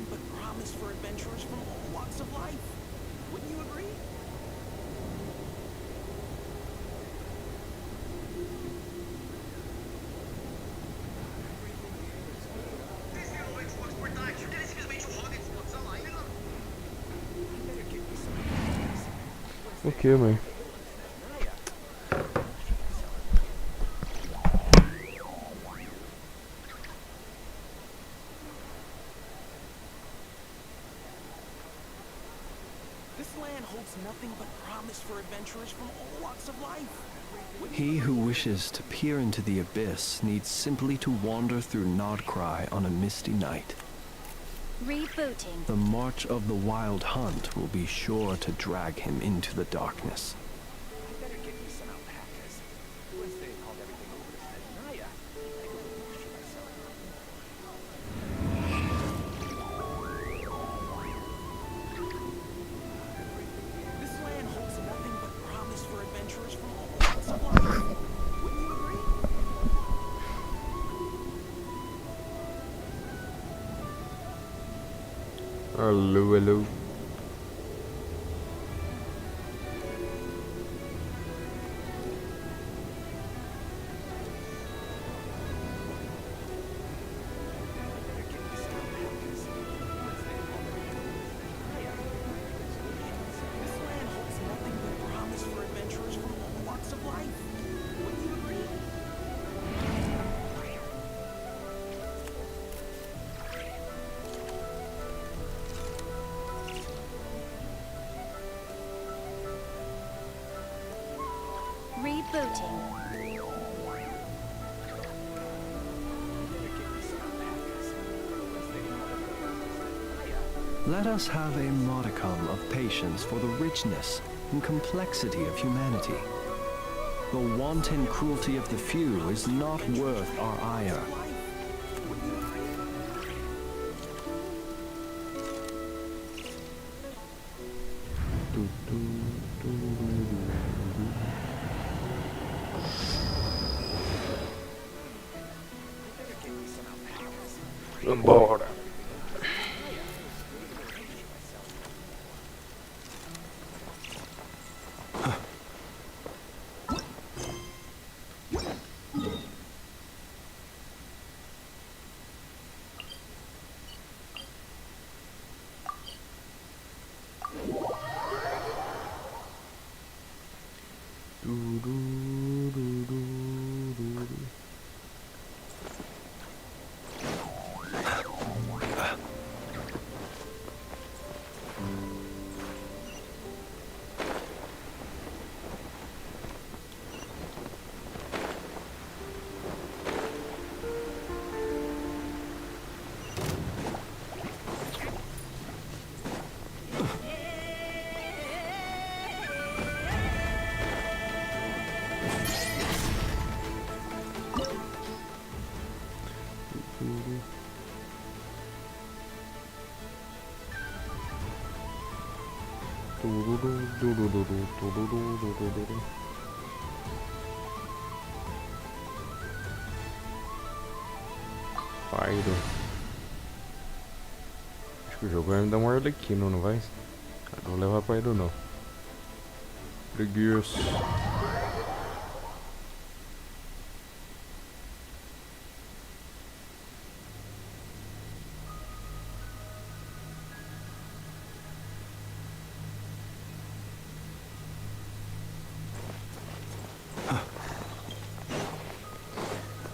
nothing but promise for adventurers from all walks of life. Wouldn't you agree? O que, mãe? He who wishes to peer into the abyss needs simply to wander through Nodkrai on a misty night. Rebooting. The march of the wild hunt will be sure to drag him into the darkness. Hello, hello. Rebooting. Let us have a modicum of patience for the richness and complexity of humanity. The wanton cruelty of the few is not worth our ire. Vambora. Pyro. Acho que o jogo vai me dar um arlequino, não vai? Não vou levar Pyro não. Preguiça.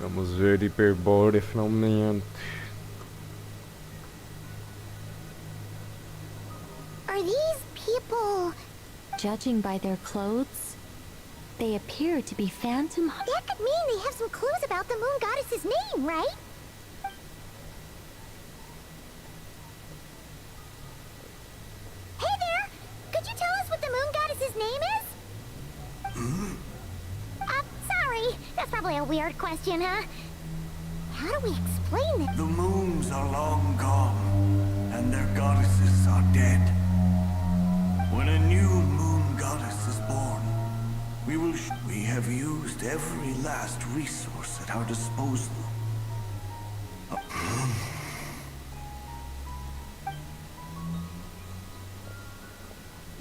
Vamos ver Hyperbore finalmente. Are these people... Judging by their clothes, they appear to be phantom... That could mean they have some clues about the moon goddess's name, right? Hey there! Could you tell us what the moon goddess's name is? Sorry. That's probably a weird question, huh? How do we explain this? The moons are long gone, and their goddesses are dead. When a new moon goddess is born, we have used every last resource at our disposal.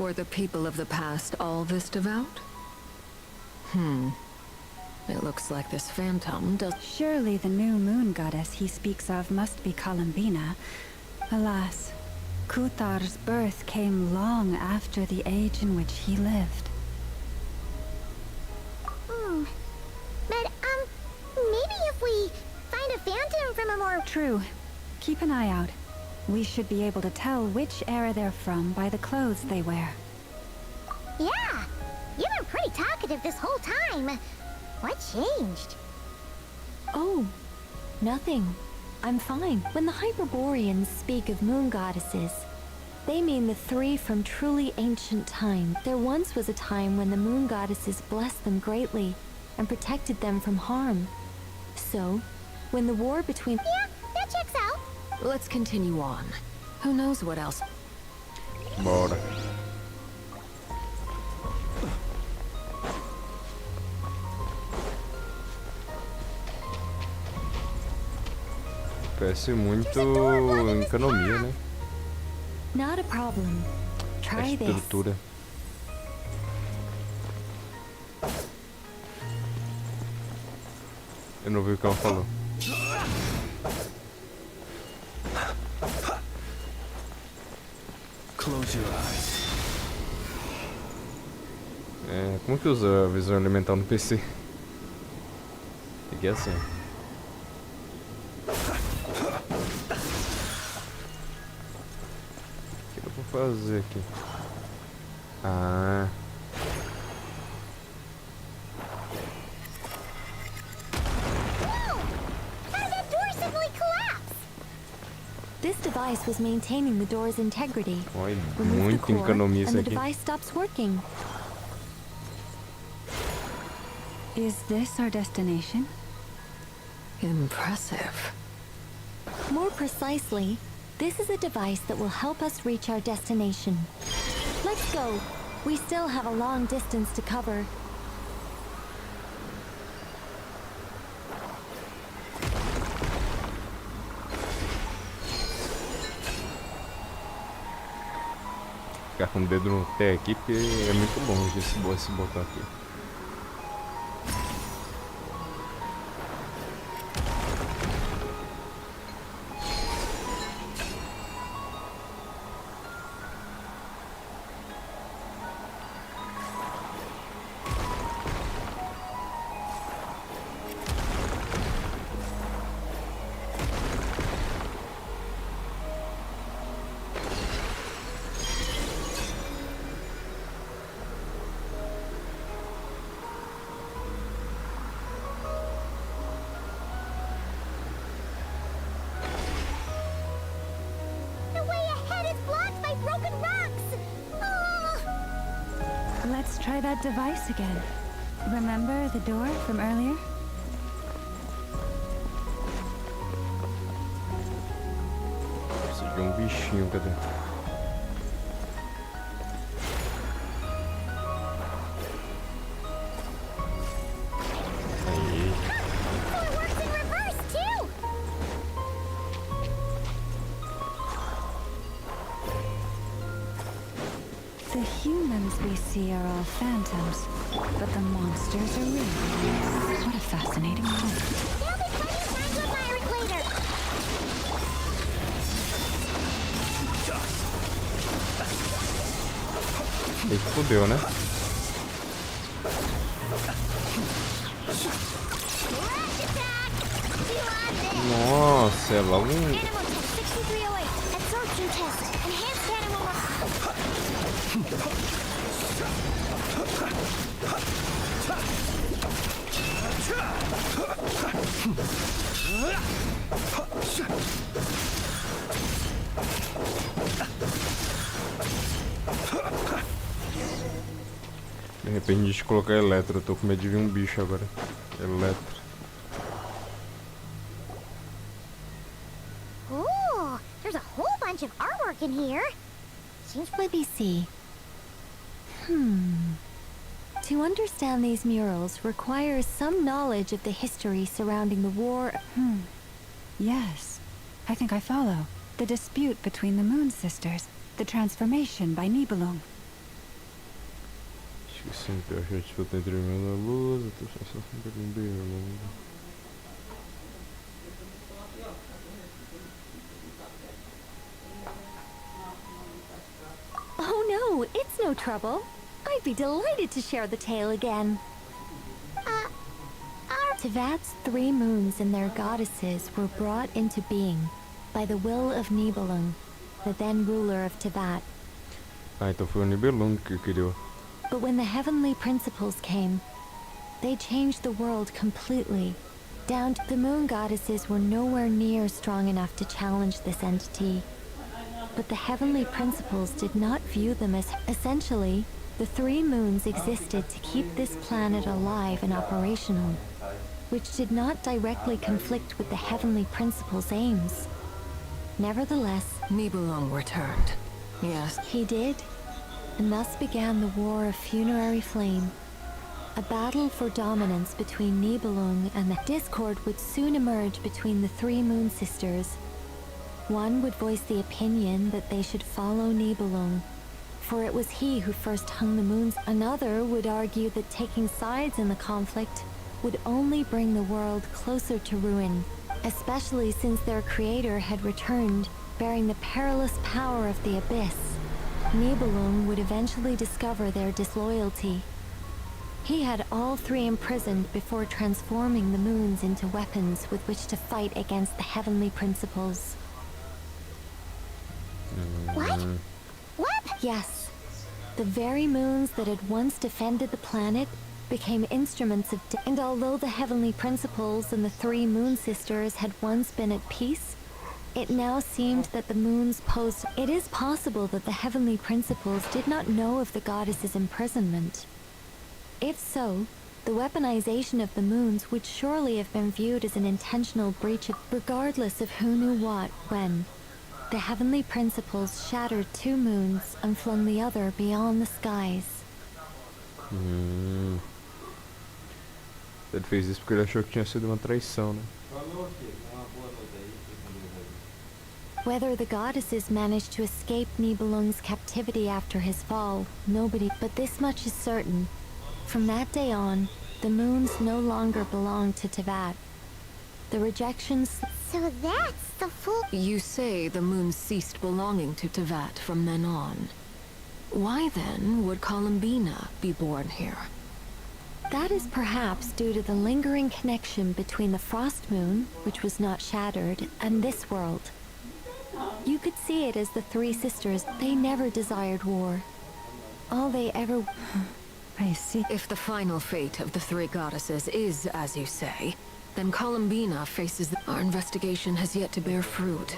Were the people of the past all this devout? It looks like this phantom does. Surely the new moon goddess he speaks of must be Columbina. Alas, Kuthar's birth came long after the age in which he lived. But, maybe if we find a phantom from a more... True. Keep an eye out. We should be able to tell which era they're from by the clothes they wear. Yeah! You've been pretty talkative this whole time. What changed? Oh, nothing. I'm fine. When the Hyperboreans speak of moon goddesses, they mean the three from truly ancient time. There once was a time when the moon goddesses blessed them greatly and protected them from harm. So, when the war between... Yeah, that checks out. Let's continue on. Who knows what else? Bora. Parece muito economia, né? Not a problem. A Try this. estrutura. Eu não vi o que ela falou. Close your eyes. É, como que usa a visão elemental no PC? Peguei assim. O que eu vou fazer aqui? Ah. How did that door suddenly collapse? This device was maintaining the door's integrity. Olha, Remove the muita core, economia and isso the aqui. device stops working. Is this our destination? Impressive. More precisely, this is a device that will help us reach our destination. Let's go. We still have a long distance to cover. Ficar com o dedo no pé aqui porque é muito longe esse botão aqui. The way ahead is blocked by broken rocks! Oh. Let's try that device again. Remember the door from earlier? Preciso de um bichinho, cadê? Aí. So it works in reverse, too! The humans we see are all phantoms, but the monsters are real. What a fascinating point. There'll be plenty of time to admire it later! Aí fodeu, né? Rush attack! You on this! Nossa, é logo um... Animal test 6308. Absorption test. Enhanced animal... De repente a gente colocar eletro, eu tô com medo de vir um bicho agora. Eletro. Ooh, there's a whole bunch of artwork in here. Seems Let me see. To understand these murals requires some knowledge of the history surrounding the war. Yes, I think I follow. The dispute between the Moon Sisters, the transformation by Nibelung. Acho que sempre eu achei que eu tenho terminado a luz, eu tô só sempre um brilho. Oh no, it's no trouble. I'd be delighted to share the tale again. Tevat's 3 moons and their goddesses were brought into being by the will of Nibelung, the then ruler of Tevat. Ah, então foi o Nibelung que criou. But when the heavenly principles came, they changed the world completely. Down to the moon goddesses were nowhere near strong enough to challenge this entity. But the heavenly principles did not view them as... Essentially, the 3 moons existed to keep this planet alive and operational, which did not directly conflict with the heavenly principles' aims. Nevertheless, Nibelung returned. Yes. he did, and thus began the War of Funerary Flame. A battle for dominance between Nibelung and the discord would soon emerge between the 3 moon sisters. One would voice the opinion that they should follow Nibelung, for it was he who first hung the moons. Another would argue that taking sides in the conflict would only bring the world closer to ruin, especially since their creator had returned, bearing the perilous power of the abyss. Nibelung would eventually discover their disloyalty. He had all 3 imprisoned before transforming the moons into weapons with which to fight against the heavenly principles. What? What? Yes, the very moons that had once defended the planet became instruments of and although the heavenly principles and the 3 moon sisters had once been at peace, it now seemed that the moons posed... It is possible that the heavenly principles did not know of the goddess's imprisonment. If so, the weaponization of the moons would surely have been viewed as an intentional breach of... Regardless of who knew what, when, the heavenly principles shattered 2 moons and flung the other beyond the skies. Ele fez isso porque ele achou que tinha sido uma traição, né? Whether the goddesses managed to escape Nibelung's captivity after his fall, nobody... But this much is certain. From that day on, the moons no longer belonged to Tevat. The rejections... So that's the full... You say the moon ceased belonging to Tevat from then on. Why then would Columbina be born here? That is perhaps due to the lingering connection between the Frost Moon, which was not shattered, and this world. You could see it as the 3 sisters. They never desired war. All they ever... I see. If the final fate of the 3 goddesses is, as you say, then Columbina faces our investigation has yet to bear fruit.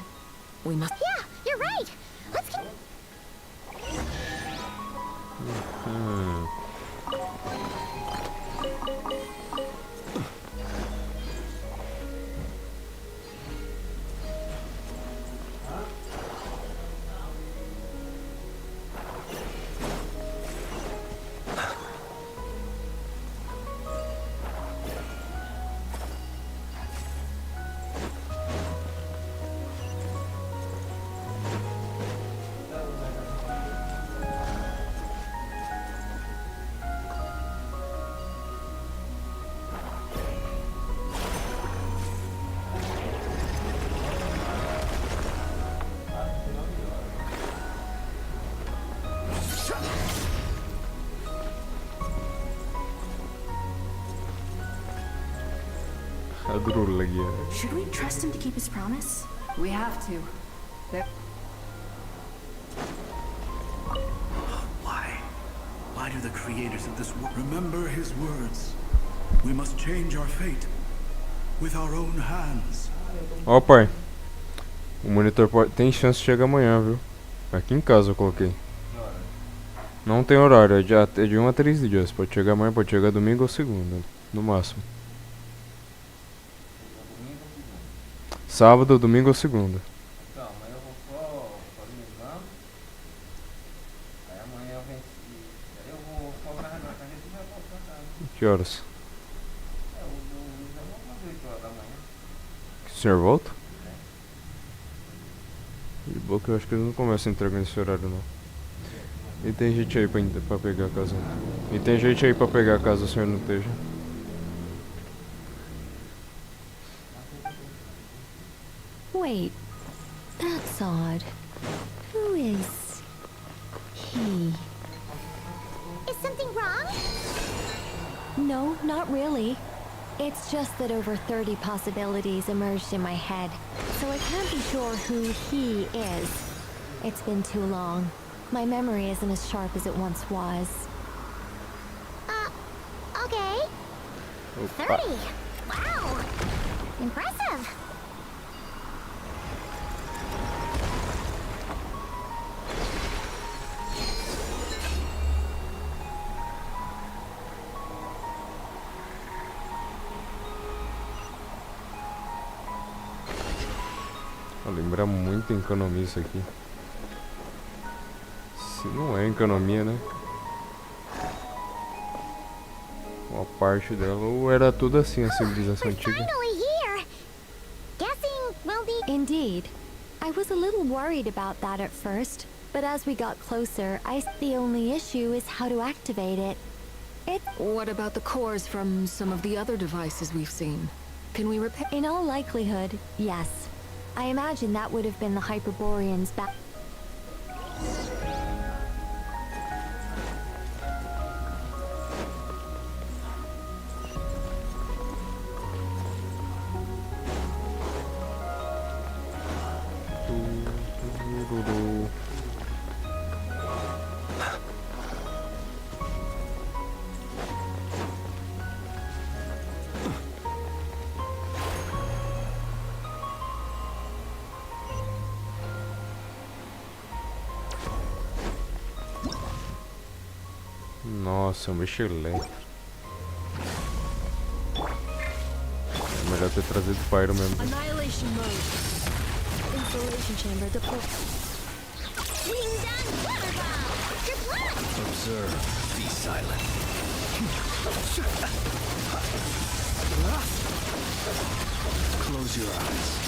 We must... Yeah, you're right. Let's get... Adorou lagi ya. Should we trust him to keep his promise? We have to. Why? Why do the creators of this world remember his words? We must change our fate with our own hands. Ó, pai. O monitor tem chance de chegar amanhã, viu? Aqui em casa eu coloquei. Não tem horário, é de 1 a 3 dias. Pode chegar amanhã, pode chegar domingo ou segunda, no máximo. Sábado, domingo ou segunda. Então, amanhã eu vou só fazer um exame. Aí amanhã eu venho. Aí eu vou só carregar a carreira e já volto pra casa. Que horas? É, o exame é umas 8 horas da manhã. Que o senhor volta? De boa que eu acho que eles não começam a entregar nesse horário, não. E tem gente aí pra pegar caso. E tem gente aí pra pegar caso o senhor não esteja. Wait, that's odd. Who is he? Is something wrong? No, not really. It's just that over 30 possibilities emerged in my head, so I can't be sure who he is. It's been too long. My memory isn't as sharp as it once was. Okay. Opa. 30. Wow. Impressive. Lembra muito economia isso aqui. Se não é economia, né? Uma parte dela, ou era tudo assim a civilização We're antiga. finally here. Guessing we'll be... Indeed. I was a little worried about that at first, but as we got closer, the only issue is how to activate it. What about the cores from some of the other devices we've seen? Can we repair? In all likelihood, yes. I imagine that would have been the Hyperboreans back. Nossa, um mexilé. É melhor ter trazido o Pyro mesmo. Annihilation mode. Installation chamber deployed. Observe. Be silent. Close your eyes.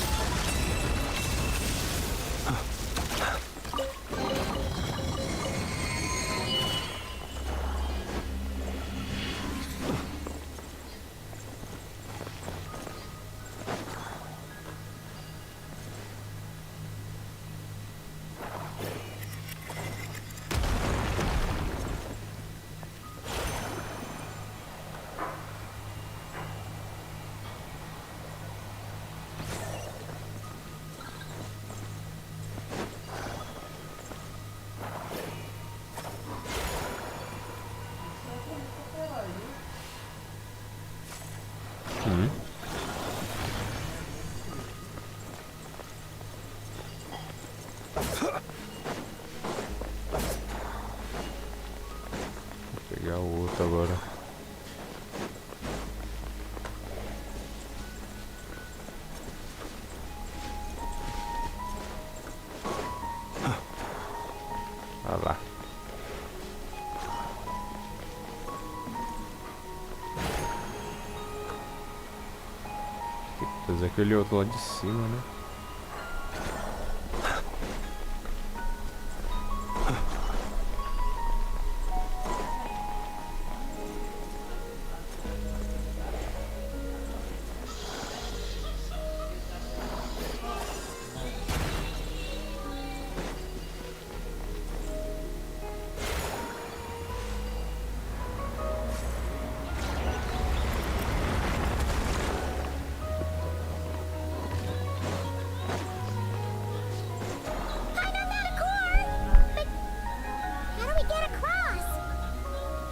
Vou pegar o outro agora. Olha lá. Tem que fazer aquele outro lá de cima, né?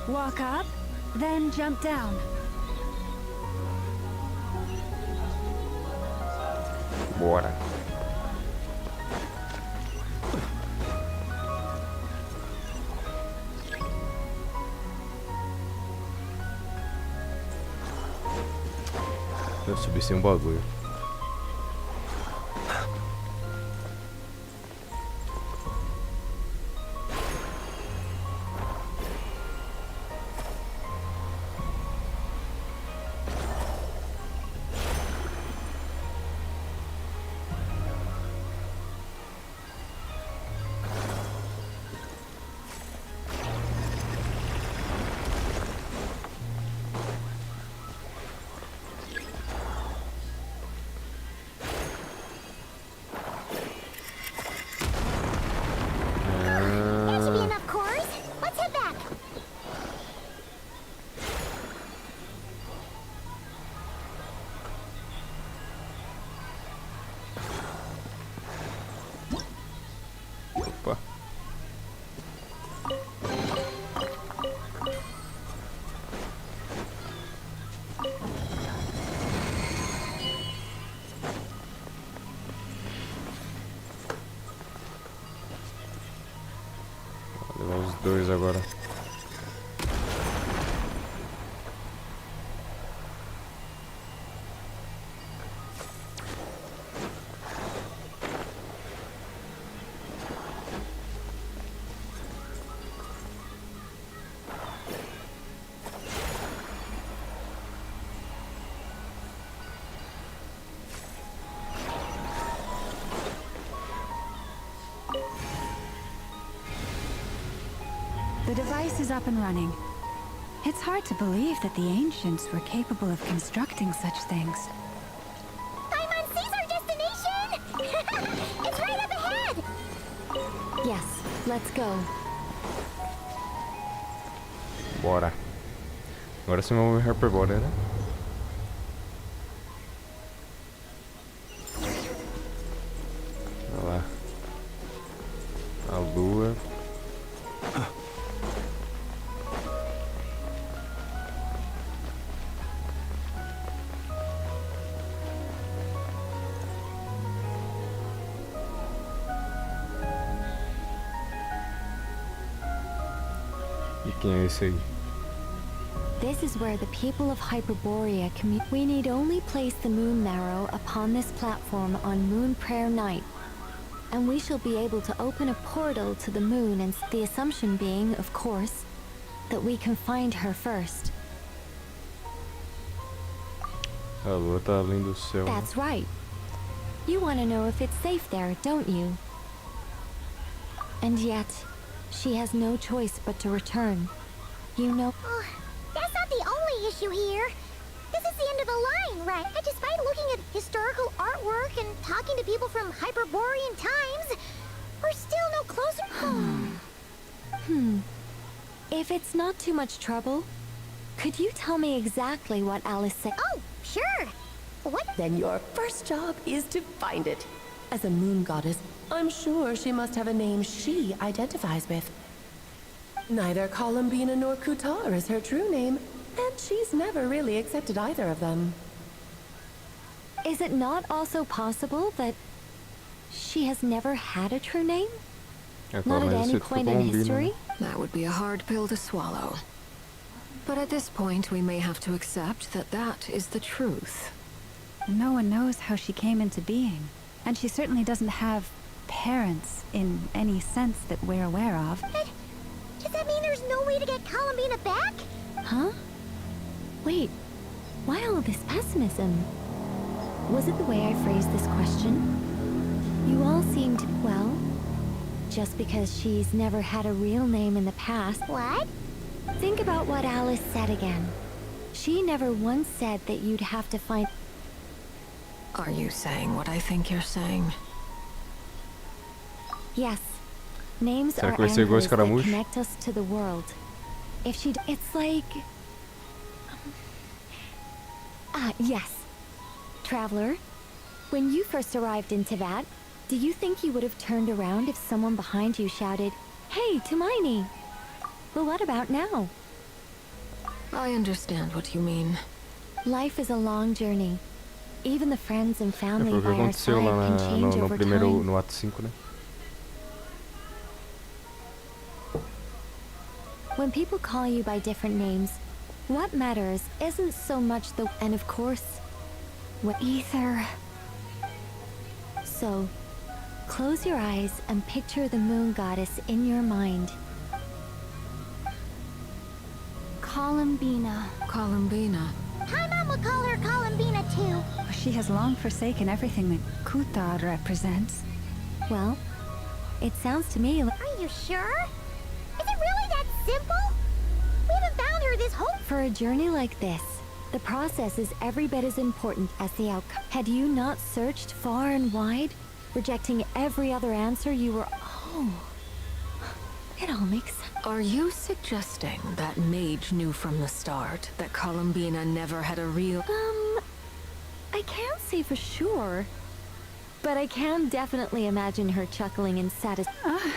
Walk up, then jump down. Bora. Eu subi sem um bagulho. 2 agora. The device is up and running. It's hard to believe that the ancients were capable of constructing such things. Paimon sees our destination! It's right up ahead! Yes, let's go. Bora. Agora sim vamos ver Hyperbora, né? Olha lá. A lua. E quem é esse aí? This is where the people of Hyperborea commute. We need only place the moon marrow upon this platform on Moon Prayer Night, and we shall be able to open a portal to the moon, and the assumption being, of course, that we can find her first. A lua tá além do céu. That's right. You want to know if it's safe there, don't you? And yet, she has no choice but to return. You know... Oh, that's not the only issue here. This is the end of the line, right? And despite looking at historical artwork and talking to people from Hyperborean times, we're still no closer. If it's not too much trouble, could you tell me exactly what Alice said? Oh, sure. What? Then your first job is to find it. As a moon goddess, I'm sure she must have a name she identifies with. Neither Columbina nor Kutar is her true name, and she's never really accepted either of them. Is it not also possible that she has never had a true name? É, Not at mas any esse point ficou in Colombina, history? né? That would be a hard pill to swallow. But at this point, we may have to accept that that is the truth. No one knows how she came into being, and she certainly doesn't have parents in any sense that we're aware of. Does that mean there's no way to get Columbina back? Huh? Wait, why all this pessimism? Was it the way I phrased this question? You all seemed, well, just because she's never had a real name in the past. What? Think about what Alice said again. She never once said that you'd have to find... Are you saying what I think you're saying? Yes. Names Será are que vai ser igual anchors that escaramujo? connect us to the world. If she... It's like... yes. Traveler, when you first arrived in Teyvat, do you think you would have turned around if someone behind you shouted, "Hey, Hermione"? Well, what about now? I understand what you mean. Life is a long journey. Even the friends and É, family foi o que by our aconteceu side lá can no change over primeiro, time. no ato 5, né? When people call you by different names, what matters isn't so much the... And of course, what ether. So, close your eyes and picture the moon goddess in your mind. Columbina. Columbina. Paimon will call her Columbina too. She has long forsaken everything that Kutar represents. Well, it sounds to me like... Are you sure? Is it really that simple? We haven't found her this whole... For a journey like this, the process is every bit as important as the outcome. Had you not searched far and wide, rejecting every other answer, you were... Oh... It all makes sense. Are you suggesting that Mage knew from the start that Columbina never had a real... I can't say for sure, but I can definitely imagine her chuckling in satisfaction.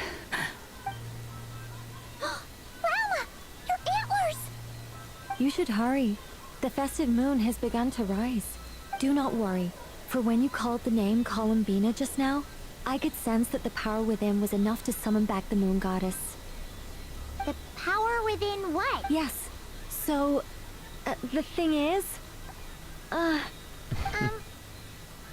Rama! Your antlers! You should hurry. The festive moon has begun to rise. Do not worry, for when you called the name Columbina just now, I could sense that the power within was enough to summon back the moon goddess. within what? Yes. So, the thing is...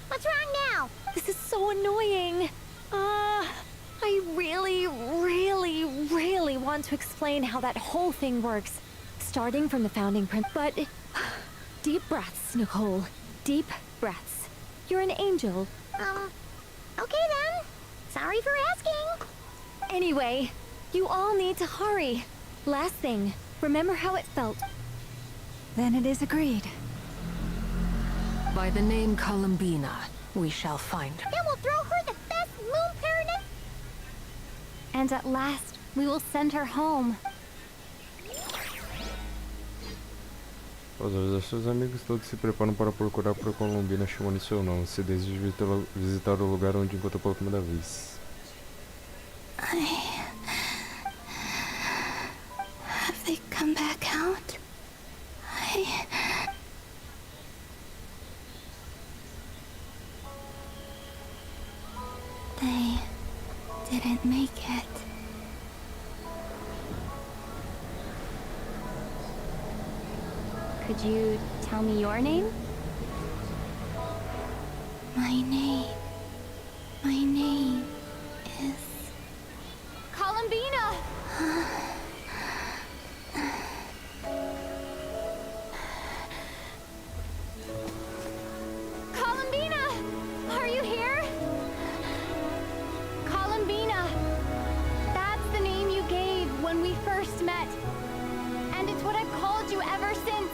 What's wrong now? This is so annoying. I really, really, really want to explain how that whole thing works. Starting from the founding but... Deep breaths, Nicole. Deep breaths. You're an angel. Okay then. Sorry for asking. Anyway, you all need to hurry. Last thing, remember how it felt. Then it is agreed. By the name Columbina, we shall find her. Then we'll throw her the best moon paradise. And at last, we will send her home. Os seus amigos todos se preparam para procurar por Columbina chamando seu nome. Se deseja visitar o lugar onde encontrou pela primeira vez. Have they come back out? They didn't make it. Could you tell me your name? My name is... Columbina! Columbina! Are you here? Columbina! That's the name you gave when we first met. And it's what I've called you ever since.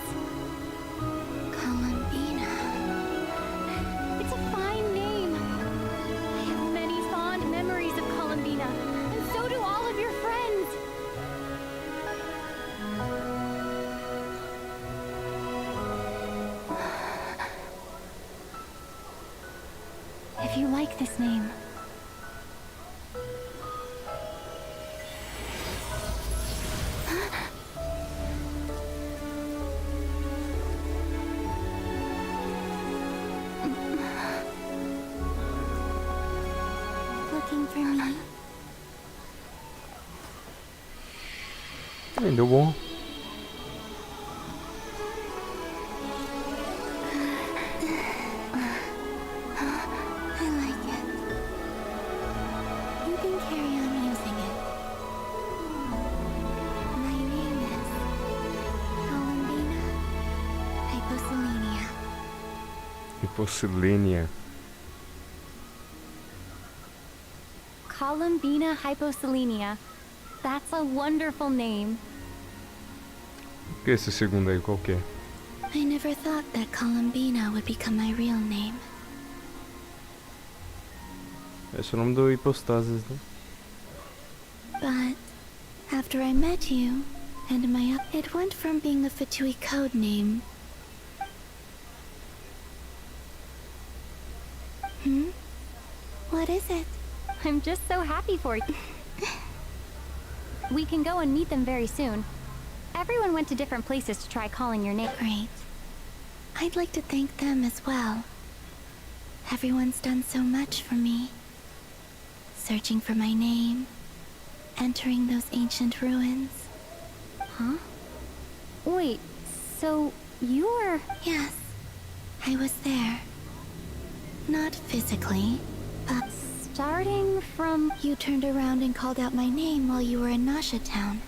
Columbina. It's a fine name. I have many fond memories of Columbina, and so do all of your friends. If you like this name, Looking for me? Deu bom. I like it. You can carry on using it. My name is Columbina Hyposelenia. Hipossilênia. Columbina Hyposelenia. That's a wonderful name. O que é esse segundo aí? Qual que é? I never thought that Columbina would become my real name. Esse é o nome do Hipostasis, né? But after I met you and it went from being a Fatui code name. What is it? I'm just so happy for you. We can go and meet them very soon. Everyone went to different places to try calling your name. Great. I'd like to thank them as well. Everyone's done so much for me. Searching for my name, entering those ancient ruins. Huh? Wait, so you were... Yes, I was there. Not physically, but... Starting from... You turned around and called out my name while you were in Nasha Town.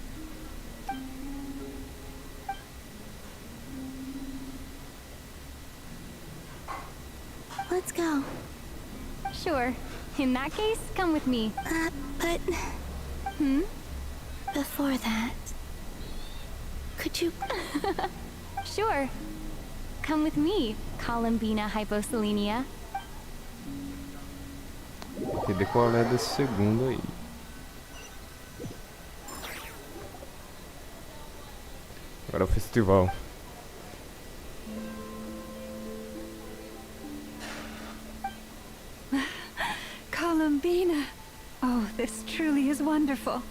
Let's go. Sure. In that case, come with me. But... Before that... Could you... Sure. Come with me, Columbina Hyposelenia. Entender qual é desse segundo aí. Agora é o festival. Columbina. Oh, this truly is wonderful.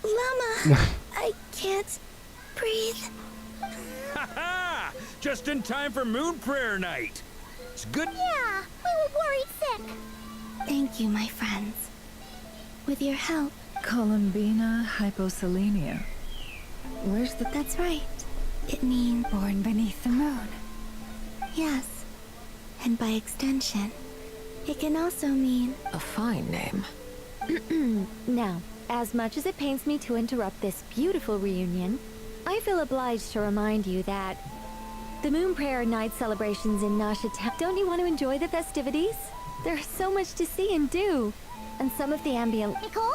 Llama, I can't breathe. Ha-ha! Just in time for moon prayer night. It's good. Yeah, we were worried sick. Thank you, my friends. With your help, Columbina hyposelenia. Where's the... That's right. It means Born beneath the moon. yes. And by extension, it can also mean A fine name. Now, as much as it pains me to interrupt this beautiful reunion, I feel obliged to remind you that the Moon Prayer Night celebrations in Nasha Town. Don't you want to enjoy the festivities? There's so much to see and do. And some of the ambient... Nicole?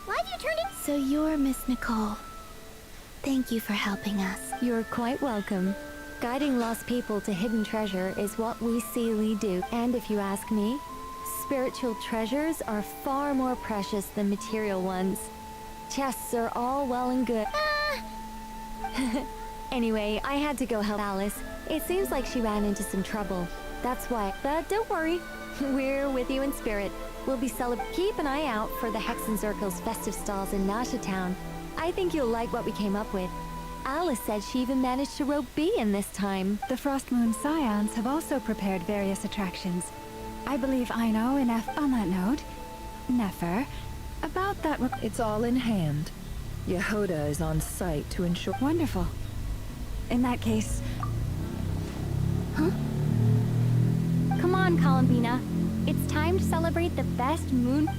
Why'd you turn it? So you're Miss Nicole. Thank you for helping us. You're quite welcome. Guiding lost people to hidden treasure is what we Seelie do. And if you ask me, spiritual treasures are far more precious than material ones. Chests are all well and good. Anyway, I had to go help Alice. It seems like she ran into some trouble. That's why. But don't worry. We're with you in spirit. We'll be keep an eye out for the Hexenzirkel's festive stalls in Nasha Town. I think you'll like what we came up with. Alice said she even managed to rope B in this time. The Frost Moon Scions have also prepared various attractions. I believe I know enough on that note. Nefer, about that It's all in hand. Yehoda is on site to ensure... Wonderful. In that case... Huh? Come on, Columbina. It's time to celebrate the best moon...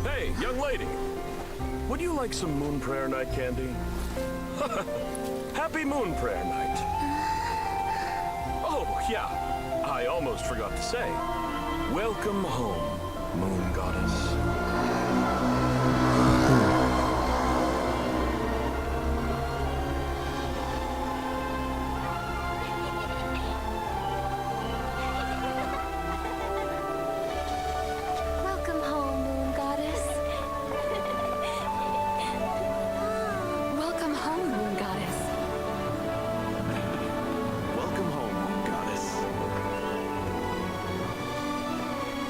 Hey, young lady. Would you like some Moon Prayer Night candy? Happy Moon Prayer Night. Oh, yeah. I almost forgot to say. Welcome home, Moon Goddess. Welcome home, Moon Goddess. Welcome home, Moon Goddess. Welcome home, Moon Goddess.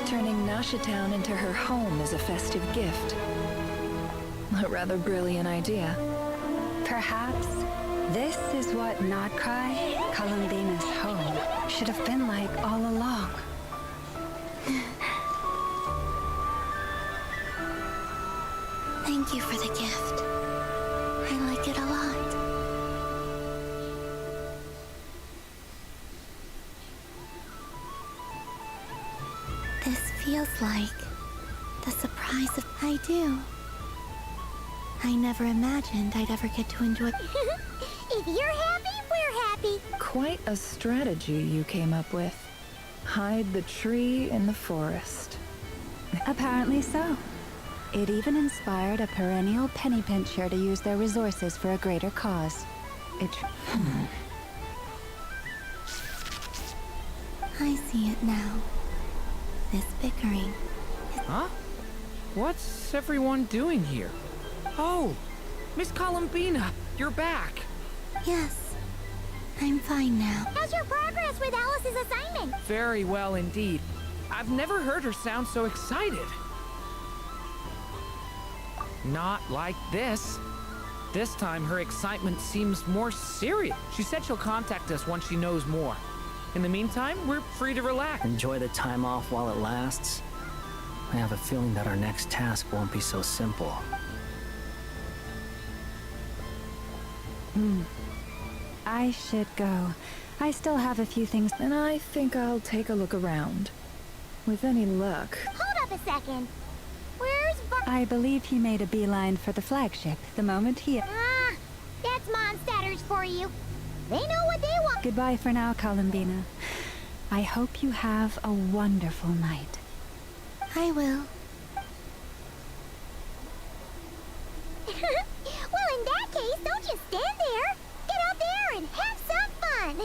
Turning Nasha Town into her home is a festive gift. A rather brilliant idea. Perhaps this is what Nodkrai, Columbina's home, should have been like all along. Thank you for the gift. I like it a lot. This feels like the surprise of... I do. I never imagined I'd ever get to enjoy... If you're happy, we're happy. Quite a strategy you came up with. Hide the tree in the forest. Apparently so. It even inspired a perennial penny pincher to use their resources for a greater cause. I see it now. This bickering. Huh? What's everyone doing here? Oh, Miss Columbina, you're back. Yes, I'm fine now. How's your progress with Alice's assignment? Very well indeed. I've never heard her sound so excited. Not like this. This time her excitement seems more serious. She said she'll contact us once she knows more. In the meantime, we're free to relax. Enjoy the time off while it lasts. I have a feeling that our next task won't be so simple. I should go. I still have a few things. And I think I'll take a look around. With any luck. Hold up a second. Where's I believe he made a beeline for the flagship the moment he... That's Mondstadters for you. They know what they want. Goodbye for now, Columbina. I hope you have a wonderful night. I will. Well, in that case, don't just stand there. Get out there and have some fun.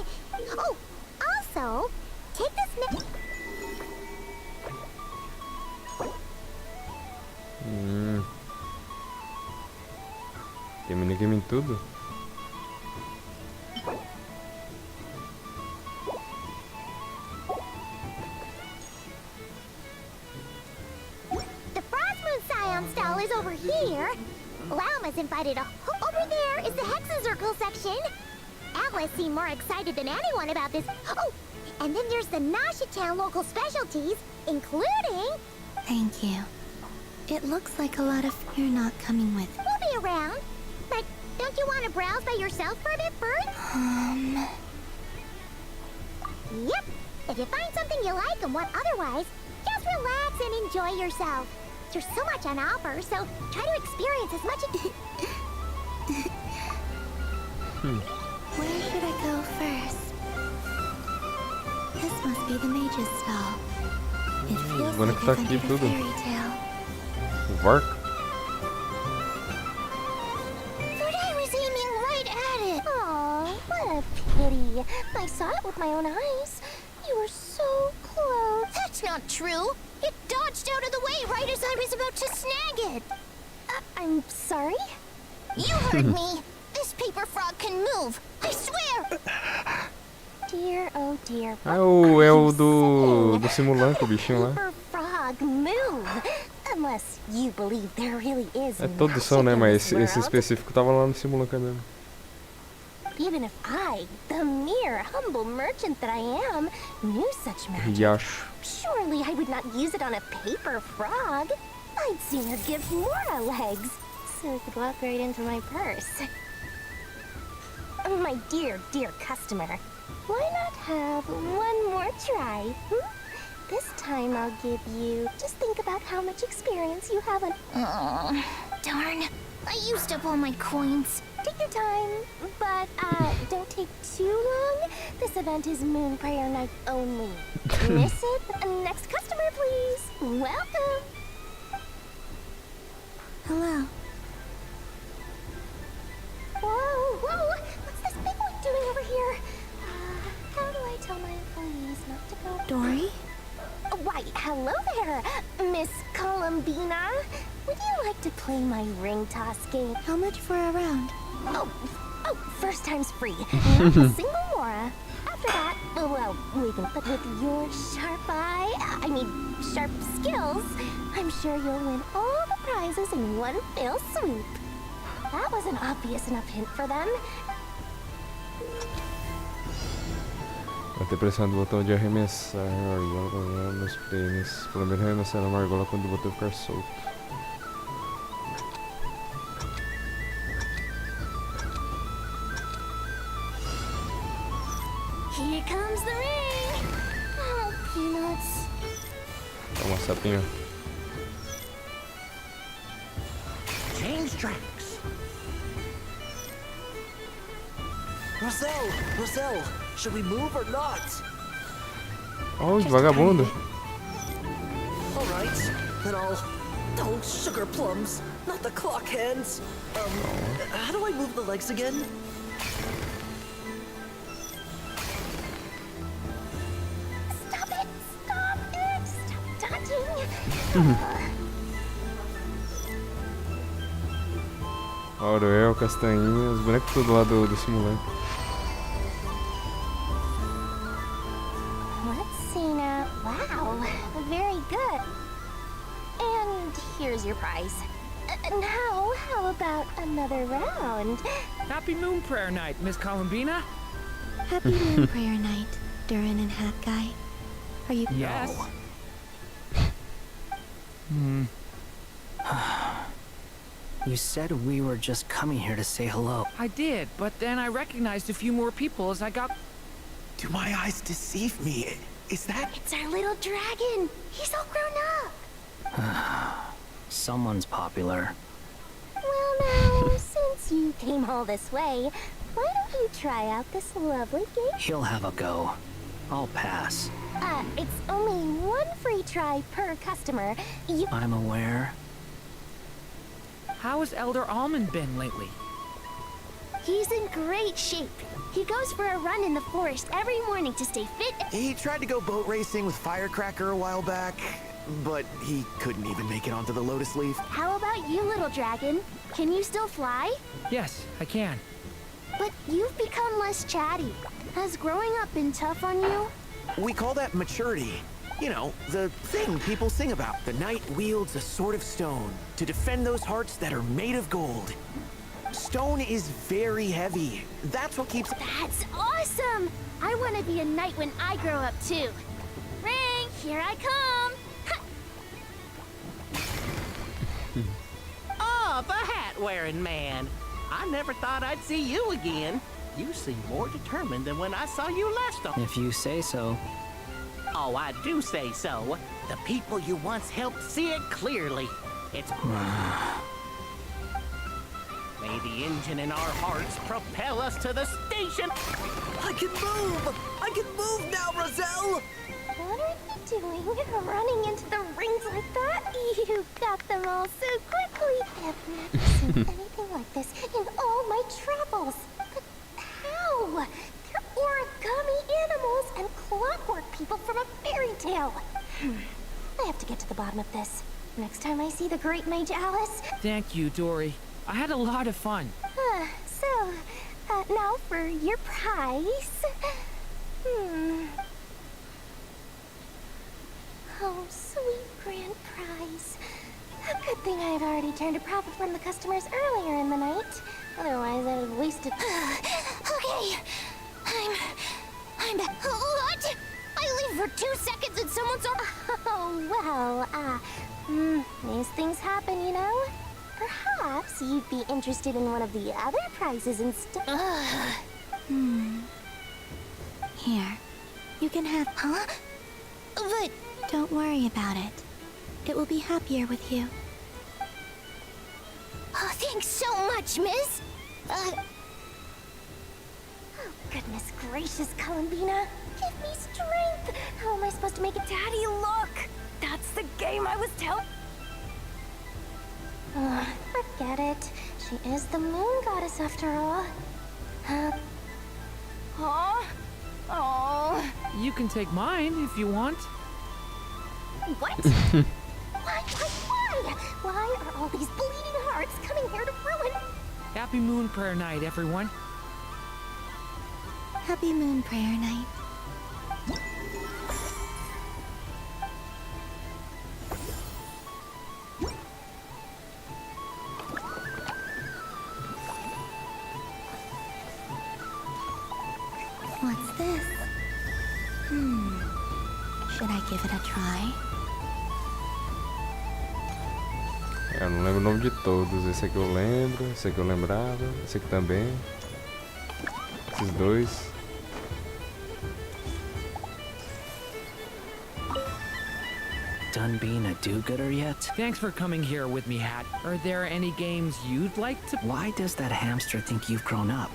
Oh, also, take this Tem minigame em tudo? Atlas invited a... Over there is the Hexacircle section. Atlas seemed more excited than anyone about this. Oh, and then there's the Nashitown local specialties, including... Thank you. It looks like a lot of you're not coming with. We'll be around. But don't you want to browse by yourself for a bit first? Yep. If you find something you like and want otherwise, just relax and enjoy yourself. There's so much on offer, so try to experience as much as... Where should I go first? This must be the mage's stall. It feels like it's under a fairy tale. Vark? But I was aiming right at it. Aw, what a pity. I saw it with my own eyes. You were so close. That's not true. It dodged out of the way right as I was about to snag it. I'm sorry? You heard me. This paper frog can move. I swear. Dear, oh dear. Ah, é o do simulacro, o bichinho lá. Paper frog move. Unless you believe there really is. É todos são, né? Mas esse específico tava lá no simulacro mesmo. Even if I, the mere humble merchant that I am, knew such magic, Riacho. surely I would not use it on a paper frog. I'd sooner give Mora legs, so it could walk right into my purse. My dear, dear customer, why not have one more try? This time I'll give you... Just think about how much experience you have on... Oh, darn. I used up all my coins. Take your time, but don't take too long. This event is Moon Prayer Night only. Miss it? Next customer, please. Welcome. Hello. Whoa, whoa! What's this big one doing over here? How do I tell my employees not to go? Dory? Why, hello there, Miss Columbina. Would you like to play my ring toss game? How much for a round? Oh, first time's free. Not a single Mora. After that, well, we can. But with your sharp sharp skills, I'm sure you'll win all the prizes in one fell swoop. That was an obvious enough hint for them. Vai ter pressionado o botão de arremessar a argola para ganhar meus prêmios. Prometo arremessar uma argola quando o botão ficar solto. Here comes the ring. Oh, peanuts. Toma, sapinho. Change tracks. Roselle, should we move or not? Oh, vagabundo. All right, then Oh, sugar plums, not the clock hands. How do I move the legs again? Stop it! Stop dodging! Aurel, Castanhinha, os bonecos tudo lá do simulacro. Let's see now. Wow, very good. And here's your prize. Now, how about another round? Happy Moon Prayer Night, Miss Columbina. Happy Moon Prayer Night, Durin and Hat Guy. Are you... Yes. You said we were just coming here to say hello. I did, but then I recognized a few more people as I got... Do my eyes deceive me? Is that... It's our little dragon. He's all grown up. Someone's popular. Well now, since you came all this way, why don't you try out this lovely game? He'll have a go. I'll pass. It's only one free try per customer. I'm aware. How has Elder Almond been lately? He's in great shape. He goes for a run in the forest every morning to stay fit. He tried to go boat racing with Firecracker a while back, but he couldn't even make it onto the Lotus Leaf. How about you, little dragon? Can you still fly? Yes, I can. But you've become less chatty. Has growing up been tough on you? We call that maturity. You know, the thing people sing about. The knight wields a sword of stone to defend those hearts that are made of gold. Stone is very heavy. That's what keeps... That's awesome! I want to be a knight when I grow up, too. Ring, here I come! Oh, the hat-wearing man. I never thought I'd see you again. You seem more determined than when I saw you last time. If you say so. Oh, I do say so. The people you once helped see it clearly. It's... May the engine in our hearts propel us to the station. I can move! I can move now, Roselle! What are you doing? Running into the rings like that? You got them all so quickly. I've never seen anything like this in all my travels. But how? They're origami animals and clockwork people from a fairy tale. I have to get to the bottom of this. Next time I see the great mage Alice. Thank you, Dory. I had a lot of fun. Now for your prize. Oh, sweet grand prize. A good thing I had already turned a profit from the customers earlier in the night. Otherwise, I would have wasted... Okay. I'm back. What? I leave for 2 seconds and someone's... Oh, well, these things happen, you know? Perhaps you'd be interested in one of the other prizes instead. Here. You can have... Huh? But... Don't worry about it. It will be happier with you. Oh, thanks so much, miss. Oh, goodness gracious, Columbina. Give me strength. How am I supposed to make a daddy look? That's the game I was telling... Forget it. She is the moon goddess after all. Oh. You can take mine if you want. What? Why? Why are all these bleeding hearts coming here to ruin? Happy Moon Prayer Night, everyone. Happy Moon Prayer Night. What's this? Should I give it a try? Eu não lembro o nome de todos. Esse aqui eu lembro, esse aqui eu lembrava, esse aqui também. Esses dois. Done being a do-gooder yet? Thanks for coming here with me, Hat. Are there any games you'd like to... Why does that hamster think you've grown up?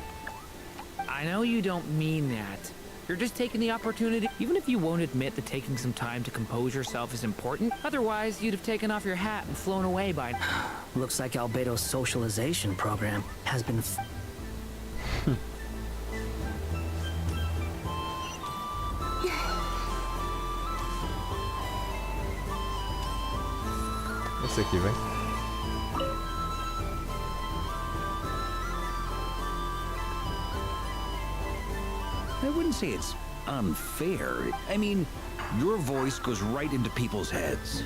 I know you don't mean that. You're just taking the opportunity, even if you won't admit that taking some time to compose yourself is important. Otherwise, you'd have taken off your hat and flown away by now. Looks like Albedo's socialization program has been... Esse aqui, vem. I wouldn't say it's unfair. I mean, your voice goes right into people's heads.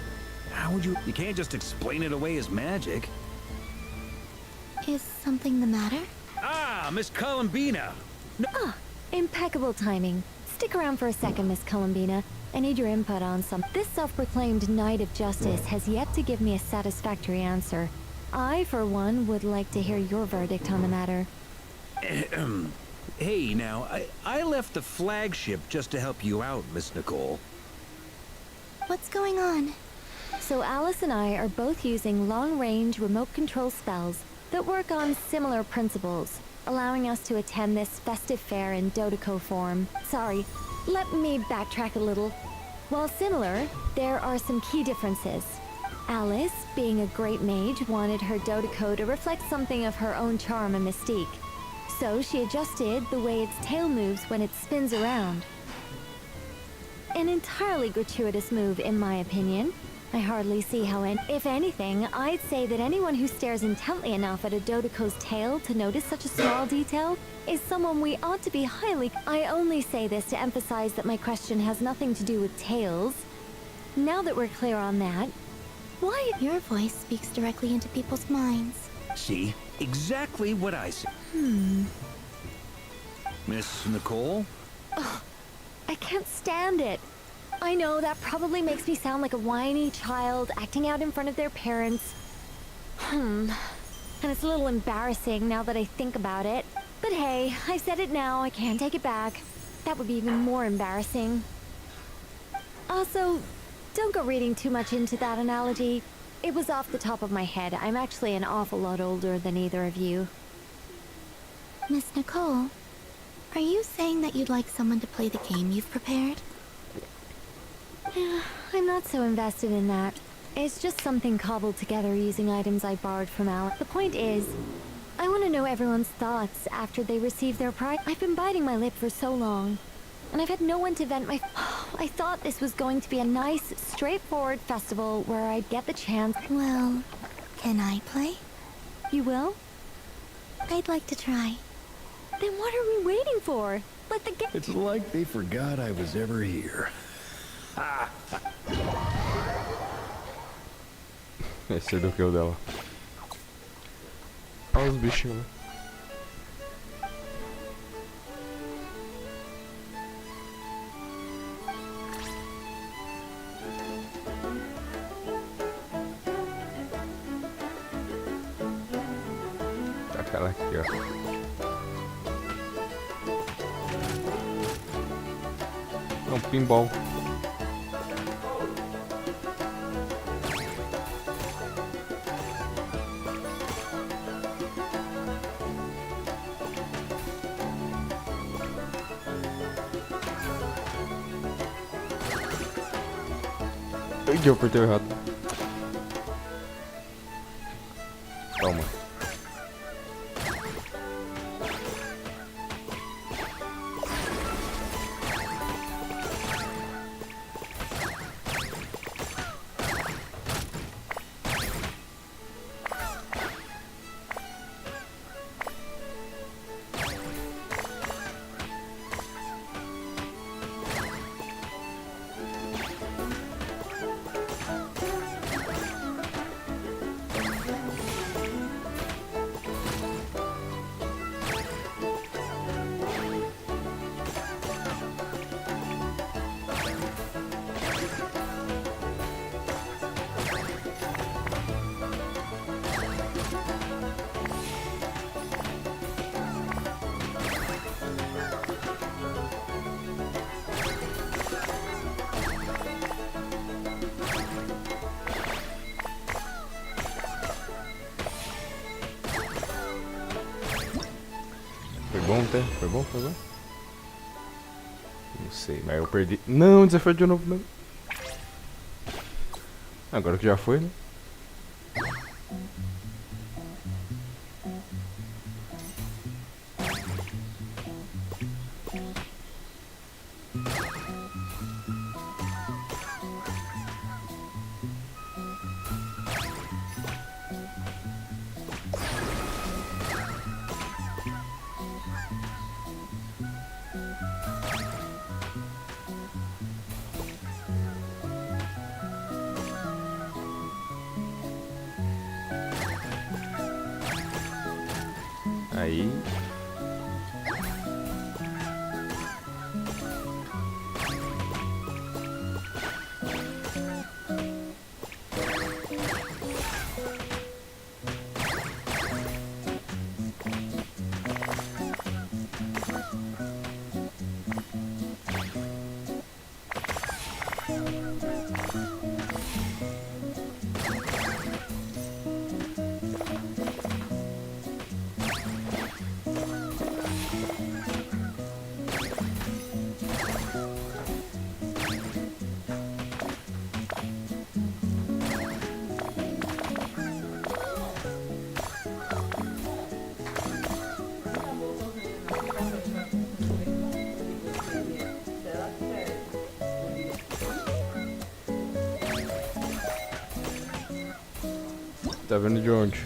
How would you... You can't just explain it away as magic. Is something the matter? Ah, Miss Columbina! Impeccable timing. Stick around for a second, Miss Columbina. I need your input on some. This self-proclaimed Knight of Justice has yet to give me a satisfactory answer. I, for one, would like to hear your verdict on the matter. Hey, now, I left the flagship just to help you out, Miss Nicole. What's going on? So Alice and I are both using long-range remote control spells that work on similar principles, allowing us to attend this festive fair in Dodeco form. Sorry, let me backtrack a little. While similar, there are some key differences. Alice, being a great mage, wanted her Dodeco to reflect something of her own charm and mystique. So she adjusted the way its tail moves when it spins around. An entirely gratuitous move, in my opinion. I hardly see how if anything, I'd say that anyone who stares intently enough at a Dodeco's tail to notice such a small detail is someone we ought to be highly... I only say this to emphasize that my question has nothing to do with tails. Now that we're clear on that, why? Your voice speaks directly into people's minds. See? Exactly what I said. Miss Nicole? Ugh, I can't stand it. I know that probably makes me sound like a whiny child acting out in front of their parents. And it's a little embarrassing now that I think about it. But hey, I've said it now, I can't take it back. That would be even more embarrassing. Also, don't go reading too much into that analogy. It was off the top of my head. I'm actually an awful lot older than either of you. Miss Nicole, are you saying that you'd like someone to play the game you've prepared? I'm not so invested in that. It's just something cobbled together using items I borrowed from Al. The point is, I want to know everyone's thoughts after they receive their prize. I've been biting my lip for so long, and I've had no one to vent my... I thought this was going to be a nice, straightforward festival where I'd get the chance... Well, can I play? You will? I'd like to try. Then what are we waiting for? Let the game... It's like they forgot I was ever here. Esse é do que o dela. Olha os bichinhos, né? Tá aquela aqui, ó. É um pinball. Ai, eu apertei errado. Toma. Foi bom, até? Foi bom? Foi bom? Não sei, mas eu perdi. Não, desafio de novo, não. Agora que já foi, né? Aí. Tá vendo de onde?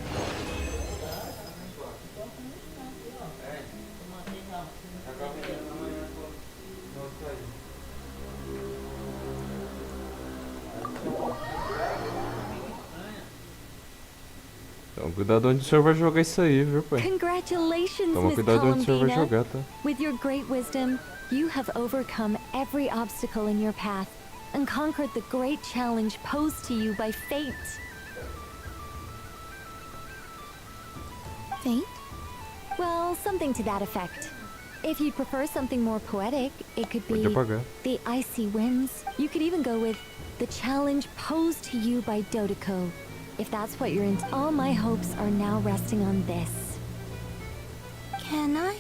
cuidado onde o senhor vai jogar isso aí, viu, pai? Congratulations, Toma Miss cuidado onde o senhor vai Columbina. jogar, tá? With your great wisdom, you have overcome every obstacle in your path and conquered the great challenge posed to you by fate. Fate? Well, something to that effect. If you'd prefer something more poetic, it could be Pode apagar. the icy winds. You could even go with the challenge posed to you by Dodeko. If that's what you're into, all my hopes are now resting on this. Can I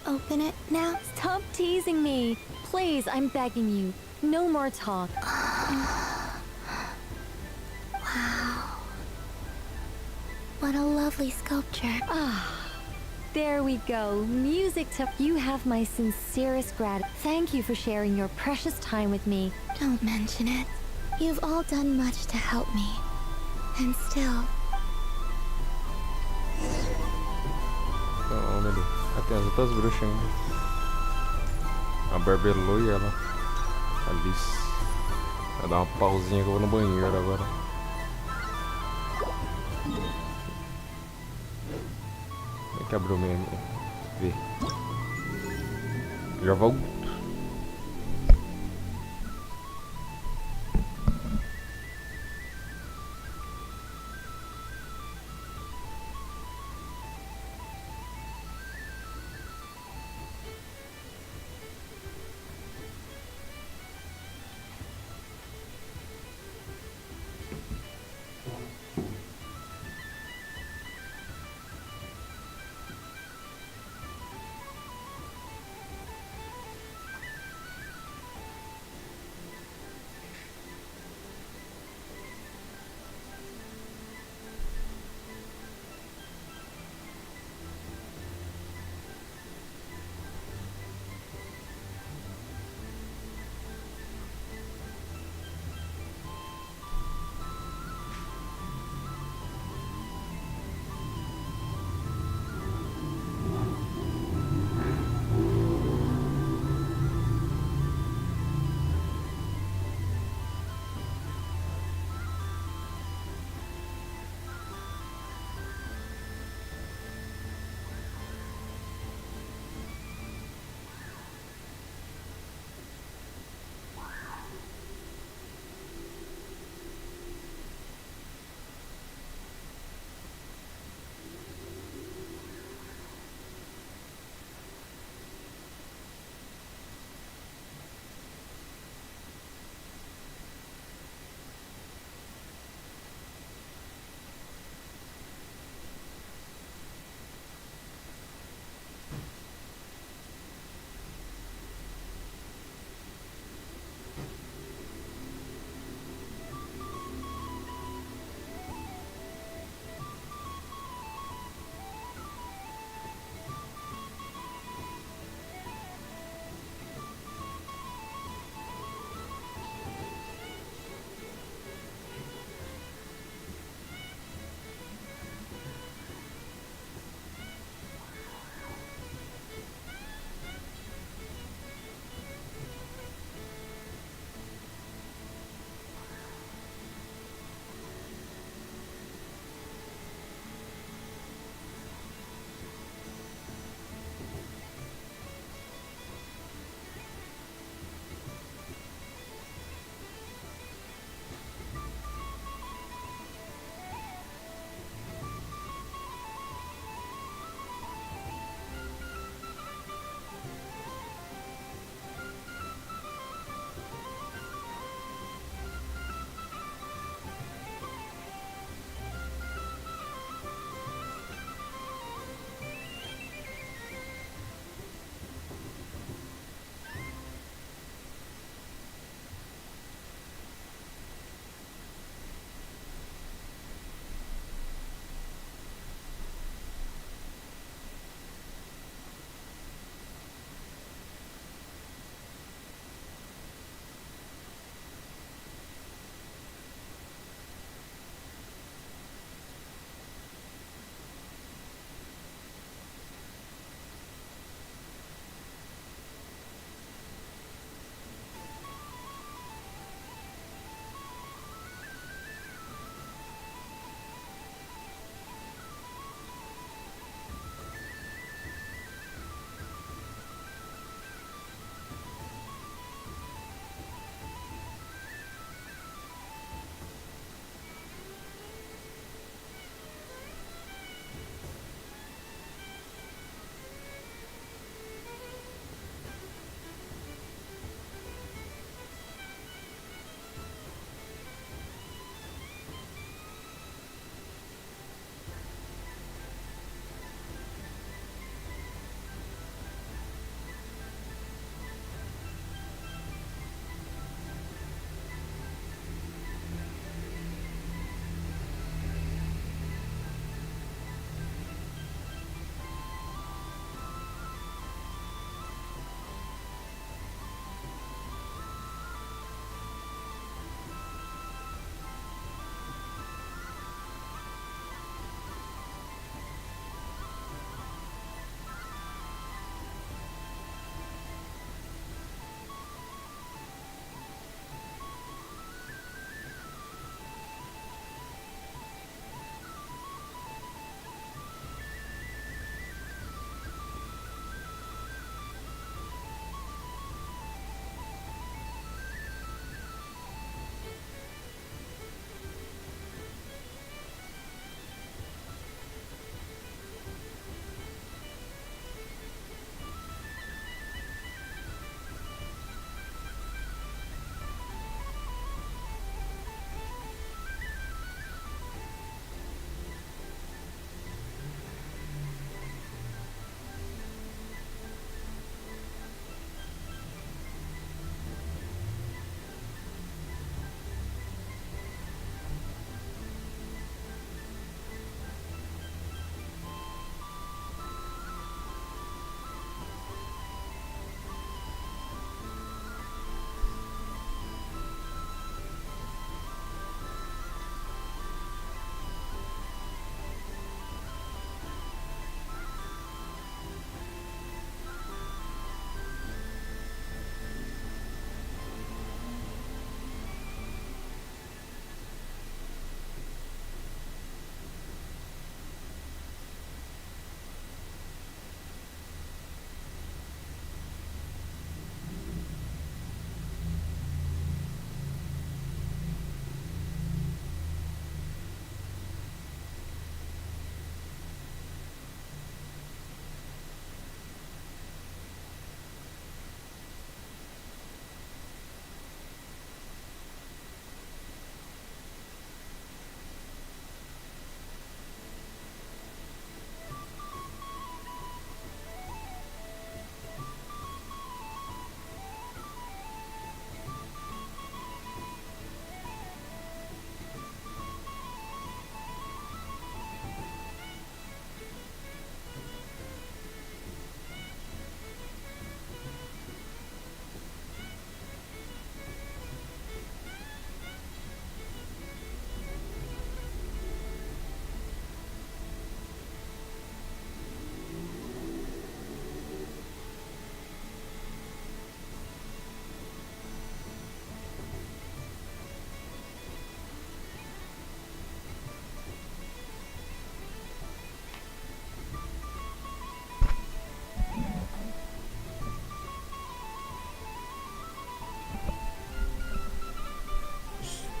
open it now? Stop teasing me. Please, I'm begging you. No more talk. Wow. What a lovely sculpture. There we go. Music to... You have my sincerest gratitude. Thank you for sharing your precious time with me. Don't mention it. You've all done much to help me. And still... Não, meu Deus. Ah, tem as outras bruxas ainda. A Barbelu e ela. Alice. Vai dar uma pausinha que eu vou no banheiro agora. Como é que abriu mesmo? Vê. Já volto.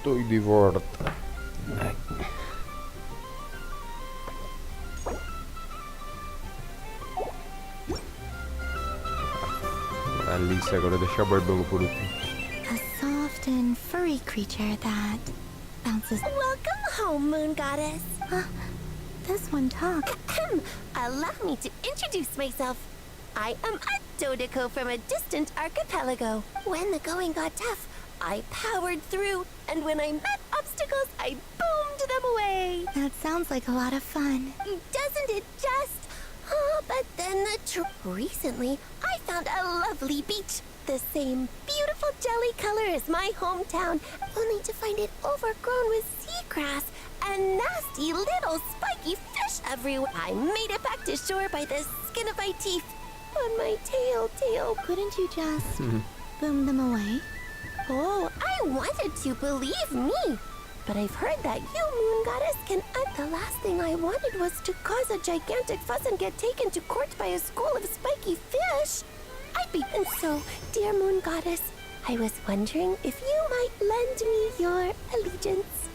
Tô de volta. Alice agora deixa a Barbelo por último. A soft and furry creature that bounces. Welcome home, Moon Goddess. This one talks. Allow me to introduce myself. I am a Dodeko from a distant archipelago. When the going got tough, I powered through, and when I met obstacles, I boomed them away. That sounds like a lot of fun. Doesn't it just? Oh, but then recently, I found a lovely beach. The same beautiful jelly color as my hometown, only to find it overgrown with seagrass and nasty little spiky fish everywhere. I made it back to shore by the skin of my teeth. On my tail. Couldn't you just boom them away? Oh, I wanted to, believe me. But I've heard that you, Moon Goddess, can... the last thing I wanted was to cause a gigantic fuss and get taken to court by a school of spiky fish. I'd be... And so, dear Moon Goddess, I was wondering if you might lend me your allegiance.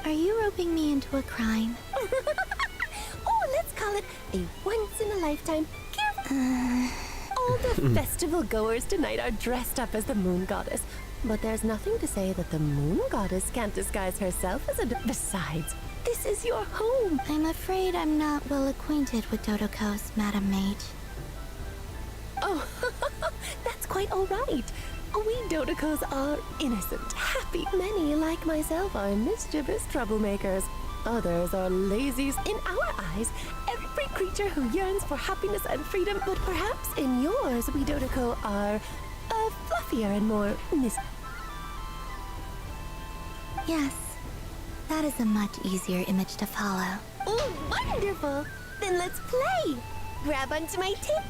Are you roping me into a crime? Oh, let's call it a once-in-a-lifetime gift. All the festival goers tonight are dressed up as the Moon Goddess. But there's nothing to say that the Moon Goddess can't disguise herself as a... Besides, this is your home. I'm afraid I'm not well acquainted with Dodokos, Madam Mage. Oh, that's quite all right. We Dodekos are innocent, happy. Many, like myself, are mischievous troublemakers. Others are lazy. In our eyes, every creature who yearns for happiness and freedom. But perhaps in yours, we Dodeko are fluffier and more Yes, that is a much easier image to follow. Oh, wonderful! Then let's play! Grab onto my tip.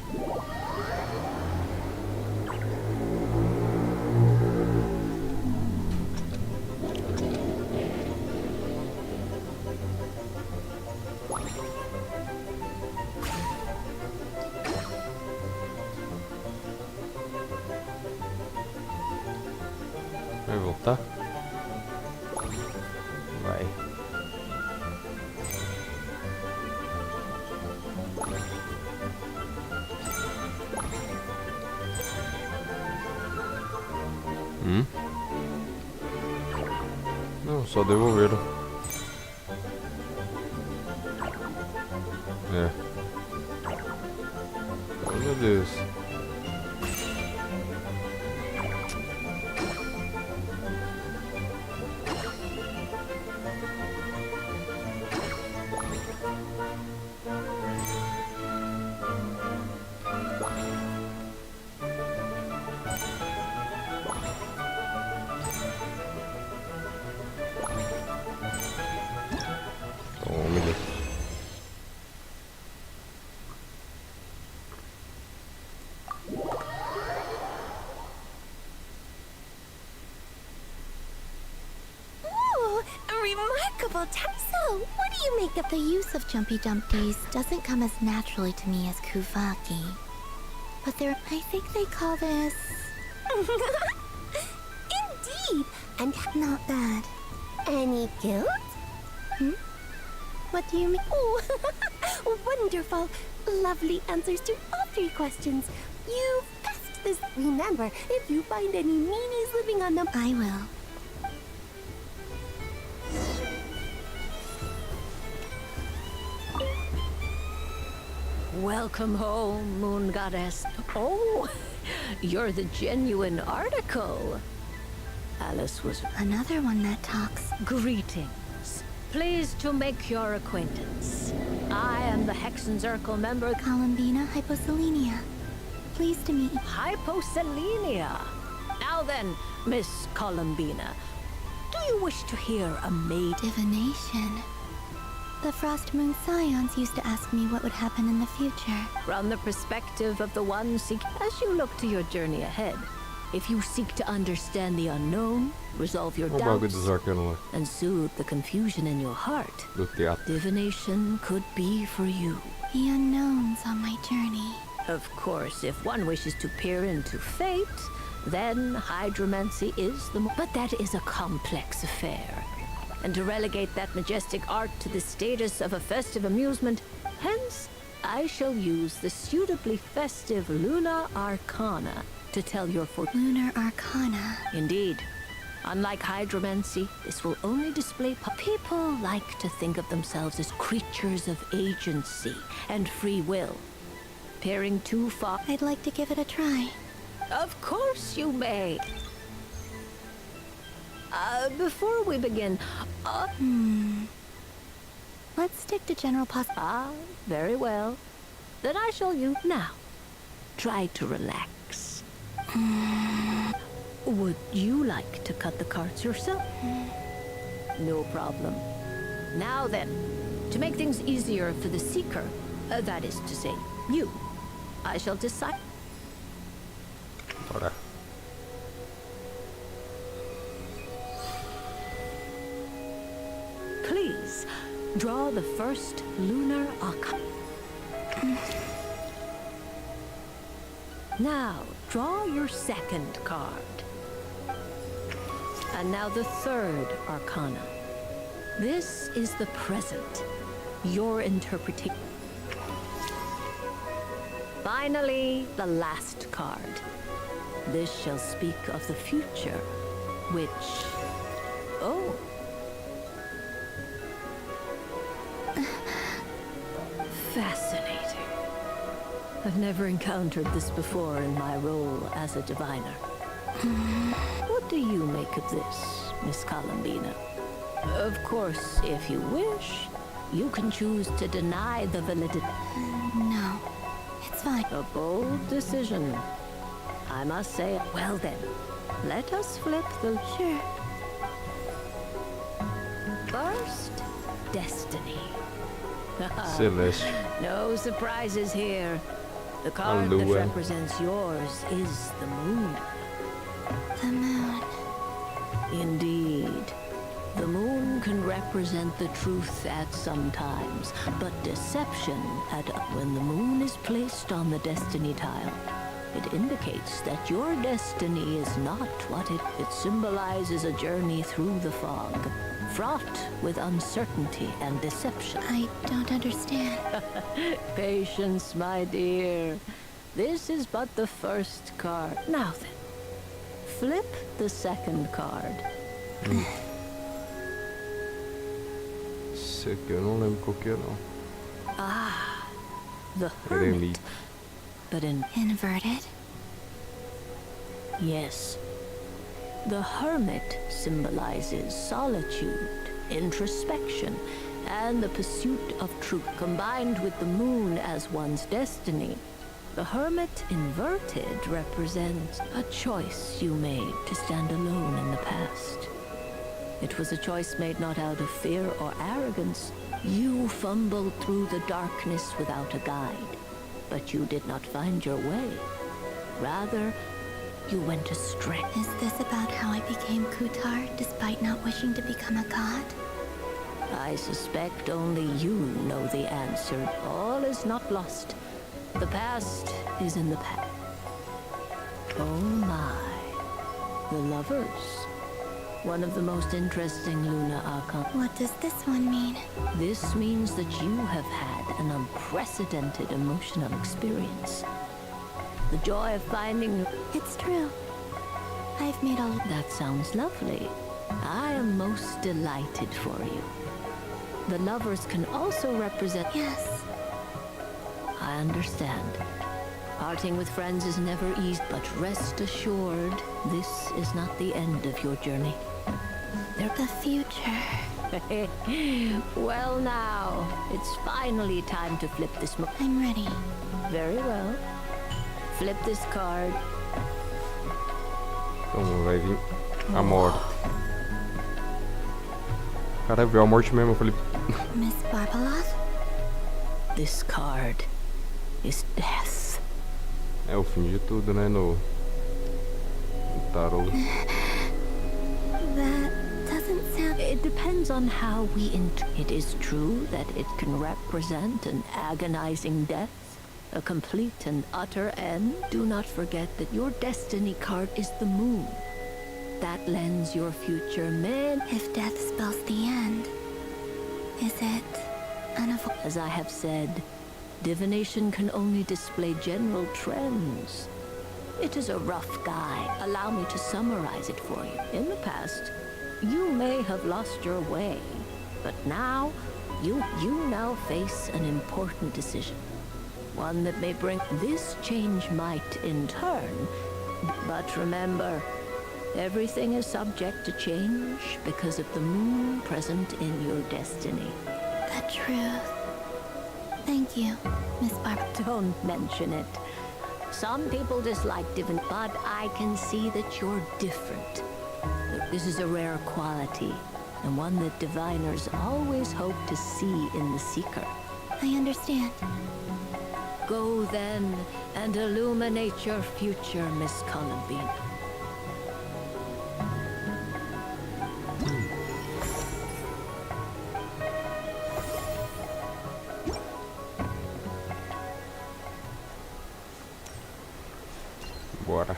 Vai voltar? Vai. Não, só devolveram. É. Oh, meu Deus. So, what do you make of The use of jumpy dumpties doesn't come as naturally to me as Kuvaki. But I think they call this... Indeed! And not bad. Any guilt? What do you mean? Oh, wonderful. Lovely answers to all three questions. You've passed this. Remember, if you find any meanies living on them... I will. Welcome home, Moon Goddess. Oh, you're the genuine article. Alice was... Another one that talks. Greetings. Pleased to make your acquaintance. I am the Hexenzirkel member... Columbina Hyposelenia. Pleased to meet you. Hyposelenia. Now then, Miss Columbina, do you wish to hear a maid... Divination. The Frost Moon Scions used to ask me what would happen in the future. From the perspective of the one as you look to your journey ahead, if you seek to understand the unknown, resolve your doubts, and soothe the confusion in your heart, divination could be for you. The unknowns on my journey. Of course, if one wishes to peer into fate, Then hydromancy is the but that is a complex affair. And to relegate that majestic art to the status of a festive amusement, hence I shall use the suitably festive Lunar Arcana to tell your fortune. Lunar Arcana. Indeed. Unlike hydromancy, this will only display people like to think of themselves as creatures of agency and free will. Peering too far. I'd like to give it a try. Of course you may. Before we begin, Let's stick to general very well. Then I shall use now. Try to relax. Would you like to cut the cards yourself? No problem. Now then, to make things easier for the seeker, that is to say, you, I shall decide. Bora. Please, draw the first Lunar Arcana. Now, draw your second card. And now the third Arcana. This is the present, your interpretation. Finally, the last card. This shall speak of the future, which... Oh. Fascinating. I've never encountered this before in my role as a diviner. What do you make of this, Miss Columbina? Of course, if you wish, you can choose to deny the validity. No, it's fine. A bold decision. I must say, well then, let us flip the... Sure. First, destiny. Celeste. No surprises here. The card that represents yours is the moon. The moon. Indeed. The moon can represent the truth at some times, but deception at when the moon is placed on the destiny tile. It indicates that your destiny is not what it symbolizes a journey through the fog, fraught with uncertainty and deception. I don't understand. Patience, my dear. This is but the first card. Now then, flip the second card. Esse aqui eu não lembro qual que é, não. Ah, the hermit. But inverted? Yes. The hermit symbolizes solitude, introspection, and the pursuit of truth, combined with the moon as one's destiny. The hermit inverted represents a choice you made to stand alone in the past. It was a choice made not out of fear or arrogance. You fumbled through the darkness without a guide, but you did not find your way. Rather, you went astray. Is this about how I became Kutar despite not wishing to become a god? I suspect only you know the answer. All is not lost. The past is in the past. Oh my. The lovers. One of the most interesting Lunar Arcana. What does this one mean? This means that you have had an unprecedented emotional experience. The joy of finding... It's true. I've made a... That sounds lovely. I am most delighted for you. The lovers can also represent... Yes. I understand. Parting with friends is never easy, but rest assured, this is not the end of your journey. They're the future. Well now, it's finally time to flip this... I'm ready. Very well. Flip this card. Então vai vir a morte. Cara, viu a morte mesmo, eu falei... Miss Barbalov? This card is death. É o fim de tudo, né, no tarot. That doesn't sound... It depends on how we It is true that it can represent an agonizing death, a complete and utter end. Do not forget that your destiny card is the moon. That lends your future men. If death spells the end, is it unavoidable? As I have said, divination can only display general trends. It is a rough guide. Allow me to summarize it for you. In the past, you may have lost your way, but now, you now face an important decision. One that may bring this change might in turn. But remember, everything is subject to change because of the moon present in your destiny. The truth. Thank you, Miss Barbara. Don't mention it. Some people dislike divination, but I can see that you're different. This is a rare quality, and one that diviners always hope to see in the seeker. I understand. Go then, and illuminate your future, Miss Columbine. Bora.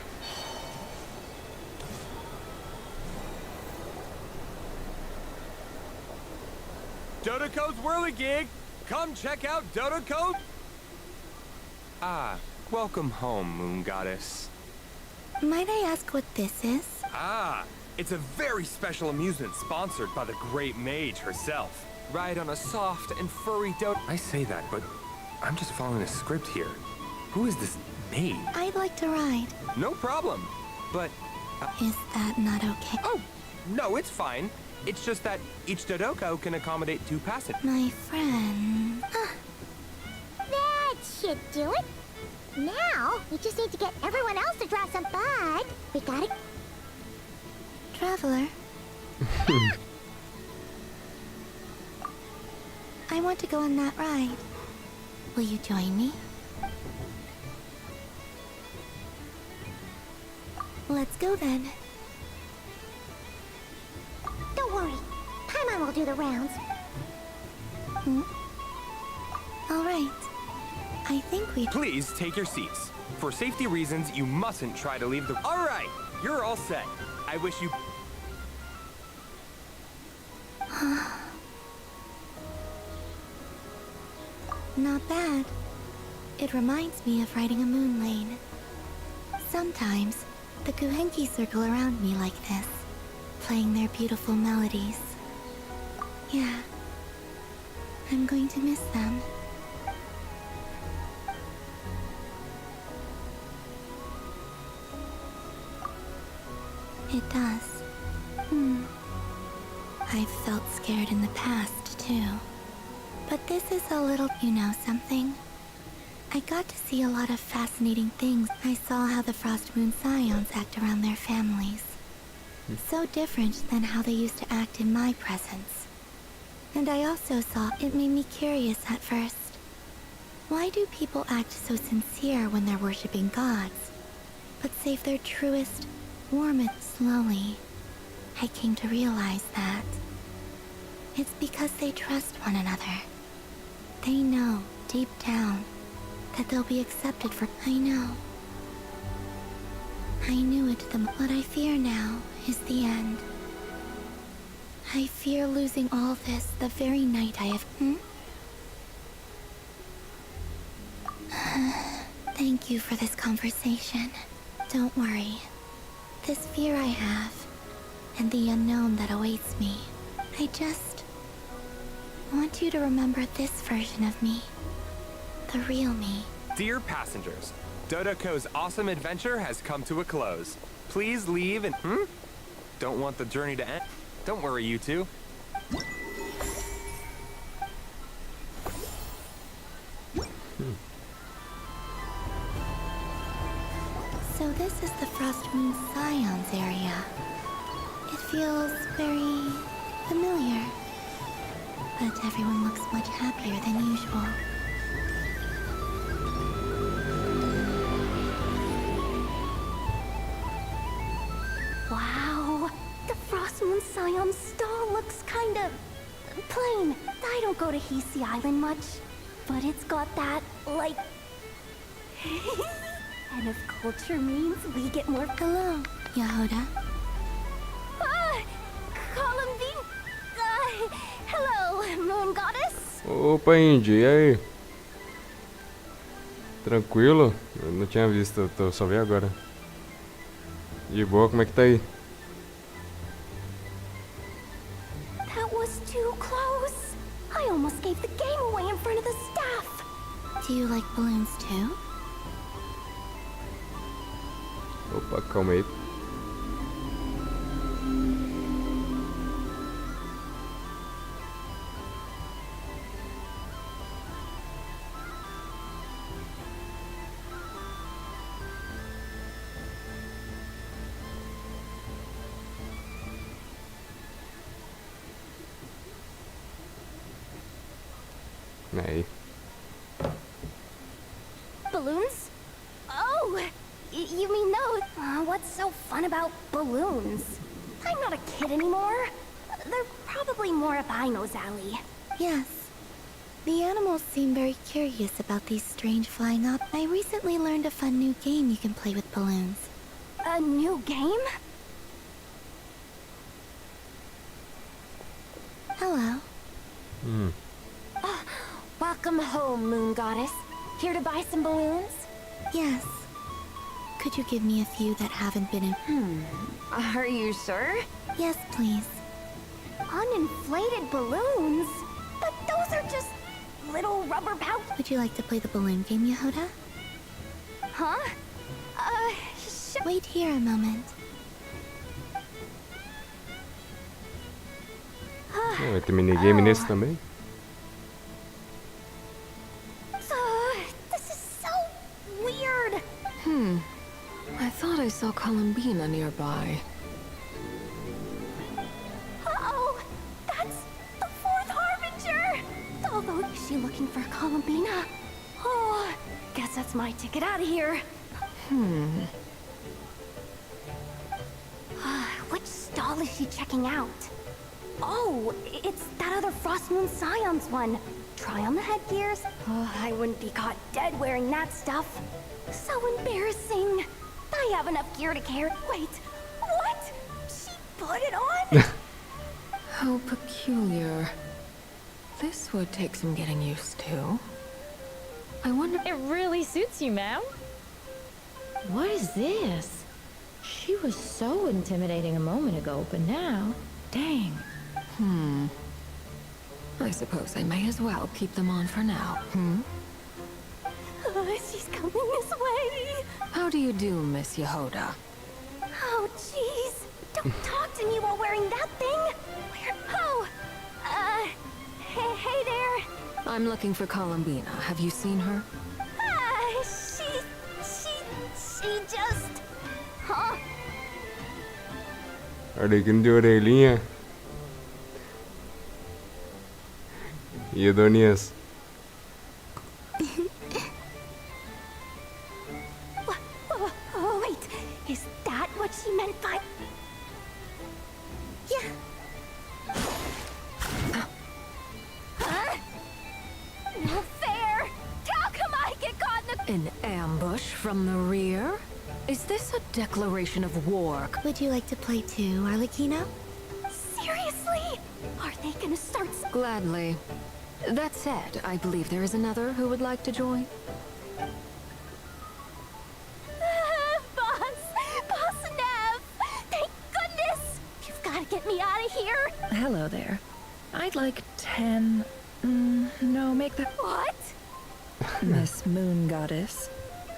Dodoco's Whirligig! Come check out Dodoco! Ah, welcome home, Moon Goddess. Might I ask what this is? Ah, it's a very special amusement sponsored by the great mage herself. Ride on a soft and furry I say that, but I'm just following a script here. Who is this maid? I'd like to ride. No problem, but... Is that not okay? Oh, no, it's fine. It's just that each Dodoco can accommodate 2 passengers. My friend... That should do it. Now, we just need to get everyone else to dress up, but we gotta... Traveler? I want to go on that ride. Will you join me? Let's go then. Don't worry. Paimon will do the rounds. All right. I think we... Please take your seats. For safety reasons, you mustn't try to leave the... All right, you're all set. I wish you... Not bad. It reminds me of riding a moon lane. Sometimes, the Kuhenki circle around me like this, playing their beautiful melodies. Yeah. I'm going to miss them. It does. I've felt scared in the past, too. But this is a little... You know something? I got to see a lot of fascinating things. I saw how the Frost Moon Scions act around their families. So different than how they used to act in my presence. And I also saw it made me curious at first. Why do people act so sincere when they're worshipping gods, but save their truest, warmest slowly? I came to realize that it's because they trust one another. They know, deep down, that they'll be accepted for... I know. I knew it what I fear now is the end. I fear losing all this the very night I have... Thank you for this conversation. Don't worry. This fear I have, and the unknown that awaits me, I just want you to remember this version of me. The real me. Dear passengers, Dodoco's awesome adventure has come to a close. Please leave and... Don't want the journey to end? Don't worry, you two. So this is the Frost Moon Scions area. It feels very familiar. But everyone looks much happier than usual. Wow! The Frost Moon Scion stall looks kind of... plain. I don't go to Hisi Island much, but it's got that, like, And if culture means we get more. Hello, Yehoda. Columbine. Hello, moon goddess. Opa, Indy, e aí? Tranquilo? Eu não tinha visto, eu só vi agora. De boa, como é que tá aí? That was too close. I almost gave the game away in front of the staff. Do you like balloons too? Opa, calma aí. Aí. Balloons? Oh, you mean those? What's so fun about balloons? I'm not a kid anymore. They're probably more up Aino's alley. Yes. The animals seem very curious about these strange flying up. I recently learned a fun new game you can play with balloons. A new game? Hello. Welcome home, moon goddess. Here to buy some balloons? Yes. Could you give me a few that haven't been in... Are you sure? Yes, please. Uninflated balloons? But those are just little rubber pouch. Would you like to play the balloon game, Yehoda? Huh? Wait here a moment. Vai ter minigame nesse também? This is so weird. I thought I saw Columbina nearby. Uh-oh! That's the fourth harbinger! Although, is she looking for Columbina? Oh, guess that's my ticket out of here. Which stall is she checking out? Oh, it's that other Frost Moon Scion's one. Try on the headgears. Oh, I wouldn't be caught dead wearing that stuff. So embarrassing. I have enough gear to carry. Wait, what? She put it on? How peculiar. This would take some getting used to. I wonder... It really suits you, ma'am. What is this? She was so intimidating a moment ago, but now... Dang. I suppose I may as well keep them on for now. She's coming this way. How do you do, Miss Yehoda? Oh, jeez. Don't talk to me while wearing that thing. Where? Oh. Hey there. I'm looking for Columbina. Have you seen her? She just... Huh? Arlequino de orelhinha. E Adonias. Oh, wait. Is that what she meant by... Yeah. Huh? No fair. How come I get caught in the... An ambush from the rear? Is this a declaration of war? Would you like to play too, Arlecchino? Seriously? Are they gonna start... Gladly. That said, I believe there is another who would like to join. Boss Nev! Thank goodness! You've got to get me out of here! Hello there. I'd like 10... no, make that... What? Miss Moon Goddess,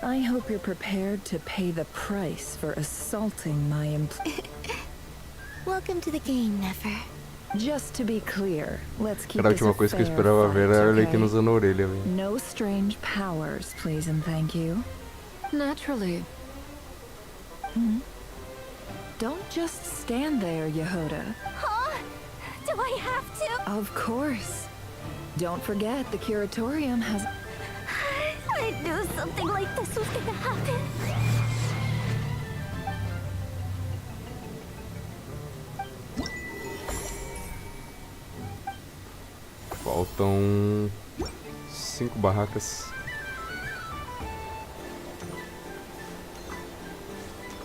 I hope you're prepared to pay the price for assaulting my Welcome to the game, Nefer. Just to be clear, let's keep Cara, a this última a coisa que eu fair esperava ver era a fight, Arlequina usando a orelha, velho. No strange powers, please and thank you. Naturally. Don't just stand there, Yehoda. Huh? Do I have to? Of course. Don't forget, the curatorium has... I knew something like this was gonna happen. Faltam 5 barracas.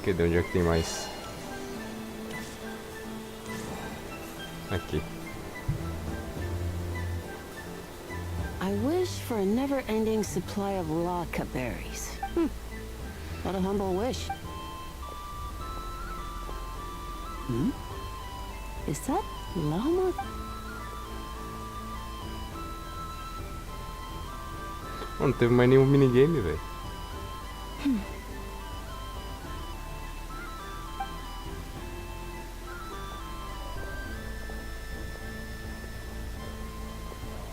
Cadê? Onde é que tem mais? Aqui. I wish for a never-ending supply of latke berries. What a humble wish. Is that llama? Não teve mais nenhum minigame, velho.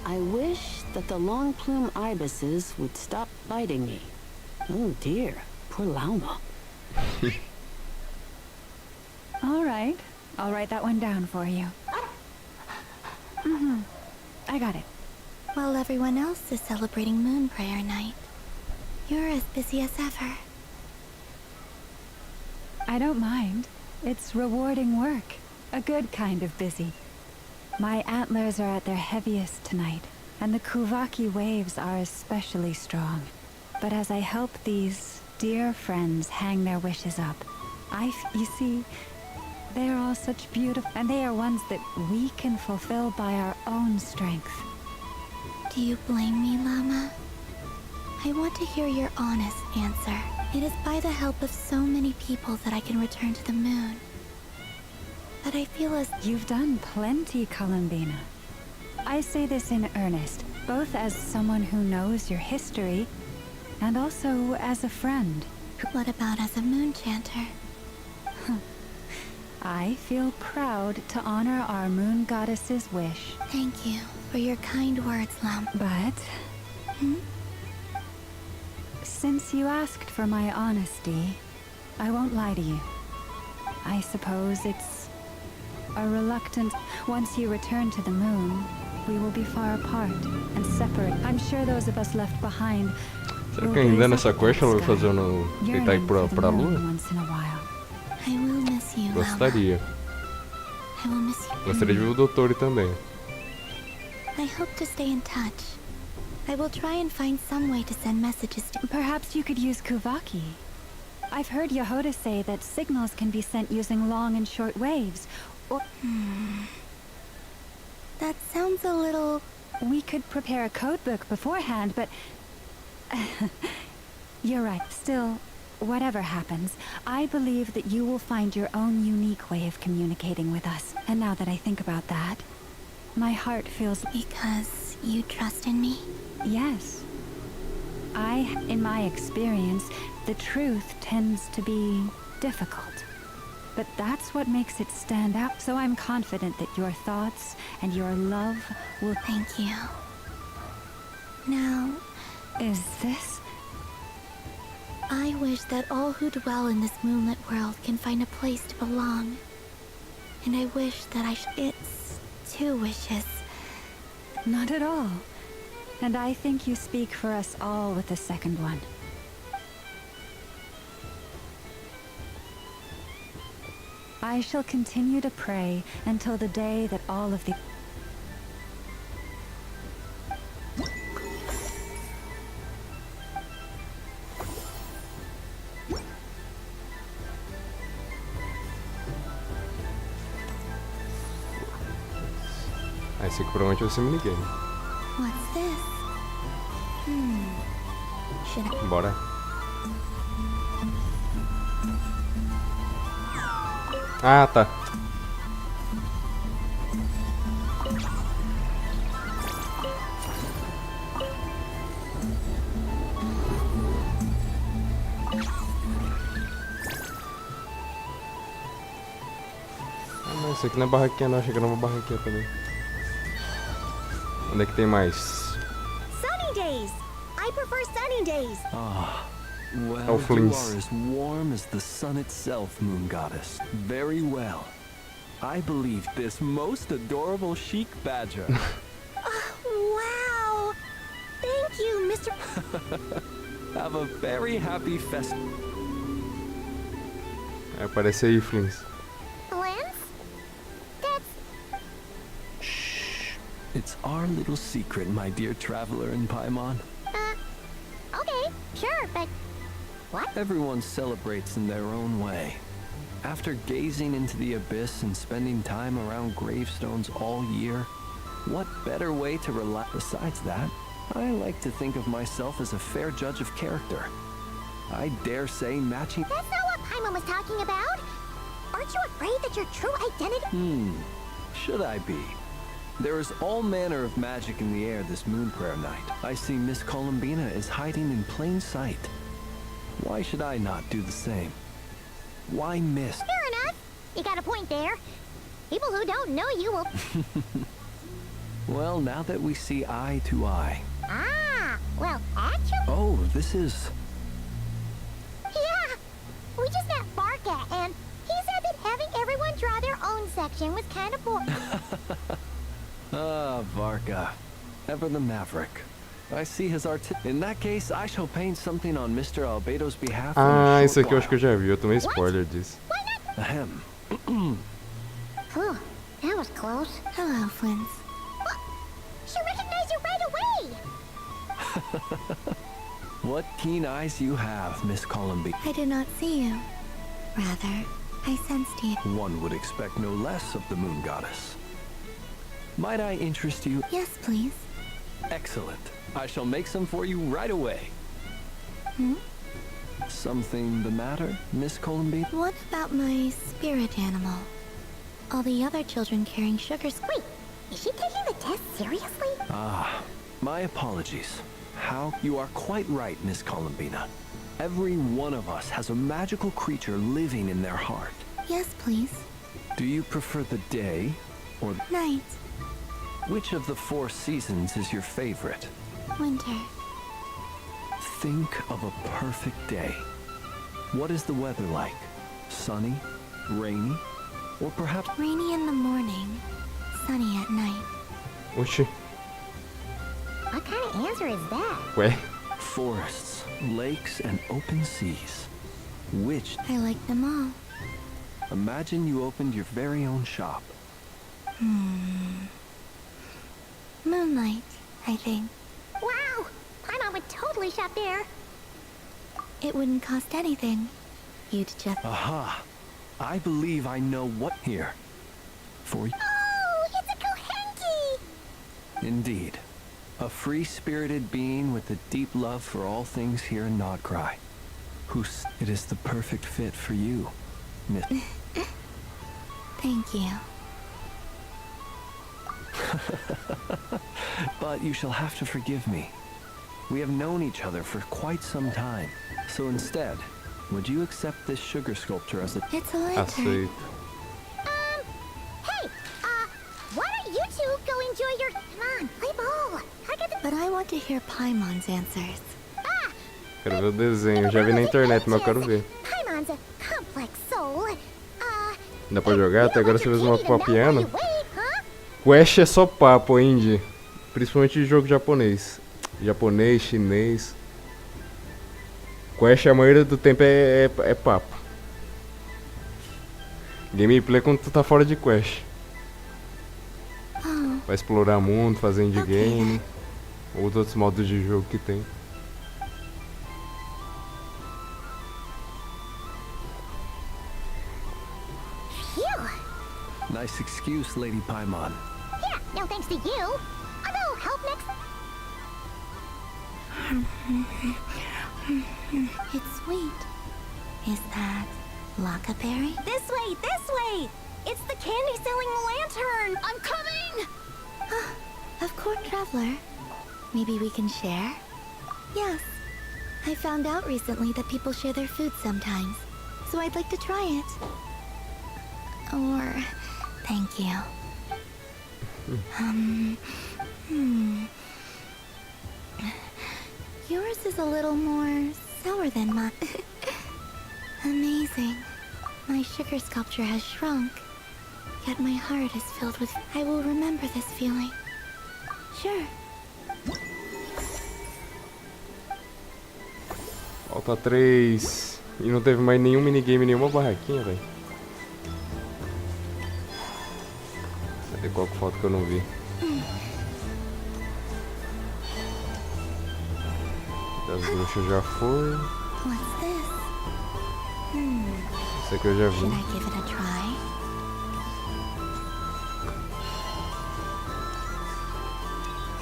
I wish that the long plume ibises would stop biting me. Oh dear, poor llama. All right. I'll write that one down for you. I got it. While everyone else is celebrating Moon Prayer Night, you're as busy as ever. I don't mind. It's rewarding work. A good kind of busy. My antlers are at their heaviest tonight, and the Kuvaki waves are especially strong. But as I help these dear friends hang their wishes up, you see, they are all such beautiful, and they are ones that we can fulfill by our own strength. Do you blame me, Llama? I want to hear your honest answer. It is by the help of so many people that I can return to the moon. But I feel as... You've done plenty, Columbina. I say this in earnest, both as someone who knows your history, and also as a friend. What about as a moon chanter? I feel proud to honor our moon goddess's wish. Thank you for your kind words, Lam. But... since you asked for my honesty, I won't lie to you. I suppose it's a reluctant... Once you return to the moon, we will be far apart and separate. I'm sure those of us left behind... Será que ainda nessa quest ela vai fazer tentar ir pra lua? I will miss you, Gostaria. I will miss you. Gostaria de ver o doutor também. I hope to stay in touch. I will try and find some way to send messages to... Perhaps you could use Kuvaki. I've heard Yehoda say that signals can be sent using long and short waves. Or... That sounds a little... We could prepare a codebook beforehand, but... You're right. Still, whatever happens, I believe that you will find your own unique way of communicating with us. And now that I think about that, my heart feels... Because you trust in me? Yes. In my experience, the truth tends to be difficult. But that's what makes it stand out. So I'm confident that your thoughts and your love will... Thank you. Now... Is this... I wish that all who dwell in this moonlit world can find a place to belong. And I wish that It's 2 wishes. Not at all. And I think you speak for us all with the second one. I shall continue to pray until the day that all of the... Esse aqui provavelmente vai ser minigame. What's this? Should I... Bora. Ah, tá. Ah, mas isso aqui não é barraquinha não, achei que era uma barraquinha também. Onde é que tem mais? Sunny days! I prefer sunny days! Well, you are as warm as the sun itself, Moon Goddess. Very well. I believe this most adorable chic badger. Wow! Thank you, Mr. Have a very happy fest. Aparece aí, Flins. Lance? That's... Shh. It's our little secret, my dear traveler in Paimon. Okay, sure, but... What? Everyone celebrates in their own way. After gazing into the abyss and spending time around gravestones all year, what better way to relax? Besides that, I like to think of myself as a fair judge of character. I dare say matching... That's not what Paimon was talking about. Aren't you afraid that your true identity... Should I be? There is all manner of magic in the air this moon prayer night. I see Miss Columbina is hiding in plain sight. Why should I not do the same? Why miss? Fair enough. You got a point there. People who don't know you will... Well, now that we see eye to eye. Ah, well, actually... Oh, this is... Yeah, we just met Barca, and he said that having everyone draw their own section was kind of boring. Ah, Varka. Ever the maverick. I see his art. In that case, I shall paint something on Mr. Albedo's behalf. Ah, isso aqui eu acho que eu já vi. Eu tomei spoiler disso. Ahem. Whew, that was close. Hello, Flins. She recognized you right away! What keen eyes you have, Miss Columbine. I did not see you. Rather, I sensed you. One would expect no less of the moon goddess. Might I interest you? Yes, please. Excellent. I shall make some for you right away. Something the matter, Miss Columbine? What about my spirit animal? All the other children carrying sugars. Wait, is she taking the test seriously? Ah, my apologies. How? You are quite right, Miss Columbina. Every one of us has a magical creature living in their heart. Yes, please. Do you prefer the day or night? Which of the 4 seasons is your favorite? Winter. Think of a perfect day. What is the weather like? Sunny? Rainy? Or perhaps... Rainy in the morning, sunny at night. Oxi. What kind of answer is that? Ué? Forests, lakes, and open seas. Which... I like them all. Imagine you opened your very own shop. Moonlight, I think. Wow! Paimon would totally shop there. It wouldn't cost anything. You'd just... Aha! I believe I know what here. For you. Oh, it's a Kohenki! Indeed. A free-spirited being with a deep love for all things here in Nodkrai. It is the perfect fit for you, Miss... Thank you. But you shall have to forgive me. We have known each other for quite some time. So instead, would you accept this sugar sculpture as a... It's a lantern. Hey, why don't you two go enjoy your... Come on, play ball. But I want to hear Paimon's answers. Quero ver o desenho. Já vi na internet, mas eu quero ver. Paimon's a complex soul. Dá pra jogar? Até agora você fez uma papiana. Quest é só papo, Indy. Principalmente de jogo japonês. Japonês, chinês. Quest a maioria do tempo é papo. Gameplay quando tu tá fora de quest. Vai explorar mundo, fazer indie game. Ou outros modos de jogo que tem. Nice excuse, Lady Paimon. Yeah, no thanks to you. Although, help next... It's sweet. Is that Lockaberry? This way! It's the candy-selling lantern! I'm coming! Of course, Traveler. Maybe we can share? Yes. I found out recently that people share their food sometimes. So I'd like to try it. Or... Thank you. Yours is a little more sour than mine. Amazing. My sugar sculpture has shrunk. Yet my heart is filled with... I will remember this feeling. Sure. Falta 3. E não teve mais nenhum minigame, nenhuma barraquinha, velho. Cadê qual que falta que eu não vi? Das bruxas já foi. What's this? Esse aqui eu já vi. Should I give it a try?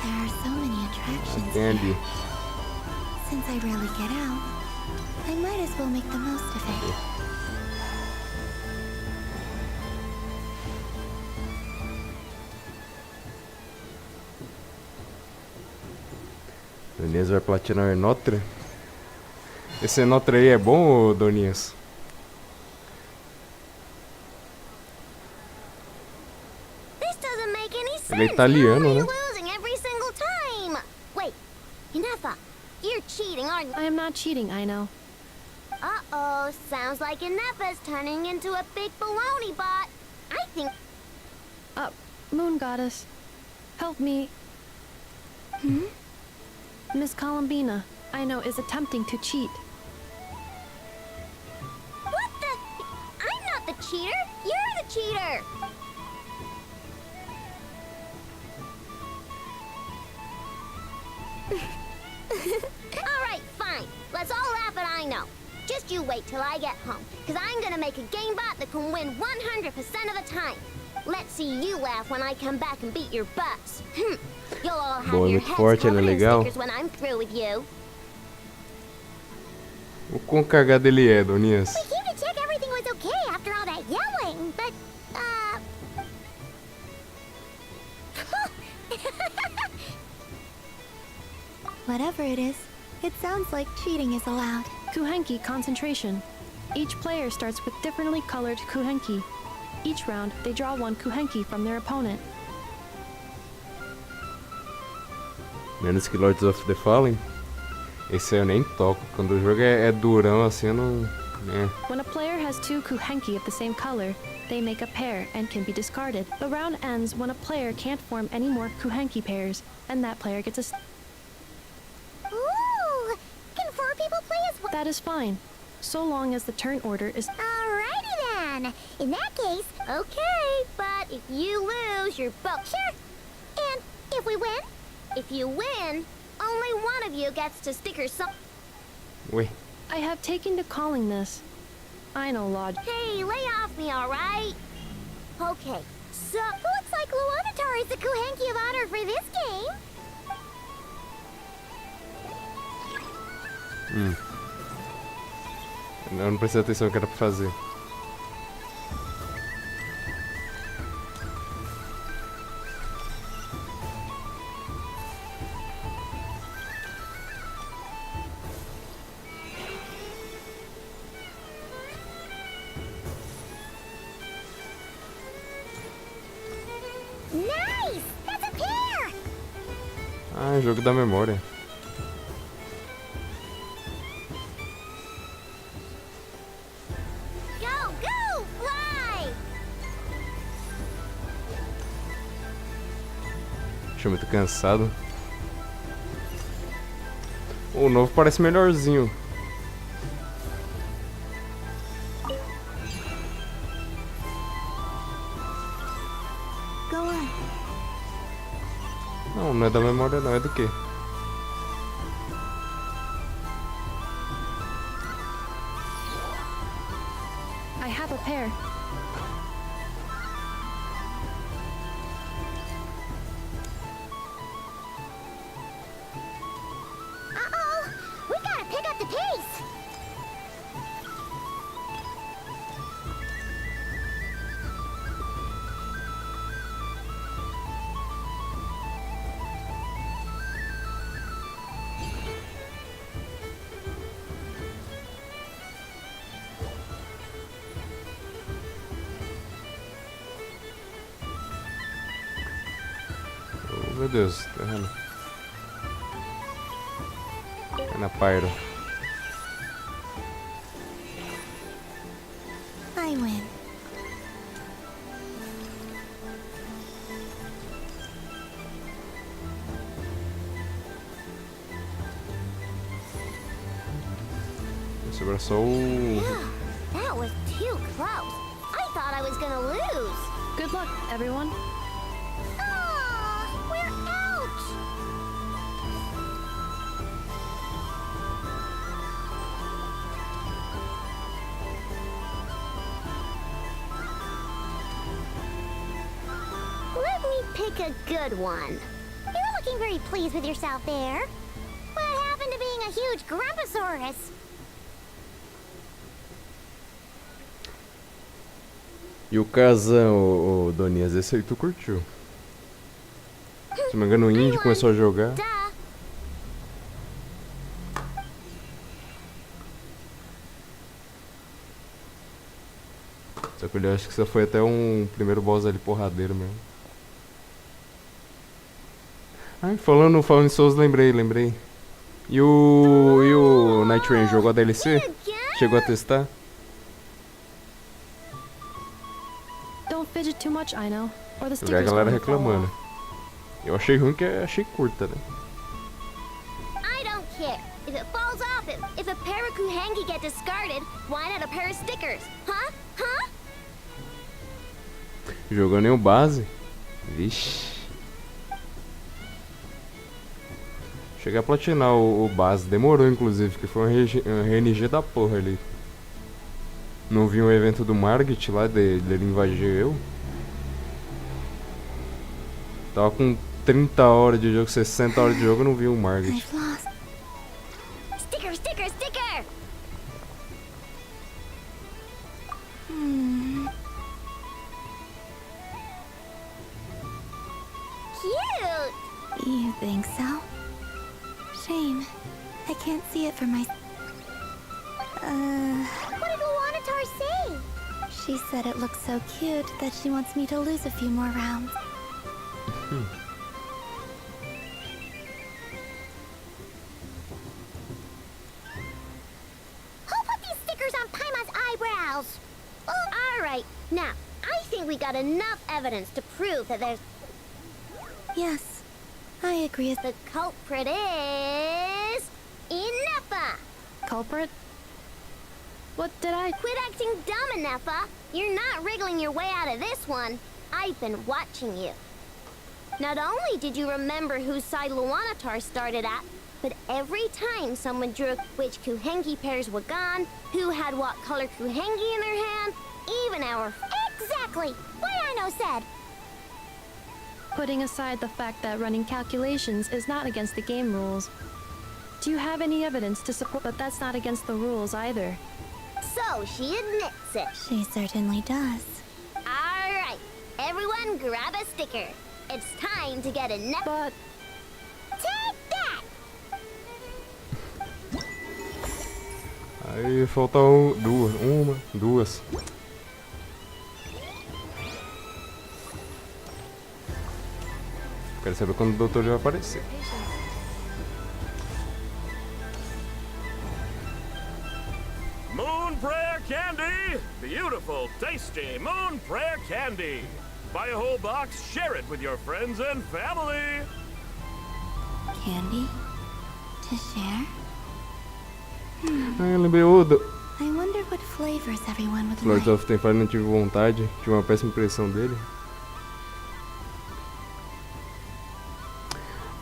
There are so many attractions Tem ali. here. Since I rarely get out, I might as well make the most of it. Donias vai platinar o Enotra. Esse Enotra aí é bom, ô Donias? Ele é italiano, né? Wait, Inefa, you're cheating, aren't you? I am not cheating, I know. Uh-oh, sounds like Inefa's turning into a big baloney bot. I think... Moon Goddess, help me. Miss Columbina, I know, is attempting to cheat. What the... I'm not the cheater, you're the cheater! Alright, fine. Let's all laugh at I know. Just you wait till I get home, because I'm gonna make a game bot that can win 100% of the time. Let's see you laugh when I come back and beat your butts. You'll all have Boa, your muito heads forte, ele é covered in legal. stickers when I'm through with you. O quão cagado ele é, Donias. We came to check everything was okay after all that yelling, but, Whatever it is, it sounds like cheating is allowed. Kuhenki concentration. Each player starts with differently colored kuhenki. Each round, they draw one kuhenki from their opponent. Menos que Lords of the Fallen. Esse eu nem toco. Quando o jogo é durão assim, eu não... When a player has two kuhenki of the same color, they make a pair and can be discarded. The round ends when a player can't form any more kuhenki pairs, and that player gets a... Ooh! Can 4 people play as well? That is fine, so long as the turn order is... Alrighty then! In that case, okay, but if you lose, you're both... Sure! And if we win? If you win, only one of you gets to stick or something. Ué. I have taken to calling this. I know log. Hey, lay off me, alright? Okay, so looks like Luonatar is the Kuhenki of honor for this game. Eu não prestei atenção no que era pra fazer. Nice! That's a pair! Ah, jogo da memória. Go, go, fly! Deixa eu muito cansado. O novo parece melhorzinho. Go on. Não, não é da memória não, é do quê? I have a pair. Uh-oh! We gotta pick up the pace! Oh, meu Deus, tá errando. É na Pyro. I win. Sobra só o... That was too close. I thought I was gonna lose. Good luck, everyone. Aw, we're out! Pick a good one. You're looking very pleased with yourself there. What happened to being a huge Grumposaurus? E o casão, ô Donias, esse aí tu curtiu. Se não me engano, o Indy começou a jogar. Só que eu acho que isso foi até um primeiro boss ali porradeiro mesmo. Ah, falando em Souls, lembrei. E o Night Rain jogou a DLC? Chegou a testar? Don't fidget too much, I know. Or the Eu vi a galera reclamando. Eu achei ruim que achei curta, né? I don't care. If it falls off, if a pair of Kuhengi get discarded, why not a pair of stickers? Huh? Jogou nem o base? Vixe. Cheguei a platinar o base, demorou inclusive, que foi um RNG da porra ali. Não vi um evento do Margit lá, dele invadir eu. Tava com 30 horas de jogo, 60 horas de jogo, eu não vi o Margit. Sticker! Cute! You think so? Shame. I can't see it for myself. What did Luanatar say? She said it looks so cute that she wants me to lose a few more rounds. Who put these stickers on Paima's eyebrows? Oh, alright. Now, I think we got enough evidence to prove that there's... Yes, I agree. The culprit is... Ineppa! Culprit? What did I... Quit acting dumb, Ineppa! You're not wriggling your way out of this one. I've been watching you. Not only did you remember whose side Luanatar started at, but every time someone drew which Kuhengi pairs were gone, who had what color Kuhengi in their hand, even our... Exactly! What I know said! Putting aside the fact that running calculations is not against the game rules, do you have any evidence to support that that's not against the rules either? So she admits it. She certainly does. Alright, everyone grab a sticker. It's time to get a net. But... Take that! Aí falta duas. Quero saber quando o doutor vai aparecer. Moon Prayer Candy! Beautiful, tasty Moon Prayer Candy! Buy a whole box, share it with your friends and family! Candy? To share? Ah, eu lembrei o I wonder what flavors everyone would Lords like. of Templar, não tive vontade, tive uma péssima impressão dele.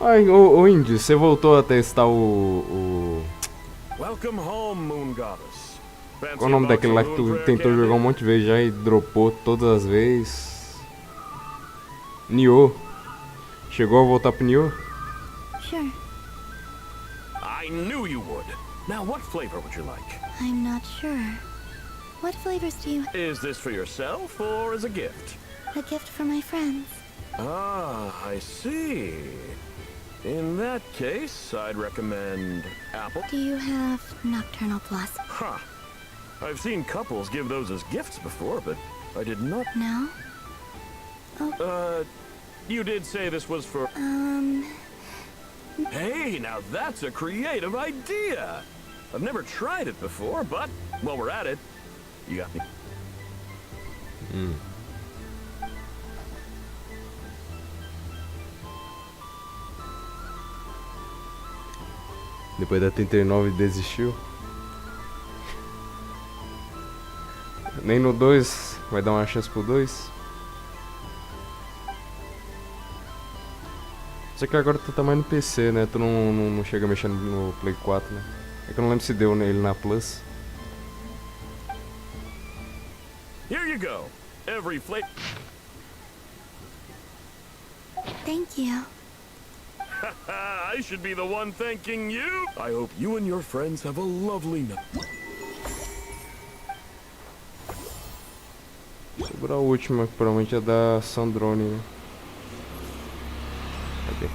Ai, ô Indy, você voltou a testar Welcome home, Moon Goddess. Qual o nome daquele lá que tu tentou jogar um monte de vezes já e dropou todas as vezes? Nioh. Chegou a voltar pro Nioh? Sure. I knew you would. Now, what flavor would you like? I'm not sure. What flavors do you... Is this for yourself or as a gift? A gift for my friends. Ah, I see. In that case, I'd recommend apple. Do you have Nocturnal Plus? Huh. I've seen couples give those as gifts before, but I did not... No? Oh. You did say this was for... Hey, now that's a creative idea! I've never tried it before, but while we're at it, you got me. Depois da 39 desistiu. Nem no 2 vai dar uma chance pro 2. Só que agora tu tá mais no PC, né? Tu não chega mexendo no Play 4, né? É que eu não lembro se deu nele na Plus. Here you go. Every flavor. Thank you. I should be the one thanking you. I hope you and your friends have a lovely night. Sobrou a última, que provavelmente é da Sandrone, né? Cadê?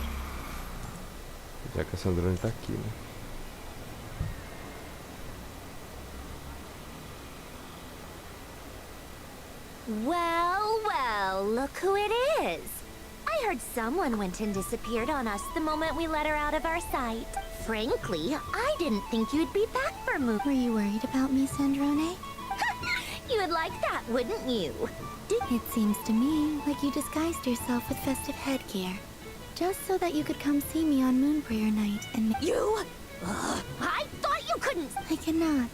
Já que a Sandrone tá aqui, né? Well, well, look who it is. I heard someone went and disappeared on us the moment we let her out of our sight. Frankly, I didn't think you'd be back for Moon. Were you worried about me, Sandrone? You would like that, wouldn't you? It seems to me like you disguised yourself with festive headgear, just so that you could come see me on Moon Prayer Night and You? I thought you couldn't. I cannot.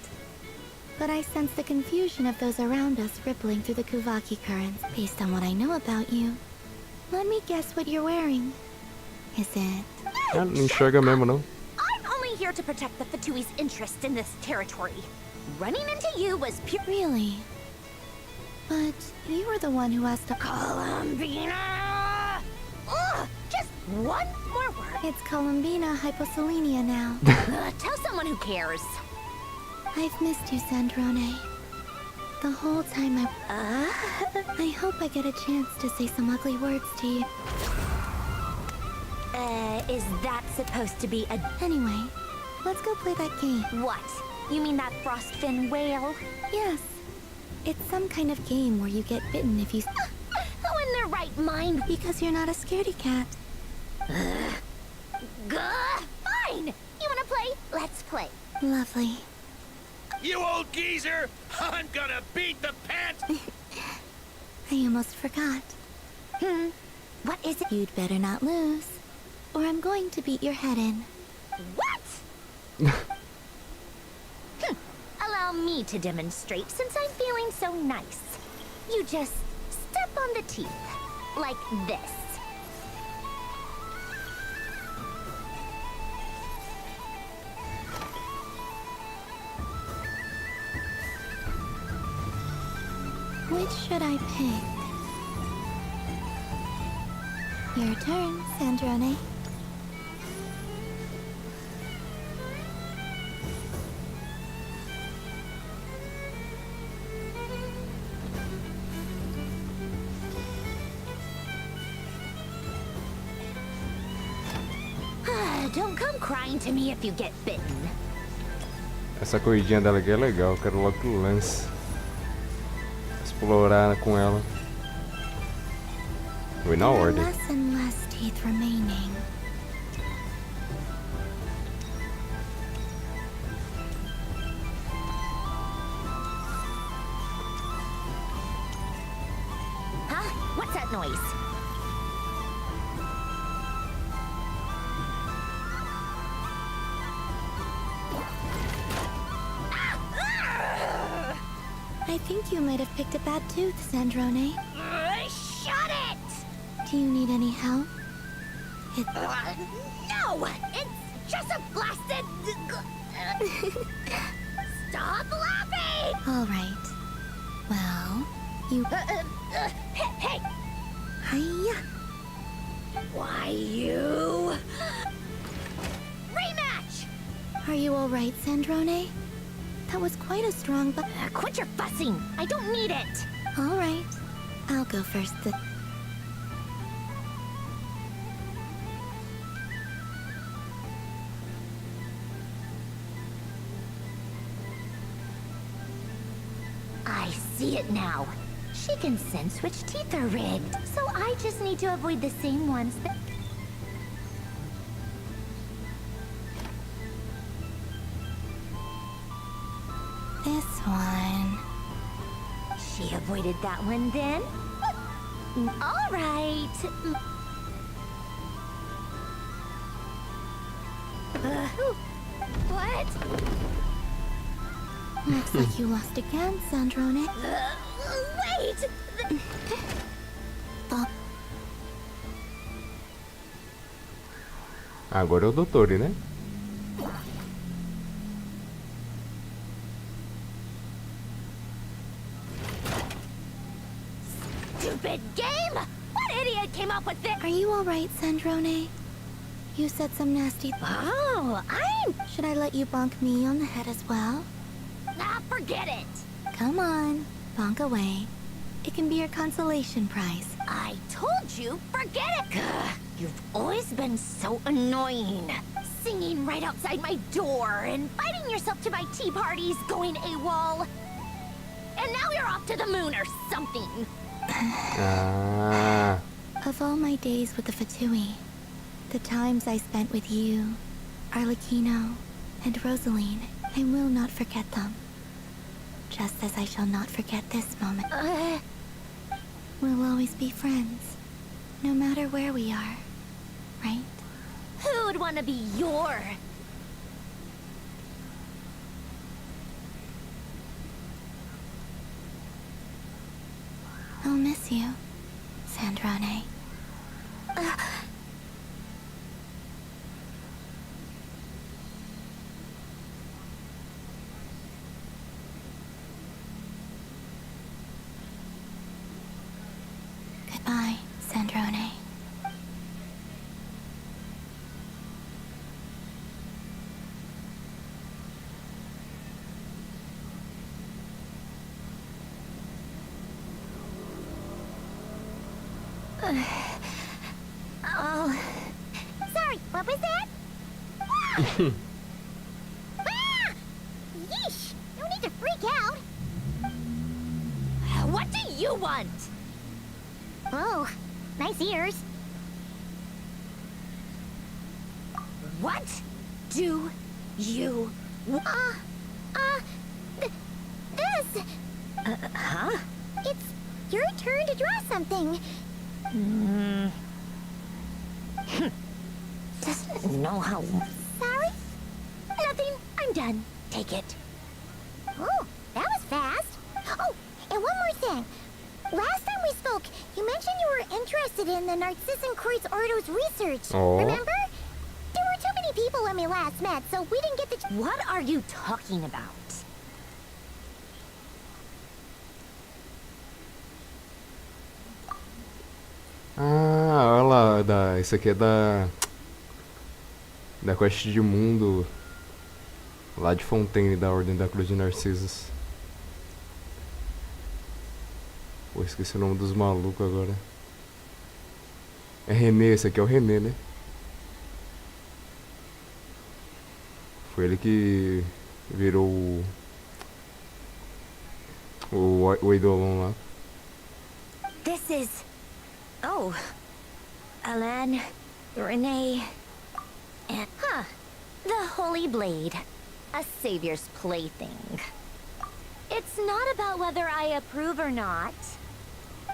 But I sense the confusion of those around us rippling through the Kuvaki currents. Based on what I know about you, let me guess what you're wearing. Is it? Ah, não enxerga mesmo, não. I'm only here to protect the Fatui's interest in this territory. Running into you was pure. Really? But you were the one who asked to Columbina! Ugh, just one more word. It's Columbina hyposelenia now. Tell someone who cares. I've missed you, Sandrone. The whole time I hope I get a chance to say some ugly words to you. Is that supposed to be a... Anyway, let's go play that game. What? You mean that frostfin whale? Yes. It's some kind of game where you get bitten if you... Who in their right mind? Because you're not a scaredy cat. Fine! You wanna play? Let's play. Lovely. You old geezer! I'm gonna beat the pants! I almost forgot. What is it? You'd better not lose, or I'm going to beat your head in. What? Allow me to demonstrate since I'm feeling so nice. You just step on the teeth, like this. Which should I pick? Your turn, Sandrone. Don't come crying to me if you get bitten. Essa corridinha dela aqui é legal, quero logo que lance. Explorar com ela. We're not There are ordem. less and less teeth remaining. Huh? What's that noise? I think you might have picked a bad tooth, Sandrone. Shut it! Do you need any help? No! It's just a blasted... Stop laughing! All right. Well, you... Hey! Hiya! Why you... Rematch! Are you all right, Sandrone? That was quite a strong quit your fussing! I don't need it! All right. I'll go first. I see it now. She can sense which teeth are rigged, so I just need to avoid the same ones that... This one. She avoided that one then? All right. What? Looks like you lost again, Sandrone. Wait! Agora é o doutor, né? Stupid game! What idiot came up with this? Are you alright, Sandrone? You said some nasty... Oh, Should I let you bonk me on the head as well? Ah, forget it. Come on, bonk away. It can be your consolation prize. I told you, forget it. Gah, you've always been so annoying. Singing right outside my door, inviting yourself to my tea parties, going AWOL. And now you're off to the moon or something. Of all my days with the Fatui, the times I spent with you, Arlecchino, and Rosaline, I will not forget them. Just as I shall not forget this moment. We'll always be friends, no matter where we are, right? Who would want to be your... I'll miss you, Sandrone. Goodbye, Sandrone. Oh, sorry, what was that? Ah! Yeesh, no need to freak out. What do you want? Oh, nice ears. What do you... this... huh? It's your turn to draw something. Doesn't know how... Sorry? Nothing. I'm done. Take it. Oh, that was fast. Oh, and one more thing. Last time we spoke, you mentioned you were interested in the Narcissan Kreutz Ordo's research. Oh. Remember? There were too many people when we last met, so we didn't get the... What are you talking about? Ah, olha lá, isso aqui é da quest de mundo lá de Fontaine, da Ordem da Cruz de Narcisos. Pô, esqueci o nome dos malucos agora. É René, esse aqui é o René, né? Foi ele que virou o Eidolon lá. This is... Oh, Alain, Renee, and... Huh, the Holy Blade, a savior's plaything. It's not about whether I approve or not.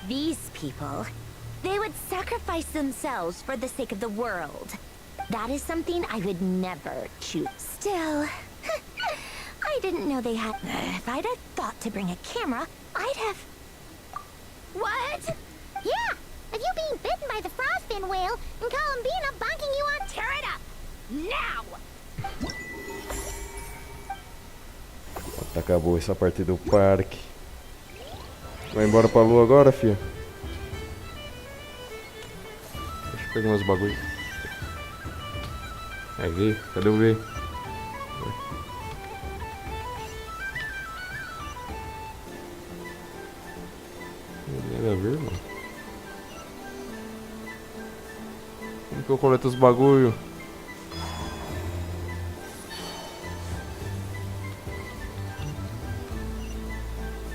These people, they would sacrifice themselves for the sake of the world. That is something I would never choose. Still, I didn't know they had... If I'd have thought to bring a camera, I'd have... What? Yeah! Of you being bitten by the frostfin whale and Columbina bonking you on... Tear it up! Now! Acabou essa parte do parque. Vai embora pra lua agora, filha? Deixa eu pegar umas bagulho. Aí, V. Cadê o V? Nada a ver, mano. Como que eu coleto os bagulho?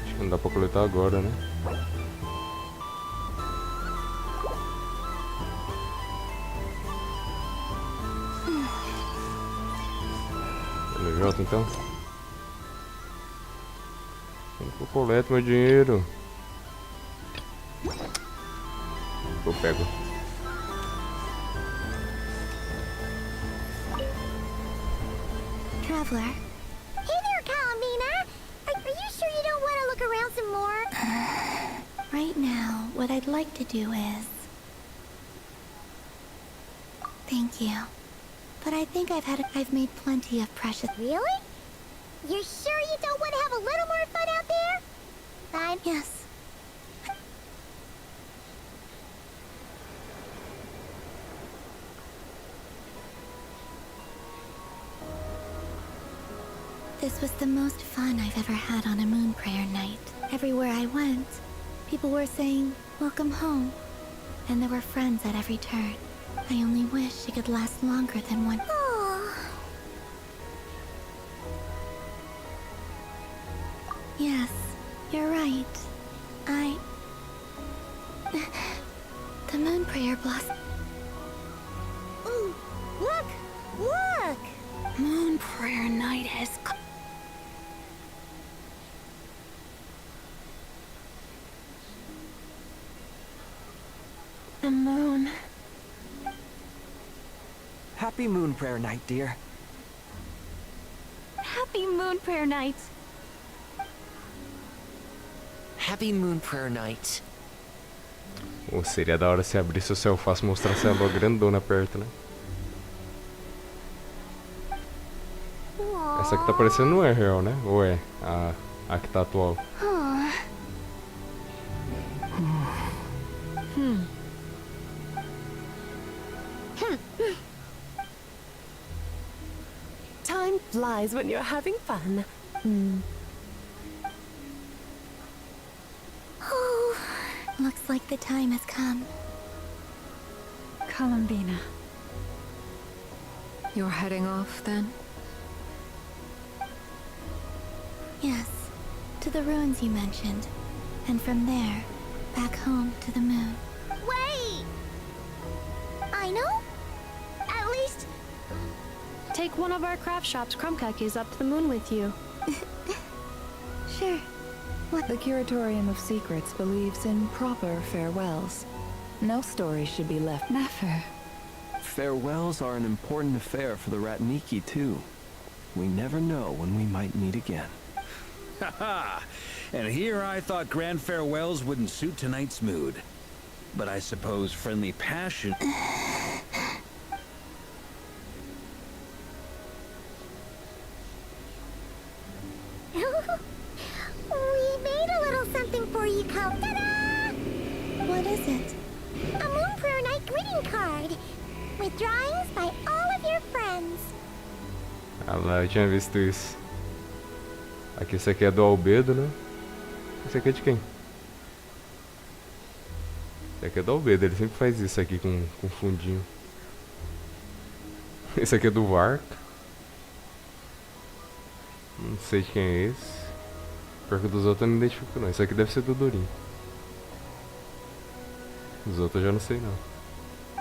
Acho que não dá pra coletar agora, né? LJ então? Como que eu coleto meu dinheiro? Eu pego. Traveler. Hey there, Columbina! Are you sure you don't want to look around some more? Right now, what I'd like to do is... Thank you. But I think I've made plenty of precious... Really? You're sure you don't want to have a little more fun out there? Fine. Yes. This was the most fun I've ever had on a moon prayer night. Everywhere I went, people were saying, "Welcome home." And there were friends at every turn. I only wish it could last longer than one. Yes, you're right. The moon prayer blossom. Ooh, look! Look! Moon prayer night has come. The moon. Happy moon prayer night, dear. Happy moon prayer night. Happy moon prayer night. Ou seria da hora se abrisse o céu fácil e mostrasse a lua grandona perto, né? Essa que tá aparecendo não é real, né? Ou é a que tá atual? Time flies when you're having fun. Oh, looks like the time has come. Columbina. You're heading off, then? Yes, to the ruins you mentioned. And from there, back home to the moon. Wait! I know? At least... Take one of our craft shop's crumb cookies up to the moon with you. Sure. The Curatorium of Secrets believes in proper farewells. No story should be left. Never. Farewells are an important affair for the Ratniki, too. We never know when we might meet again. Haha! And here I thought grand farewells wouldn't suit tonight's mood. But I suppose friendly passion... We made a little something for you, Cal. Ta-da! What is it? A Moon Prayer Night greeting card. With drawings by all of your friends. Ah lá, eu tinha visto isso. Aqui, esse aqui é do Albedo, né? Esse aqui é de quem? Esse aqui é do Albedo, ele sempre faz isso aqui com fundinho. Esse aqui é do Varka. Não sei de quem é esse. Pior que dos outros eu não identifico não. Esse aqui deve ser do Dorin. Os outros eu já não sei não.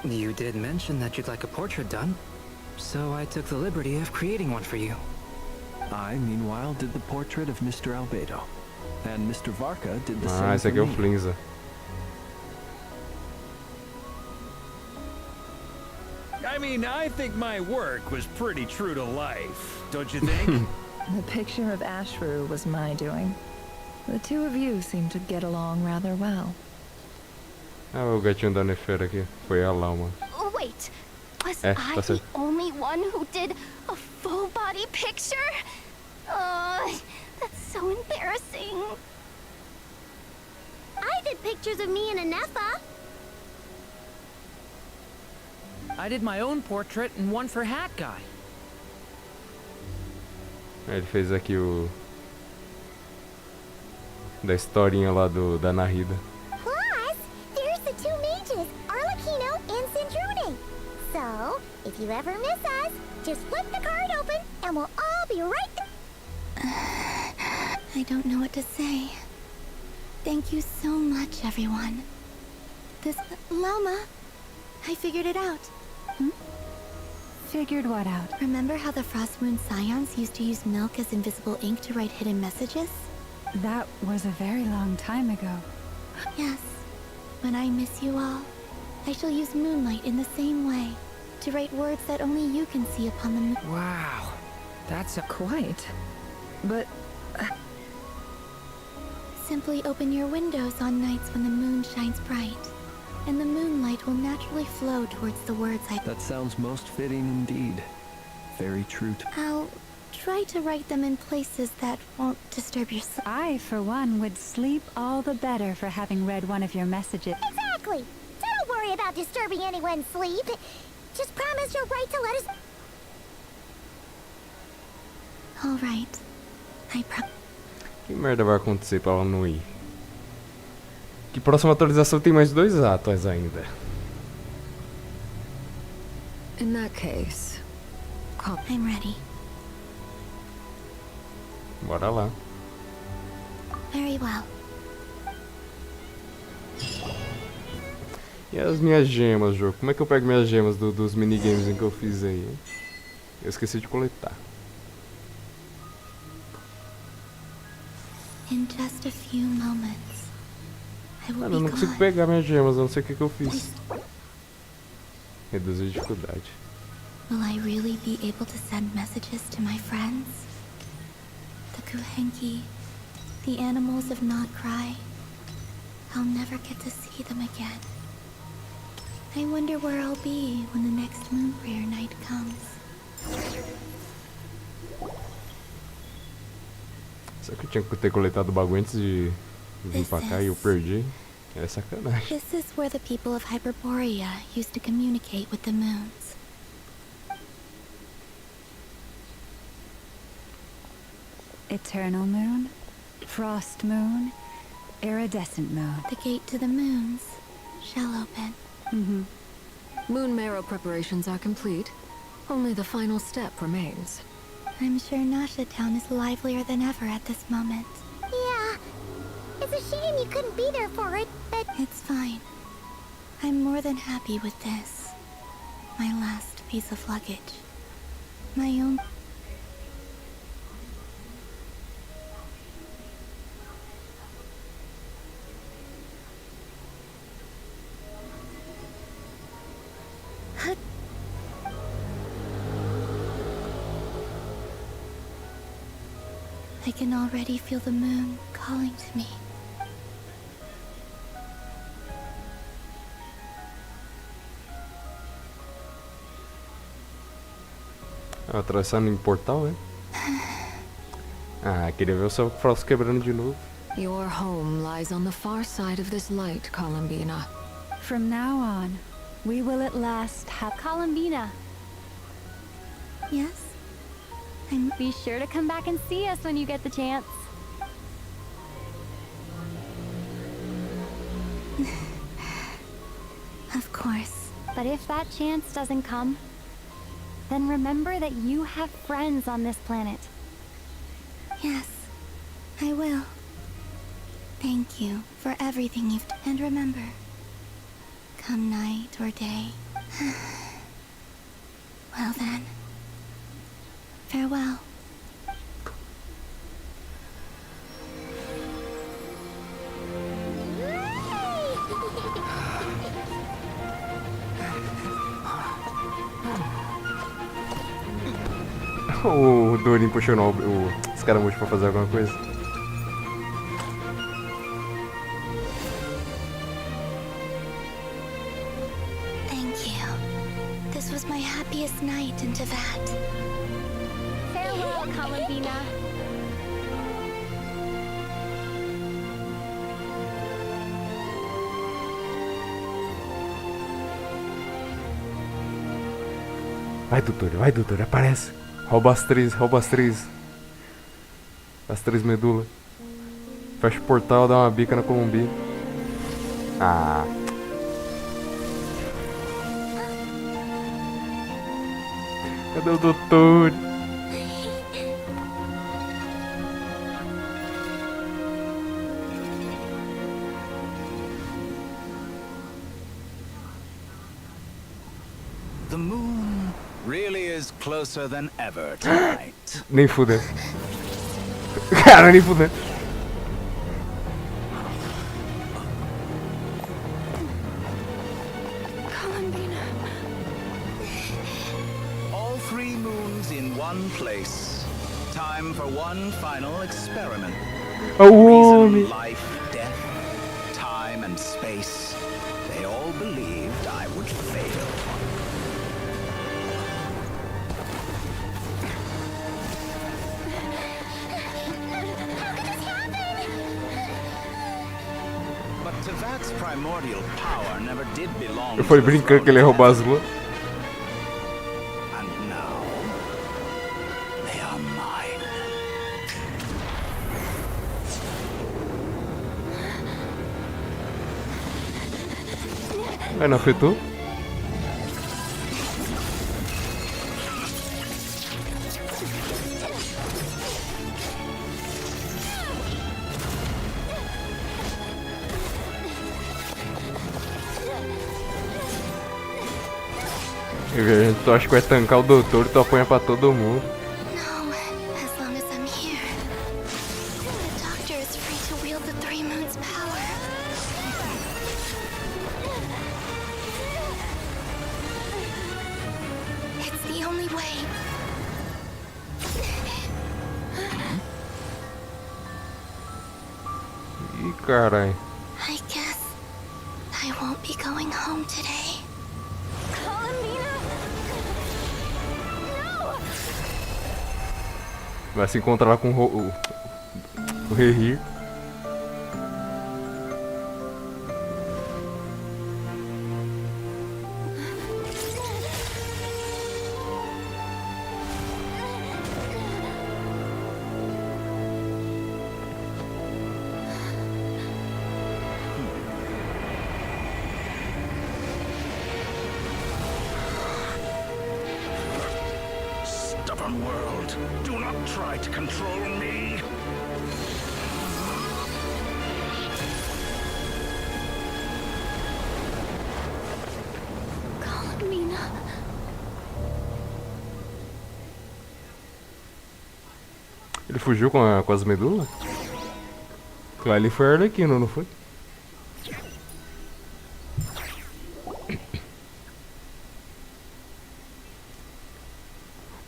You did mention that you'd like a portrait done, so I took the liberty of creating one for you. I, meanwhile, did the portrait of Mr. Albedo. And Mr. Varka did the same Ah, esse aqui é for o me. Flinza. I mean, I think my work was pretty true to life, don't you think? The picture of Ashru was my doing. The two of you seem to get along rather well. Ah, o gatinho da Nefera aqui. Foi a Lauma. Wait, was tá I the certo. only one who did a full body picture? That's so embarrassing. I did pictures of me and Anefa. I did my own portrait and one for Hat Guy. Ele fez aqui o... Da historinha lá da Narida. Plus, there's the two mages, Arlecchino and Sandrune. So, if you ever miss us, just flip the card open and we'll all be right there. I don't know what to say. Thank you so much, everyone. This... Loma, I figured it out. Figured what out? Remember how the Frost Moon Scions used to use milk as invisible ink to write hidden messages? That was a very long time ago. Yes. When I miss you all, I shall use moonlight in the same way, to write words that only you can see upon the moon. Wow, that's quite. But Simply open your windows on nights when the moon shines bright, and the moonlight will naturally flow towards the words I... That sounds most fitting indeed. Very true to... I'll try to write them in places that won't disturb your sleep. I, for one, would sleep all the better for having read one of your messages. Exactly. So don't worry about disturbing anyone's sleep. Just promise you'll write to let us... All right. Que merda vai acontecer pra ela não ir? Que próxima atualização tem mais 2 atos ainda. In that case, I'm ready. Bora lá. Very well. E as minhas gemas, jogo? Como é que eu pego minhas gemas dos minigames que eu fiz aí? Hein? Eu esqueci de coletar. In just a few moments, I will Mano, eu be não consigo gone. pegar minhas gemas, eu não sei o que eu fiz. Reduzir a dificuldade. Will I really be able to send messages to my friends? The Kuhenki, the animals of Nodkrai. I'll never get to see them again. I wonder where I'll be when the next moon prayer night comes. Será que eu tinha que ter coletado o bagulho antes de vir pra cá e eu perdi? É sacanagem. This is where the people of Hyperborea used to communicate with the moons. Eternal moon, frost moon, iridescent moon. The gate to the moons shall open. Moon marrow preparations are complete. Only the final step remains. I'm sure Nasha Town is livelier than ever at this moment. Yeah. It's a shame you couldn't be there for it, but... It's fine. I'm more than happy with this. My last piece of luggage. My own... I can already feel the moon calling to me. Atravessando em portal, é? Ah, queria ver o seu frost quebrando de novo. Your home lies on the far side of this light, Columbina. From now on, we will at last have Columbina. Yes? Be sure to come back and see us when you get the chance. Of course. But if that chance doesn't come, then remember that you have friends on this planet. Yes, I will. Thank you for everything you've done. And remember, come night or day. Well then, farewell. O Dorin puxando o escaramujo pra fazer alguma coisa. Thank you. This was my happiest night in Teyvat. Farewell, Columbina. Vai, doutor, aparece. Rouba as três. As 3 medulas. Fecha o portal, dá uma bica na Columbina. Ah. Cadê o doutor? The moon really is closer than ever tonight. Nem fudeu. Cara, nem fudeu. Columbina. All 3 moons in one place. Time for one final experiment. Reason, life, death, time and space. They all believed I would fail. But Teyvat's primordial power never did belong. Eu falei brincando que ele ia roubar as luas. And now they are mine. Aí não afetou? Tu acha que vai tancar o doutor e tu apanha pra todo mundo. No, as long as I'm here. The doctor is free to wield the Three Moons' power. It's the only way. Ih, carai. I guess I won't be going home today. Vai se encontrar com o Rei. Stubborn world, do not try to control me. Mina. Ele fugiu com as medulas? Aquilo ali foi Arlequino, não foi?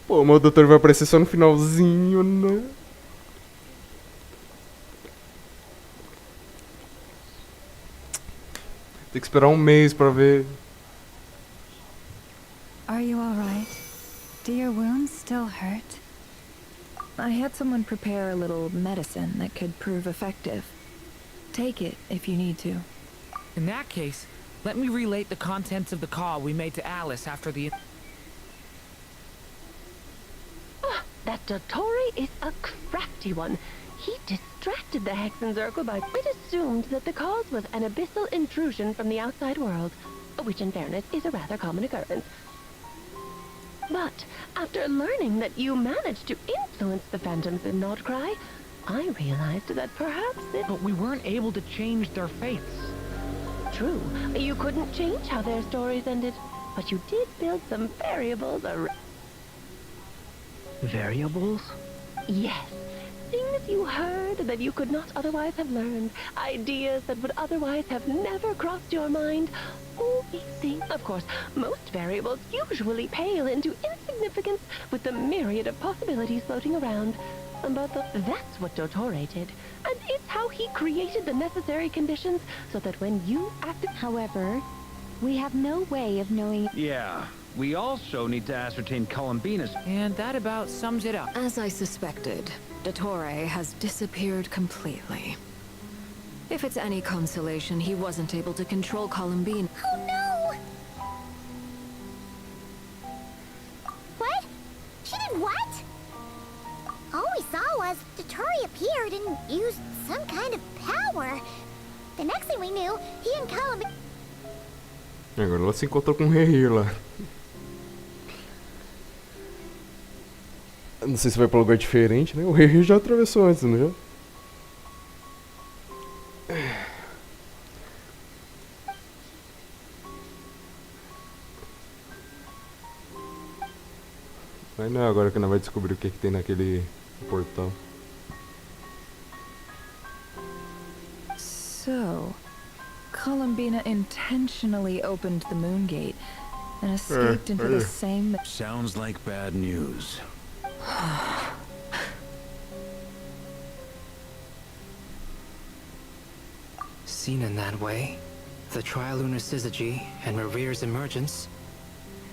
Pô, meu doutor vai aparecer só no finalzinho, né? Tem que esperar um mês pra ver. Are you all right? Do your wounds still hurt? I had someone prepare a little medicine that could prove effective. Take it if you need to. In that case, let me relate the contents of the call we made to Alice after the... That Dottore is a crafty one. He distracted the Hexenzirkel by it assumed that the cause was an abyssal intrusion from the outside world, which in fairness is a rather common occurrence. But after learning that you managed to influence the phantoms in Nodkrai, I realized that perhaps it... But we weren't able to change their fates. True, you couldn't change how their stories ended, but you did build some variables around... Variables? Yes. Things you heard that you could not otherwise have learned. Ideas that would otherwise have never crossed your mind. All these things, of course, most variables usually pale into insignificance with the myriad of possibilities floating around. But that's what Dottore did. And it's how he created the necessary conditions so that when you acted... However, we have no way of knowing... Yeah. We also need to ascertain Columbina's... And that about sums it up. As I suspected, Dottore has disappeared completely. If it's any consolation, he wasn't able to control Columbine. Oh no! What? She did what? All we saw was Dottore appeared and used some kind of power. The next thing we knew, he and Columbine... Agora ela se encontrou com o Rei lá. Não sei se vai pra lugar diferente, né? O Rei já atravessou antes, não já? Mas não é agora que nós vai descobrir o que tem naquele portal. So, Columbina intentionally opened the moon gate and escaped into the same... Sounds like bad news. Seen in that way, the trilunar syzygy and Rerere's emergence,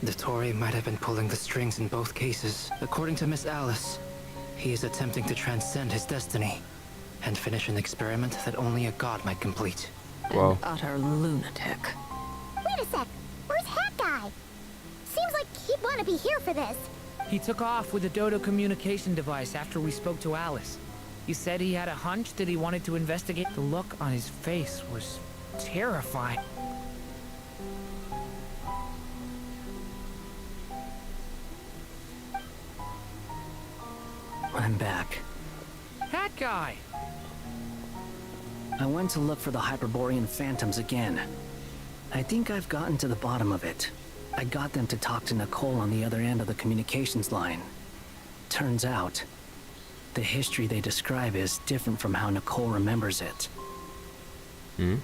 Dottore might have been pulling the strings in both cases. According to Miss Alice, he is attempting to transcend his destiny and finish an experiment that only a god might complete. Wow. An utter lunatic. Wait a sec. Where's Hat Guy? Seems like he'd want to be here for this. He took off with the Dodo communication device after we spoke to Alice. He said he had a hunch that he wanted to investigate. The look on his face was terrifying. I'm back. That guy! I went to look for the Hyperborean phantoms again. I think I've gotten to the bottom of it. I got them to talk to Nicole on the other end of the communications line. Turns out, the history they describe is different from how Nicole remembers it. Hmm?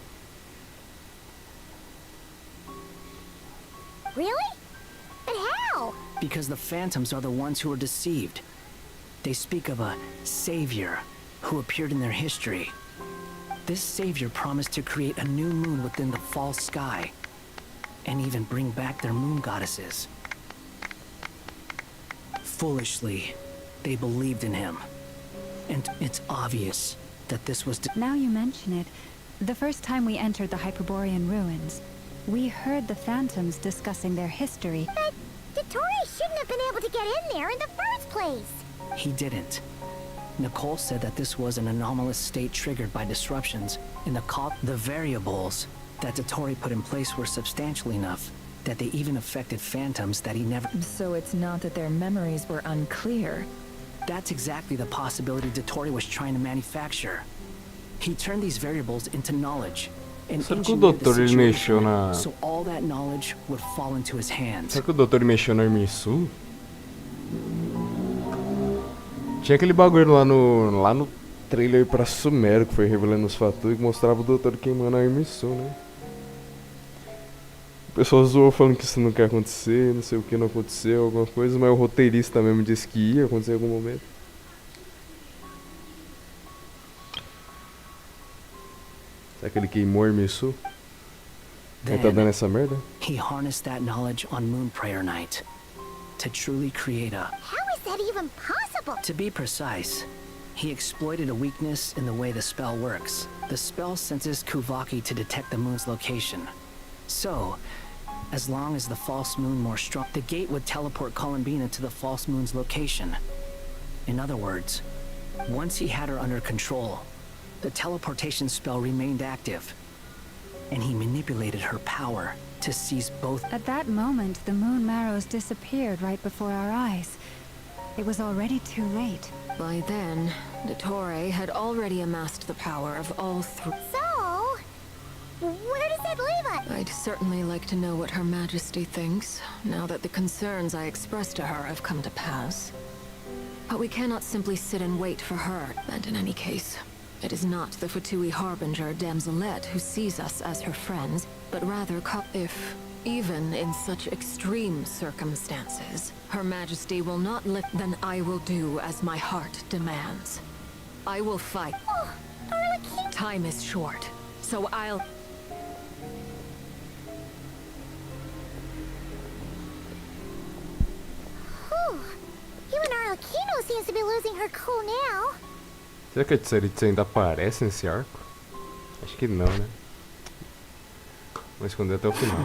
Really? But how? Because the phantoms are the ones who were deceived. They speak of a savior who appeared in their history. This savior promised to create a new moon within the false sky, and even bring back their moon goddesses. Foolishly, they believed in him. And it's obvious that this was Now you mention it, the first time we entered the Hyperborean ruins, we heard the phantoms discussing their history. But Dottore shouldn't have been able to get in there in the first place. He didn't. Nicole said that this was an anomalous state triggered by disruptions in the variables that Dottore put in place were substantial enough that they even affected phantoms that he never... So it's not that their memories were unclear. That's exactly the possibility Dottore was trying to manufacture. He turned these variables into knowledge and Será que o engineered the doutor ele mexeu situation na... so all that knowledge would fall into his hands. Será que o doutor mexeu na Irminsul? Tinha aquele bagulho lá no trailer pra Sumero que foi revelando os fatores que mostrava o doutor queimando a Irminsul, né? O pessoal zoou falando que isso não quer acontecer, não sei o que não aconteceu, alguma coisa, mas o roteirista mesmo disse que ia acontecer em algum momento. Será que ele queimou a Irminsul? Ele tá dando essa merda? He harnessed that knowledge on Moon Prayer Night to truly create a... How is that even possible? To be precise, he exploited a weakness in the way the spell works. The spell senses Kuvaki to detect the moon's location. So, as long as the false moon more strong, the gate would teleport Columbina to the false moon's location. In other words, once he had her under control, the teleportation spell remained active, and he manipulated her power to seize both. At that moment, the moon marrows disappeared right before our eyes. It was already too late. By then, Dottore had already amassed the power of all three. So, where does that leave us? I'd certainly like to know what Her Majesty thinks, now that the concerns I expressed to her have come to pass. But we cannot simply sit and wait for her, and in any case, it is not the Fatui Harbinger Damselette who sees us as her friends, but rather if, even in such extreme circumstances, Her Majesty will not lift, then I will do as my heart demands. I will fight. Oh, Arlecchino! Time is short, so I'll... Whew. Even Arlecchino seems to be losing her cool now. Será que a Tsaritsa ainda aparece nesse arco? Acho que não, né? Vou esconder até o final.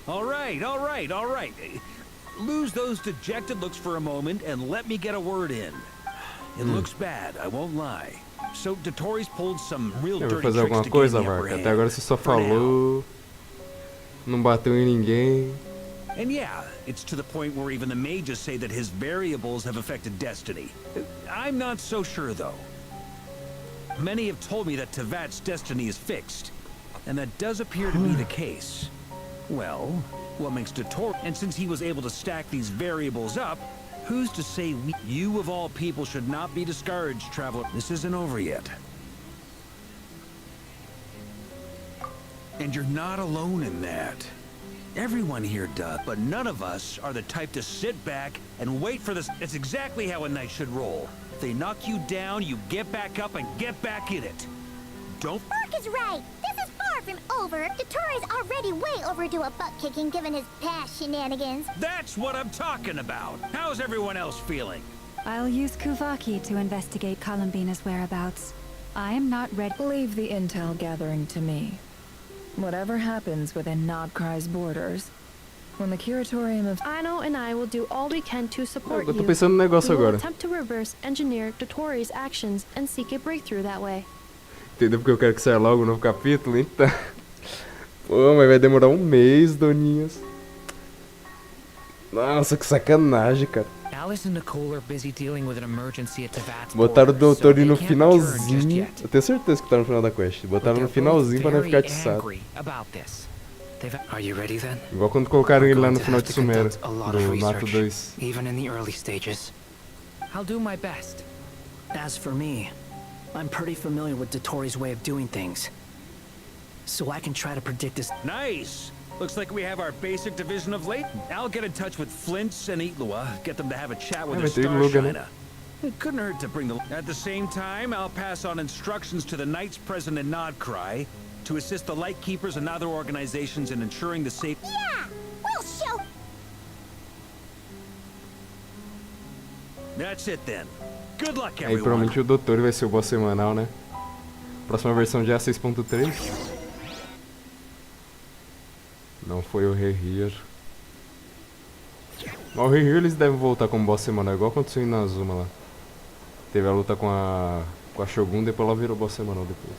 All right. Lose those dejected looks for a moment and let me get a word in. It looks bad, I won't lie. So Dottore's pulled some real dirty fazer tricks alguma to coisa, gain the upper Varka? hand. Até agora você só falou, não bateu em ninguém. And yeah, it's to the point where even the mages say that his variables have affected destiny. I'm not so sure, though. Many have told me that Tevat's destiny is fixed, and that does appear to be the case. Well, what makes Dottore... And since he was able to stack these variables up, who's to say you of all people should not be discouraged, traveler? This isn't over yet. And you're not alone in that. Everyone here does, but none of us are the type to sit back and wait for this. It's exactly how a knight should roll. If they knock you down, you get back up and get back in it. Don't... Mark is right. This is far from over. Dottore's already way overdue a butt-kicking given his past shenanigans. That's what I'm talking about. How's everyone else feeling? I'll use Kuvaki to investigate Columbina's whereabouts. I am not ready. Leave the intel gathering to me. Whatever happens within Nodkrai's borders, When the curatorium of Aino and I will do all we can to support Eu tô you. pensando no negócio We will agora. attempt to reverse engineer Dotori's actions and seek a breakthrough that way. Entendeu porque eu quero que saia logo o novo capítulo? Então. Pô, mas vai demorar um mês, doninhas. Nossa, que sacanagem, cara. Alice and Nicole are busy dealing with an emergency at Tevat's Botaram o borders, so doutor they no can't return just finalzinho. yet. Eu tenho certeza que tá no final da quest. Botaram no finalzinho pra não ficar atiçado. Angry about this. Are you ready then? Igual quando colocaram ele lá We're no going to final have de to Sumera, conduct a lot of do ato research, 2. even in the early stages. I'll do my best. As for me, I'm pretty familiar with Dotori's way of doing things. So I can try to predict this. Nice! Looks like we have our basic division of late. I'll get in touch with Flints and Itlua, get them to have a chat with Yeah, their but they Star look at Shiner. It couldn't hurt to bring the... At the same time, I'll pass on instructions to the Knights present in Nodkrai to assist the Lightkeepers and other organizations in ensuring the safe... Yeah, we'll show. That's it then. Good luck, Aí everyone. provavelmente o doutor vai ser o boss semanal, né? Próxima versão já é 6.3. Não foi o Rerir. Mas o Rerir eles devem voltar como boss semanal, igual aconteceu em Nazuma lá. Teve a luta com a Shogun, depois ela virou boss semanal depois.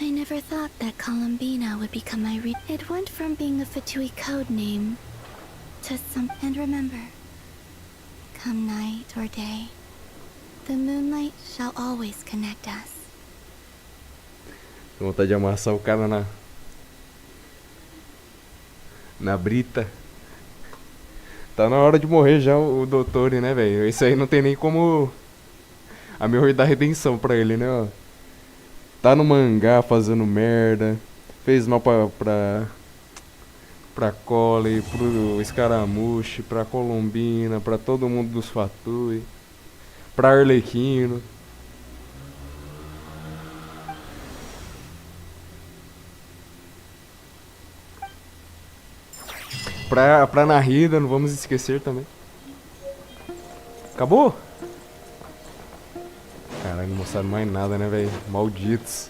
I never thought that Columbina would become my It went from being a Fatui code name to some. And remember, come night or day, the moonlight shall always connect us. Tenho vontade de amassar o cara na brita. Tá na hora de morrer já o doutor, né, velho? Esse aí não tem nem como a melhor da redenção pra ele, né, ó. Tá no mangá fazendo merda. Fez mal pra Cole, pro Escaramuche, pra Columbina, pra todo mundo dos Fatui, pra Arlequino. Pra Narida, não vamos esquecer também. Acabou? Caralho, não mostraram mais nada, né, velho? Malditos.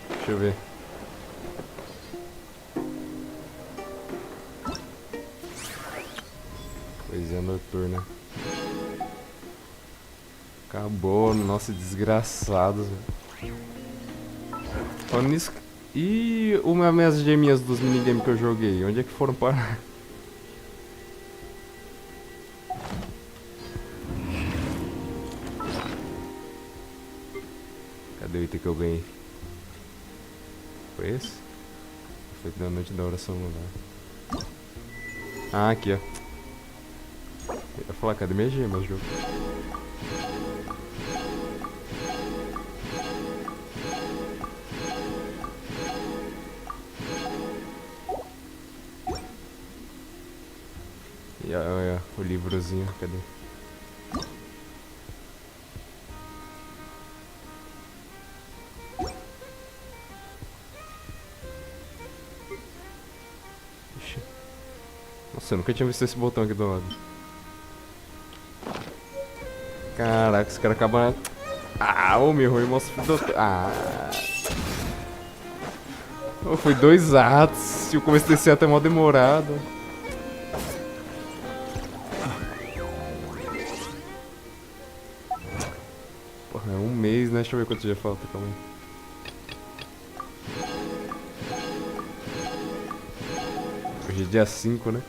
Deixa eu ver. Poesia noturna. Acabou, nossa, desgraçados, velho. Falando nisso. E minhas geminhas dos minigames que eu joguei? Onde é que foram parar? Cadê o item que eu ganhei? Foi esse? Foi da noite da oração lunar. Ah, aqui, ó. Eu ia falar, cadê minha gema no jogo? E olha o livrozinho, cadê? Ixi. Nossa, eu nunca tinha visto esse botão aqui do lado. Caraca, esse cara acaba... Ah, ô meu ruim, mostra o doutor. Ah. Oh, foi 2 atos. E o começo desse ato é mó demorado. Porra, é um mês, né? Deixa eu ver quanto dia falta, calma aí. Hoje é dia 5, né?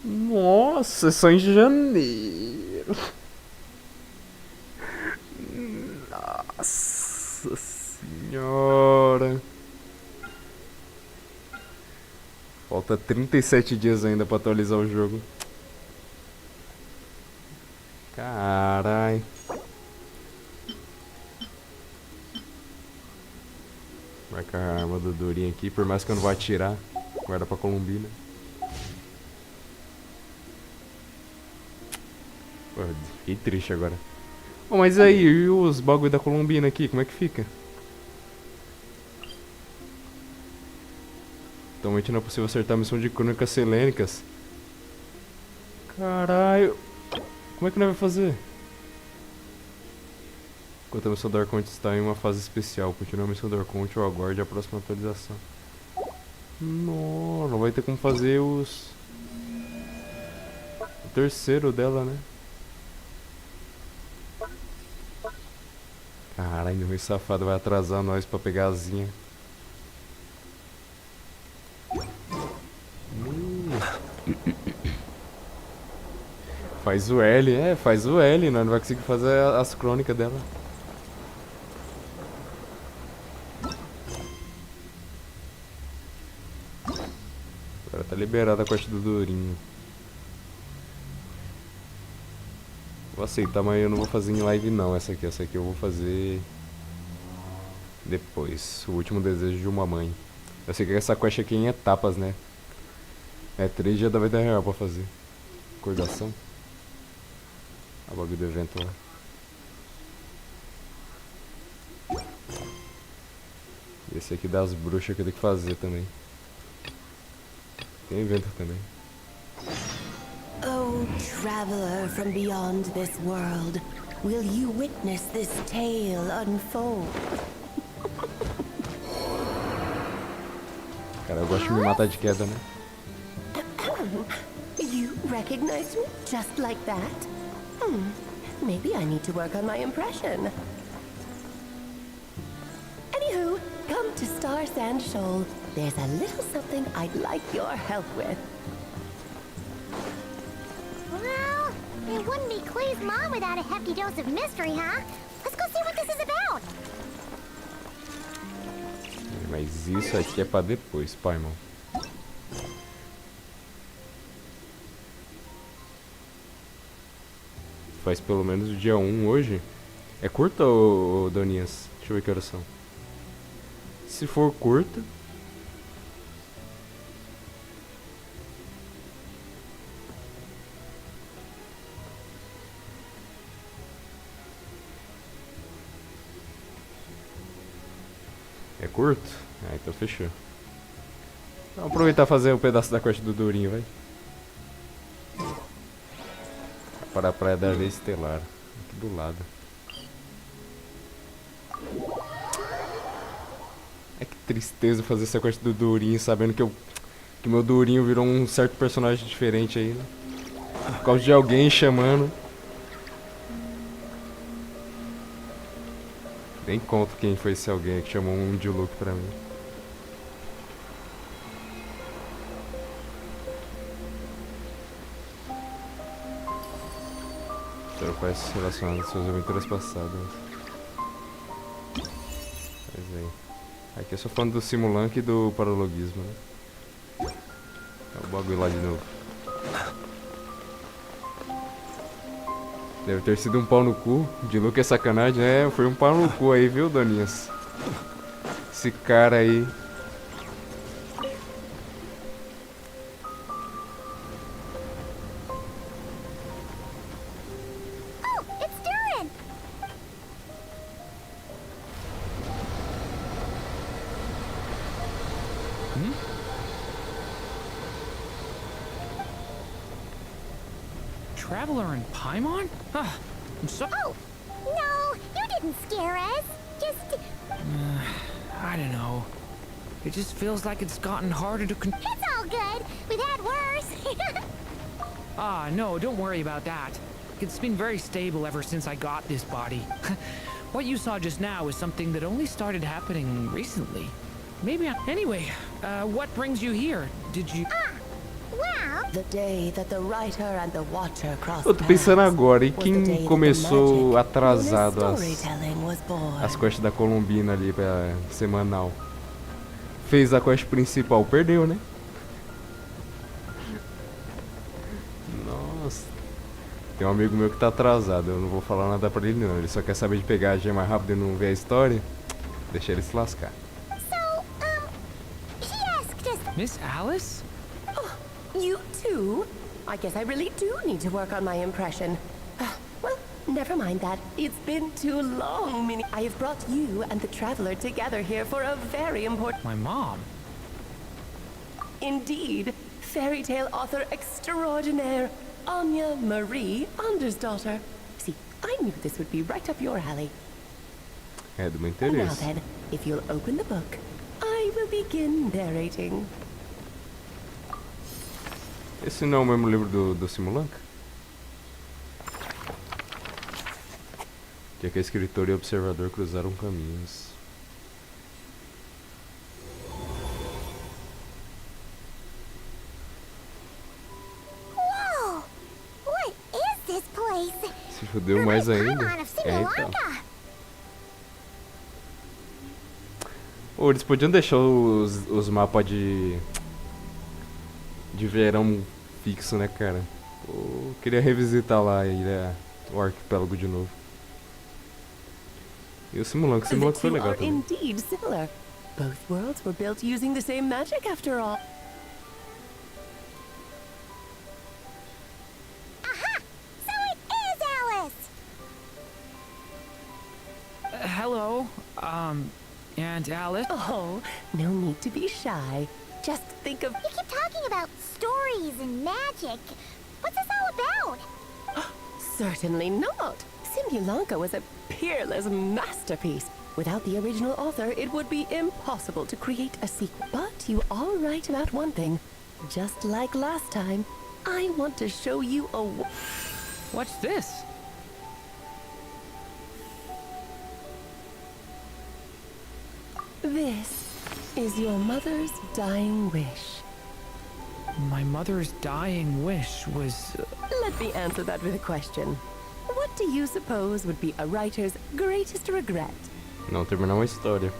Nossa, é só em janeiro. Nossa senhora. Falta 37 dias ainda pra atualizar o jogo. Carai. Marcar a arma do Durinho aqui, por mais que eu não vá atirar. Guarda pra Columbina. Pô, fiquei triste agora. Oh, mas aí, e os bagulho da Columbina aqui, como é que fica? Atualmente não é possível acertar a missão de crônicas selênicas. Caralho. Como é que nós vamos fazer? Enquanto a missão do Arconte está em uma fase especial, continua a missão do Arconte ou aguarde a próxima atualização. Não vai ter como fazer o terceiro dela, né? Caralho, o safado vai atrasar nós pra pegar a asinha. Faz o L, faz o L, nós não vai conseguir fazer as crônicas dela. Agora tá liberada a quest do Durinho. Vou aceitar, mas eu não vou fazer em live não, essa aqui eu vou fazer depois. O último desejo de uma mãe. Eu sei que essa quest aqui é em etapas, né? É 3 dias da vida real pra fazer. Recordação. A bagulho do evento lá. E esse aqui das bruxas que eu tenho que fazer também. Tem evento também. Oh, traveler from beyond this world, will you witness this tale unfold? Cara, eu gosto de me matar de queda, né? You recognize me just like that? Maybe I need to work on my impression. Anywho, come to Star Sand Shoal. There's a little something I'd like your help with. Well, it wouldn't be Clay's mom without a hefty dose of mystery, huh? Let's go see what this is about. Mas isso aqui é pra depois, pai, irmão. Faz pelo menos o dia 1 hoje. É curta ou Doninhas? Deixa eu ver que horas são. Se for curta... É curto? Ah, então fechou. Vamos aproveitar e fazer um pedaço da quest do Durinho, vai. Para a Praia da Areia Estelar. Aqui do lado. É que tristeza fazer essa quest do Durinho, sabendo que meu Durinho virou um certo personagem diferente aí, né? Por causa de alguém chamando. Nem conto quem foi esse alguém que chamou um de look pra mim. Quests relacionadas às suas aventuras passadas. Pois é. Aqui eu sou fã do Simulank e do Paralogismo, né? É o bagulho lá de novo. Deve ter sido um pau no cu. De Luke é sacanagem. É, foi um pau no cu aí, viu, Doninhas? Esse cara aí. Traveler in Paimon? I'm so... Oh, no, you didn't scare us. Just... I don't know. It just feels like it's gotten harder to It's all good. We've had worse. No, don't worry about that. It's been very stable ever since I got this body. What you saw just now is something that only started happening recently. Maybe Anyway, what brings you here? Did you... The day that the writer and the watcher crossed Eu tô pensando agora, e quem começou atrasado as quests da Colombina ali pra semanal? Fez a quest principal, perdeu, né? Nossa. Tem um amigo meu que tá atrasado, eu não vou falar nada pra ele não. Ele só quer saber de pegar a gema mais rápido e não ver a história. Deixa ele se lascar. Miss Alice? You too? I guess I really do need to work on my impression. Well, never mind that. It's been too long, Minnie. I have brought you and the Traveler together here for a very important... My mom? Indeed. Fairy tale author extraordinaire, Anya Marie Andersdaughter. See, I knew this would be right up your alley. É do meu Now interesse. then, if you'll open the book, I will begin narrating. Esse não é o mesmo livro do Simulanca? Que é que a escritor e o observador cruzaram caminhos. Whoa! What is this place? Se fudeu mais ainda. Paimon of É, então. Simulanca. Ô, eles podiam deixar os mapas de verão fixo, né, cara? Pô, eu queria revisitar lá a ilha, o arquipélago de novo. E o Simulanca The foi two legal are também. indeed similar. Both worlds were built using the same magic after all. Aha! So it is Alice! Hello, and Alice? Oh, no need to be shy. Just think of... You keep talking about stories and magic. What's this all about? Certainly not. Simulanca was a peerless masterpiece. Without the original author, it would be impossible to create a sequel. But you are right about one thing. Just like last time, I want to show you a... What's this? This is your mother's dying wish. My mother's dying wish was... Let me answer that with a question. What do you suppose would be a writer's greatest regret? Não terminar uma história.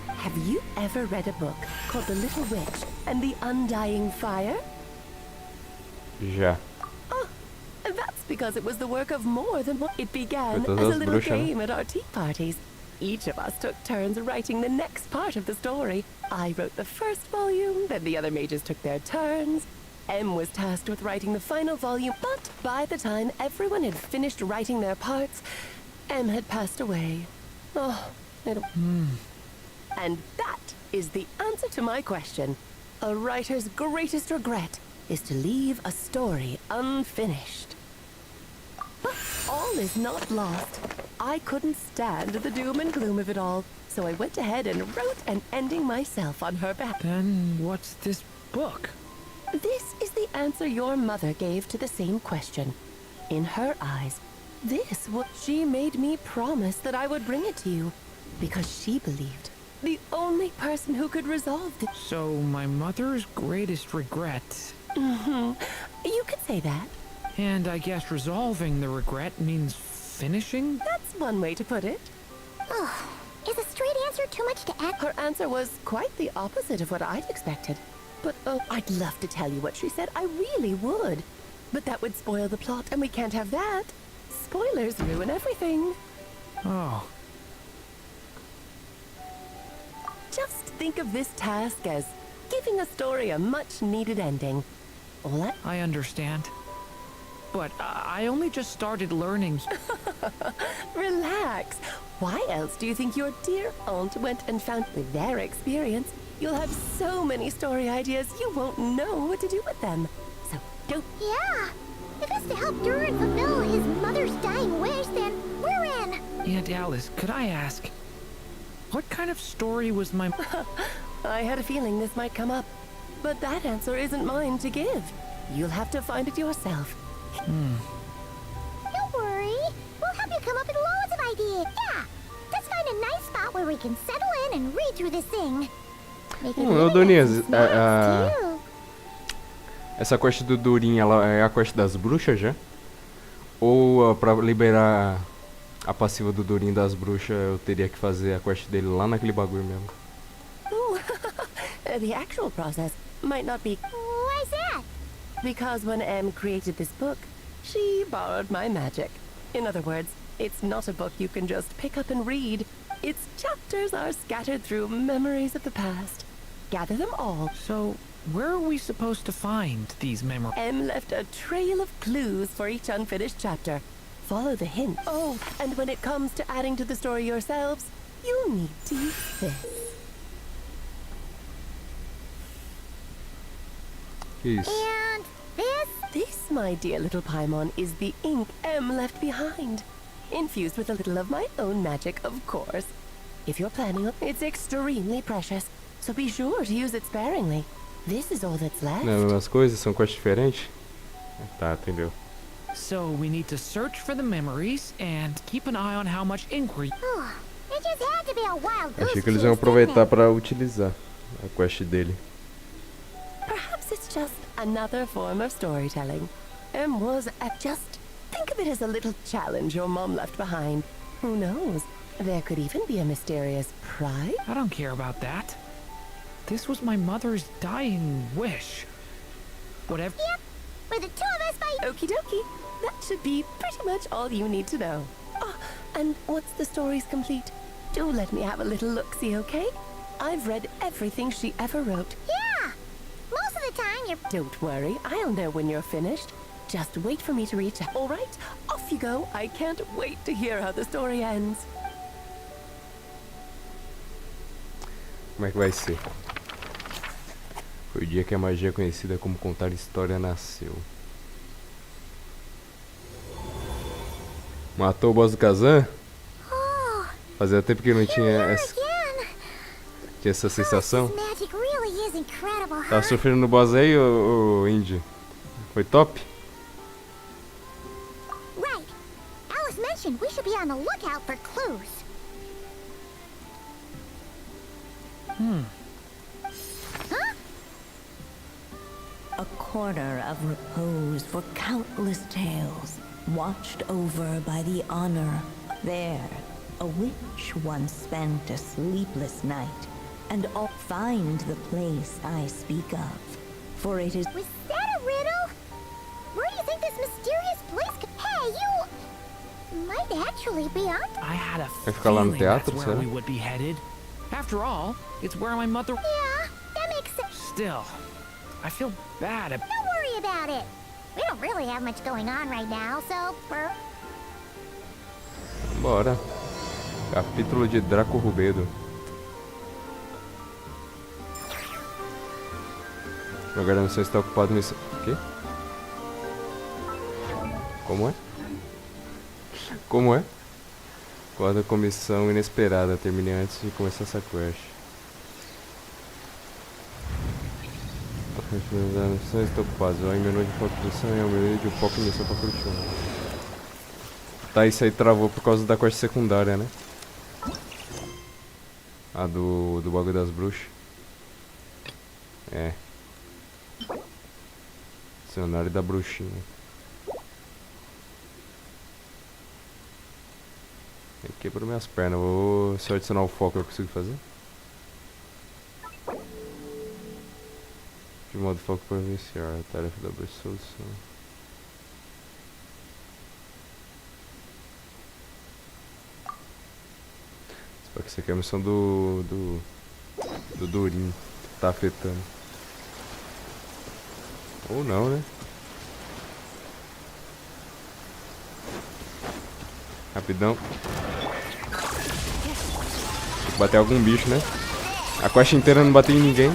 Have you ever read a book called The Little Witch and the Undying Fire? Já. That's because it was the work of more than one. It began Foi as todas a as little bruxas, né? game at our tea parties. Each of us took turns writing the next part of the story. I wrote the first volume, then the other mages took their turns. Em was tasked with writing the final volume, but by the time everyone had finished writing their parts, Em had passed away. Oh, it... And that is the answer to my question. A writer's greatest regret is to leave a story unfinished. But all is not lost. I couldn't stand the doom and gloom of it all, so I went ahead and wrote an ending myself on her behalf. Then what's this book? This is the answer your mother gave to the same question. In her eyes, this was... She made me promise that I would bring it to you, because she believed the only person who could resolve this... So my mother's greatest regret... You could say that. And I guess resolving the regret means finishing? That's one way to put it. Oh, is a straight answer too much to ask? Her answer was quite the opposite of what I'd expected. But, I'd love to tell you what she said. I really would. But that would spoil the plot, and we can't have that. Spoilers ruin everything. Oh. Just think of this task as giving a story a much-needed ending. All I understand. But I only just started learning. Relax. Why else do you think your dear aunt went and found? With their experience, you'll have so many story ideas you won't know what to do with them. So don't... Yeah. If it's to help Durin fulfill his mother's dying wish, then we're in. Aunt Alice, could I ask, what kind of story was my... I had a feeling this might come up. But that answer isn't mine to give. You'll have to find it yourself. Don't worry. We'll help you come up with loads of ideas. Yeah. Let's find a nice spot where we can settle in and read through this thing. Make it Ô, really Doninhas, nice and smart, too. essa quest do Durin, ela é a quest das bruxas já? Ou pra liberar a passiva do Durin das bruxas, eu teria que fazer a quest dele lá naquele bagulho mesmo? Ooh, the actual process might not be... Why's that? Because when Em created this book, she borrowed my magic. In other words, it's not a book you can just pick up and read. Its chapters are scattered through memories of the past. Gather them all. So, where are we supposed to find these memories? Em left a trail of clues for each unfinished chapter. Follow the hint. Oh, and when it comes to adding to the story yourselves, you'll need to use this. Isso. And this? This, my dear little Paimon, is the ink Em left behind. infused with a little of my own magic, of course. If you're planning on it's extremely precious, so be sure to use it sparingly. This is all that's left. Não, as coisas são quests diferentes? Tá, entendeu. So we need to search for the memories and keep an eye on how much inquiry. It just had to be a wild goose Achei que eles iam aproveitar para utilizar a quest dele. Perhaps it's just another form of storytelling. Was just think of it as a little challenge your mom left behind. Who knows? There could even be a mysterious prize. I don't care about that. This was my mother's dying wish. Whatever. Yep, with the two of us by... Okie dokie. That should be pretty much all you need to know. Oh, and once the story's complete, do let me have a little look-see, okay? I've read everything she ever wrote. Yeah! Most of the time you're... Don't worry, I'll know when you're finished. Just wait for me to reach out. All right, off you go. I can't wait to hear how the story ends. Como é que vai ser? Foi o dia que a magia conhecida como contar história nasceu. Matou o boss do Kazan? Fazia tempo que não tinha essa sensação. Tava sofrendo no boss aí, ô Indy? Foi top? Right. Alice mentioned we should be on the lookout for clues. Huh? A corner of repose for countless tales, watched over by the honor. There, a witch once spent a sleepless night, and all find the place I speak of, for it is... Was that a riddle? Where do you think this mysterious place could... Hey, you... might actually be on... I had a Vai ficar lá no feeling teatro, that's where será? we would be headed. After all, it's where my mother... Yeah, that makes sense. Still, I feel bad. Don't worry about it. We don't really have much going on right now, so... Bora. Capítulo de Draco Rubedo. Meu guarda-missão está ocupado nesse... O quê? Como é? Como é? Guarda comissão inesperada. Terminei antes de começar essa quest. As missões estão ocupadas. Vai em menu de foco de missão e o menu de foco de missão para curtir. Tá, isso aí travou por causa da quest secundária, né? A do bagulho das bruxas. É. Dicionário da bruxinha. Quebrou minhas pernas. Vou... Se eu adicionar o foco eu consigo fazer? De modo foco para vencer. A tarefa da bruxa solução. Só que isso aqui é a missão do Durinho que tá afetando. Ou não, né? Rapidão. Tem que bater algum bicho, né? A quest inteira não bateu em ninguém.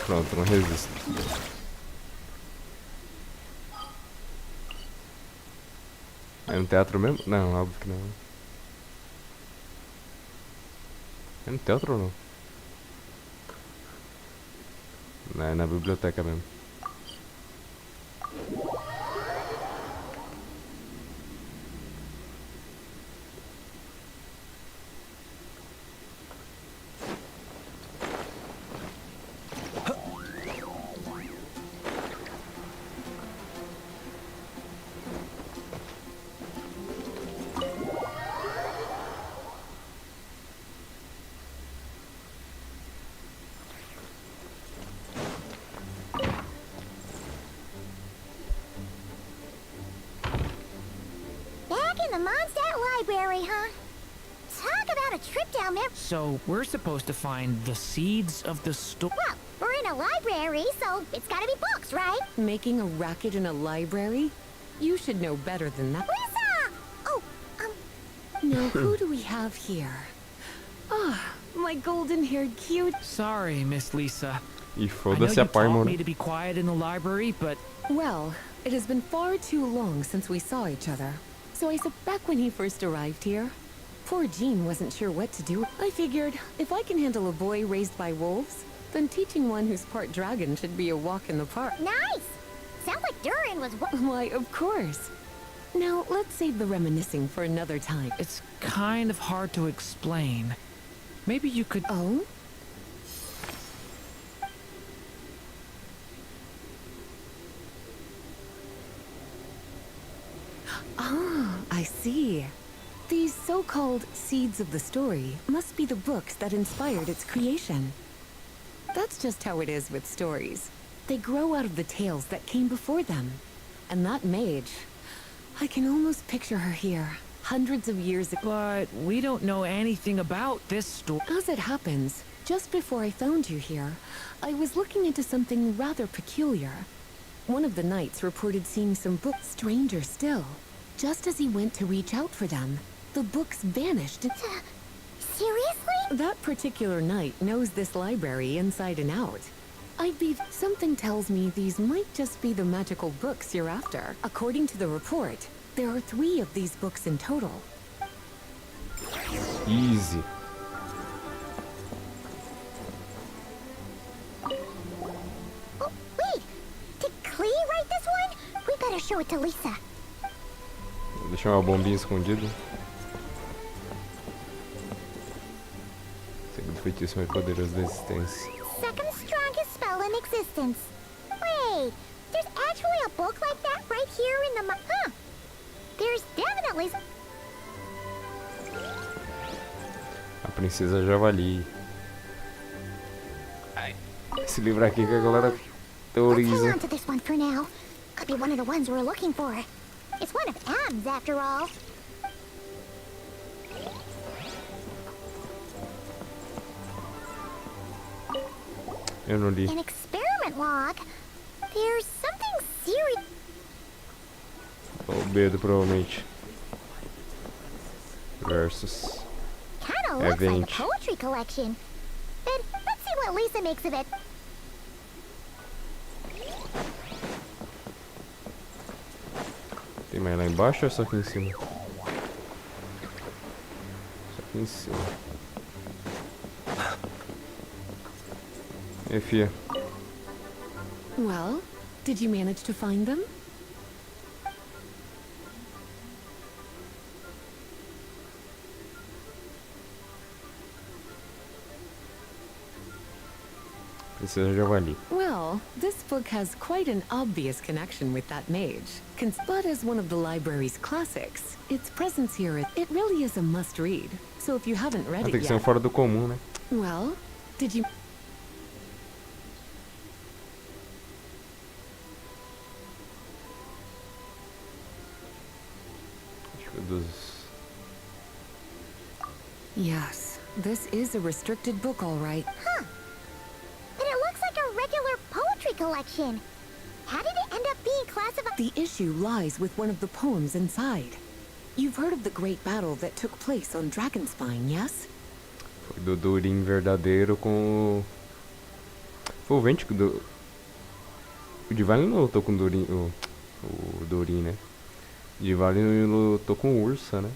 Pronto, não resisto. É no teatro mesmo? Não, óbvio que não. É no teatro ou não? Não, é na biblioteca mesmo. So, we're supposed to find the seeds of the story. Well, we're in a library, so it's gotta be books, right? Making a racket in a library? You should know better than that. Lisa! Oh, Now, who do we have here? Ah, My golden-haired cute. Sorry, Miss Lisa. E I know foda-se you a pai, taught mano. me to be quiet in the library, but Well, it has been far too long since we saw each other. So I said back when he first arrived here, poor Jean wasn't sure what to do. I figured if I can handle a boy raised by wolves, then teaching one who's part dragon should be a walk in the park. Nice! Sounds like Durin was Why, of course. Now, let's save the reminiscing for another time. it's kind of hard to explain. Maybe you could... Oh? Ah, I see. These so-called seeds of the story must be the books that inspired its creation. That's just how it is with stories. They grow out of the tales that came before them. And that mage, I can almost picture her here, hundreds of years ago. But we don't know anything about this story. As it happens, just before I found you here, I was looking into something rather peculiar. One of the knights reported seeing some books. Stranger still, just as he went to reach out for them, the books vanished. Seriously? That particular knight knows this library inside and out. Something tells me these might just be the magical books you're after. According to the report, there are 3 of these books in total. Easy. Oh, wait! Did Klee write this one? We better show it to Lisa. Vou deixar uma bombinha escondida. Segundo feitiço mais poderoso da existência. Second strongest spell in existence. Wait, there's actually a book like that right here in the Huh. There's definitely... A Princesa Javali. Esse livro aqui que a galera Let's hang teoriza. on to this one for now. Could be one of the ones we're looking for. It's one of Ab's, after all. Eu não li. An experiment log. There's something serious. O Bedo, provavelmente. Versus. Kinda looks like a Event. poetry collection. But let's see what Lisa makes of it. Tem mais lá embaixo ou só aqui em cima? Só aqui em cima. E fia. Well, did you manage to find them? Princesa Javali. Well, this book has quite an obvious connection with that mage. But as one of the library's classics, its presence here, it really is a must-read. So if you haven't read Tem it que ser um yet... fora do comum, né? Well, did you... Acho que dos... Yes, this is a restricted book, all right. Huh. But it looks like a regular poetry collection. How did it end up being classified? The issue lies with one of the poems inside. You've heard of the great battle that took place on Dragonspine, yes? Foi do Durin verdadeiro com o... Foi o Vente do... O Divine não lutou com o Durin... O Durin, né? O Divine lutou com o Ursa, né?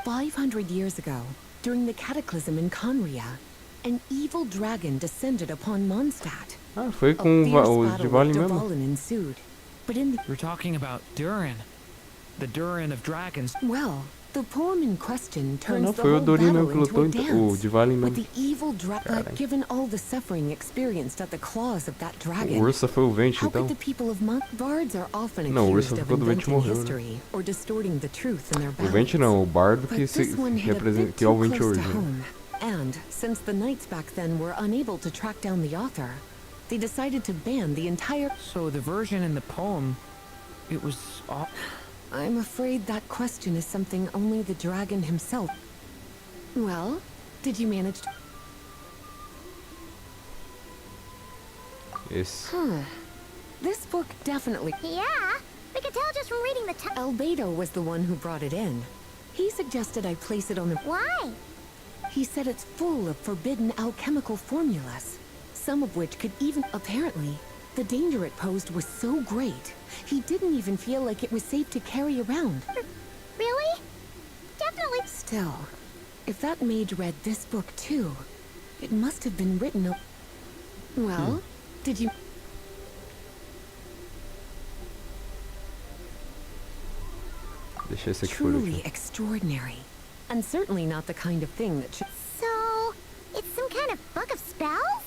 500 years ago, during the cataclysm in Conria, an evil dragon descended upon Mondstadt. Ah, foi com o Divine mesmo. Dvalin ensued. But in the... You're talking about Durin. The Durin of Dragons. Well, the poem in question Ah, turns não, the foi o whole Durin battle mesmo que into lutou, a então. O dance. Divine With mesmo. the evil dragon, Caralho. given all the suffering experienced at the claws of that O dragon. Ursa foi o Vente, How então. could the people of Bards are often Não, o accused Ursa of ficou do Vente e inventing morreu, né? history or distorting the truth in their O ballads. Vente não, o Bardo But que this one hit a representa, bit que é o too Vente close hoje, to né? home. And since the knights back then were unable to track down the author, they decided to ban the entire... So the version in the poem, it was all... I'm afraid that question is something only the dragon himself... Well, did you manage to... Esse. This book definitely... Yeah, we could tell just from reading the Albedo was the one who brought it in. He suggested I place it on the... Why? He said it's full of forbidden alchemical formulas, some of which could even... Apparently, the danger it posed was so great, he didn't even feel like it was safe to carry around. Really? Definitely. Still, if that mage read this book too, it must have been written Well, did you... Deixa esse aqui por Truly último. extraordinary, and certainly not the kind of thing that should... So, it's some kind of book of spells?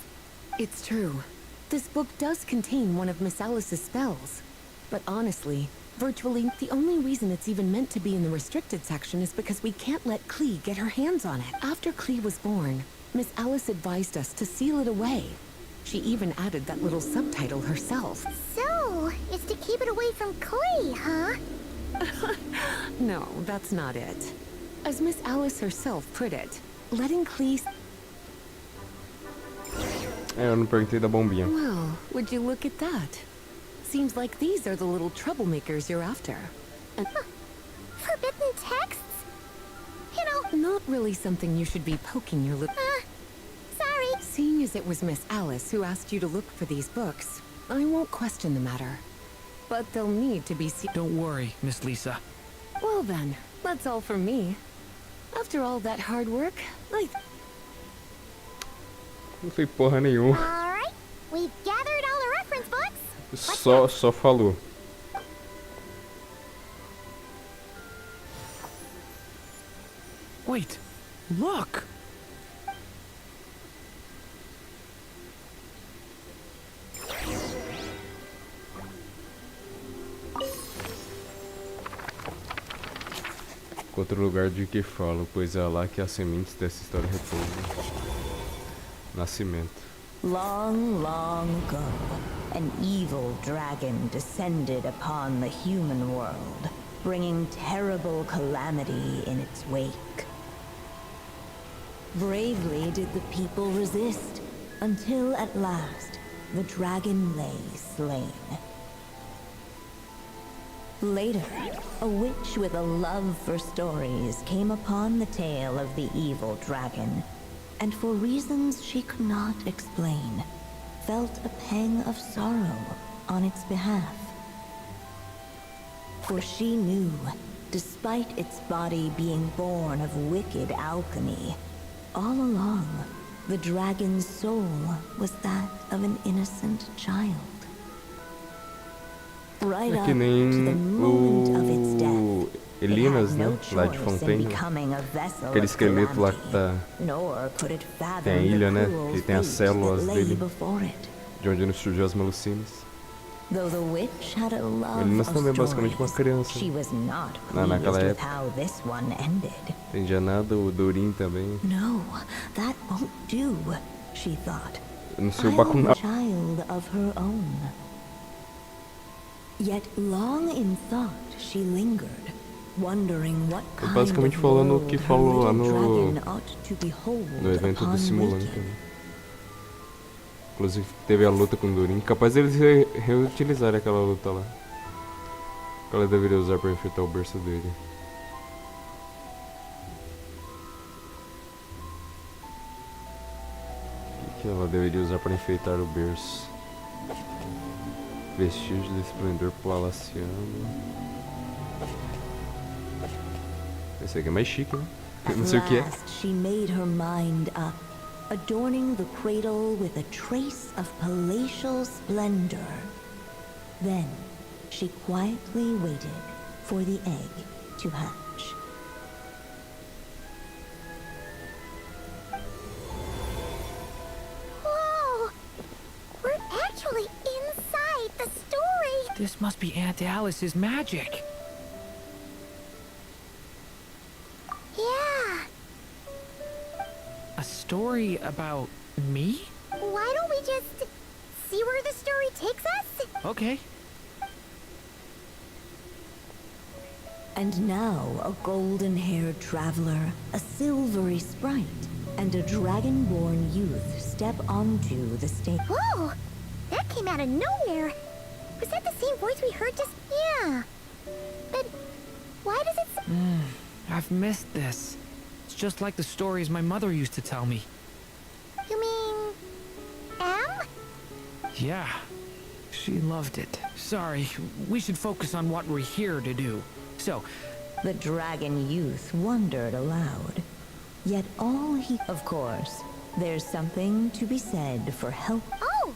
It's true. This book does contain one of Miss Alice's spells. But honestly, virtually the only reason it's even meant to be in the restricted section is because we can't let Klee get her hands on it. After Klee was born, Miss Alice advised us to seal it away. She even added that little subtitle herself. So, it's to keep it away from Klee, huh? No, that's not it. As Miss Alice herself put it, letting Klee... Eu não perguntei da bombinha. Well, would you look at that? Seems like these are the little troublemakers you're after. And forbidden texts? You know... Not really something you should be poking your little... sorry. Seeing as it was Miss Alice who asked you to look for these books, I won't question the matter. But they'll need to be Don't worry, Miss Lisa. Well then, that's all from me. After all that hard work, Não foi porra nenhuma. Alright, we've gathered all the reference books. Só falou. Wait, look! Outro lugar de que falo, pois é lá que as sementes dessa história repousam. Nascimento. Long, long ago, an evil dragon descended upon the human world, bringing terrible calamity in its wake. Bravely did the people resist, until at last, the dragon lay slain. Later, a witch with a love for stories came upon the tale of the evil dragon, and for reasons she could not explain, felt a pang of sorrow on its behalf. For she knew, despite its body being born of wicked alchemy, all along, the dragon's soul was that of an innocent child. Right up to the moment of its death, Elinas, né? Lá de Fontaine. Aquele esqueleto lá que tá... Tem a ilha, né? Que tem as células dele. De onde nos surgiu as Malucines. Elinas também é basicamente uma criança. Naquela época. Entendia nada, o Dorin também. Não sei o Bakunawa. Yet long in thought she lingered, wondering what kind basicamente falando o que falou lá no evento do simulante. Inclusive teve a luta com o Dorin. Capaz eles reutilizarem aquela luta lá. Que ela deveria usar para enfrentar o berço dele. O que ela deveria usar para enfeitar o berço? Vestígios de esplendor palaciano. Esse aqui é mais chique, né? Não sei o que é. She made her mind up, adorning the cradle with a trace of palatial splendor. Then she quietly waited for the egg to hatch. Whoa! We're actually inside the story! This must be Aunt Alice's magic. Yeah. A story about me? Why don't we just see where the story takes us? Okay. And now a golden-haired traveler, a silvery sprite, and a dragon-born youth step onto the stage. Whoa! That came out of nowhere! Was that the same voice we heard just... Yeah. But why does it... I've missed this. It's just like the stories my mother used to tell me. You mean... M? Yeah, she loved it. Sorry, we should focus on what we're here to do. So... The dragon youth wondered aloud. Yet all he... Of course, there's something to be said for help. Oh!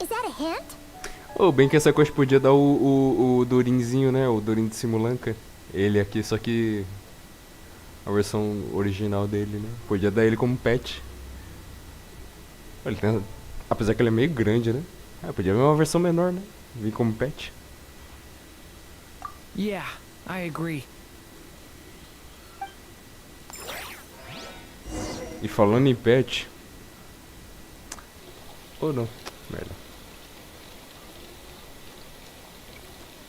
Is that a hint? Oh, bem que essa coisa podia dar o Durinzinho, né? O Durin de Simulanca. Ele aqui, só que... A versão original dele, né? Podia dar ele como pet. Ele tem... Apesar que ele é meio grande, né? Podia ver uma versão menor, né? Vir como pet. Yeah, I agree. E falando em pet... Oh, não. Merda.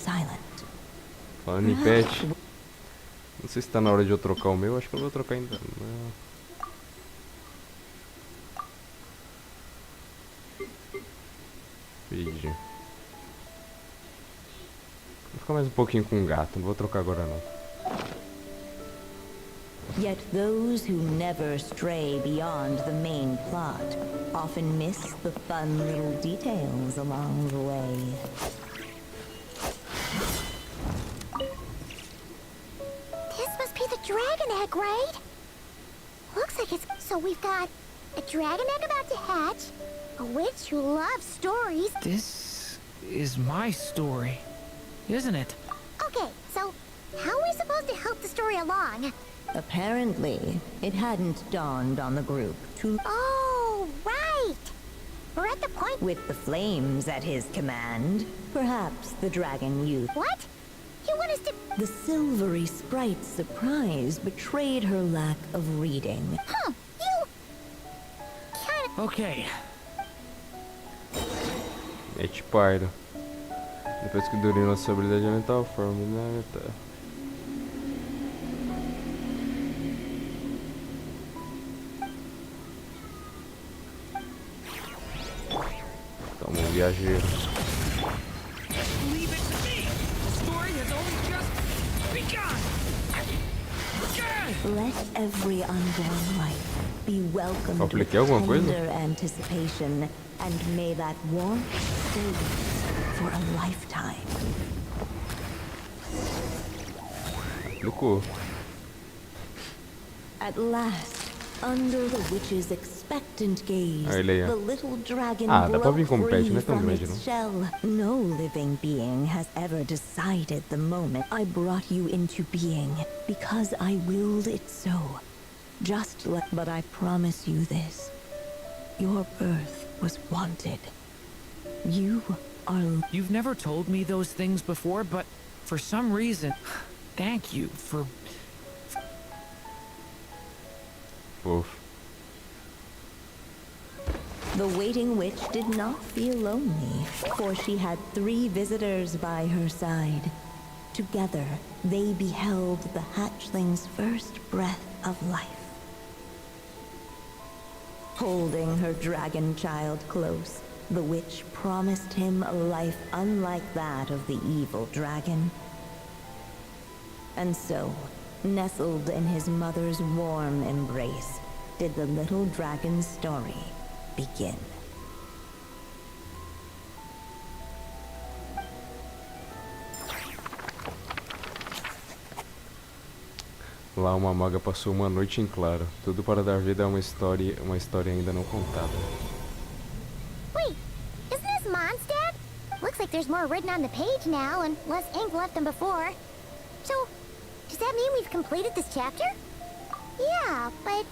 Silent. Falando em pet... Não sei se tá na hora de eu trocar o meu. Acho que eu vou trocar ainda. Não. Vídeo. Vou ficar mais um pouquinho com o gato. Não vou trocar agora não. Yet those who never stray beyond the main plot often miss the fun little details along the way. This must be the dragon egg, right? Looks like it's... So we've got a dragon egg about to hatch, a witch who loves stories. This is my story, isn't it? Okay, so how are we supposed to help the story along? Apparently, it hadn't dawned on the group to... Oh, right! We're at the point... With the flames at his command, perhaps the dragon youth... What? You want us to... The silvery sprite's surprise betrayed her lack of reading. Huh, you... Kinda... Okay. Mete pardo. Depois que Durin lançou a habilidade mental, forma né? Tá. Toma um viajeiro. Leave it to me. The story has only just begun. Let every unborn life be welcomed with tender anticipation, and may that warmth stay for a lifetime. Aplicou. At last, under the witch's expectant gaze, the little dragon broke free from its shell. No living being has ever decided the moment I brought you into being, because I willed it so. But I promise you this. Your birth was wanted. You are... You've never told me those things before, but for some reason, thank you for... Oof. The waiting witch did not feel lonely, for she had 3 visitors by her side. Together, they beheld the hatchling's first breath of life. Holding her dragon child close, the witch promised him a life unlike that of the evil dragon. And so, nestled in his mother's warm embrace, did the little dragon's story begin. Lá uma maga passou uma noite em claro, tudo para dar vida a uma história ainda não contada. Wait, isn't this Mondstadt? Looks like there's more written on the page now and less ink left than before. So, does that mean we've completed this chapter? Yeah, but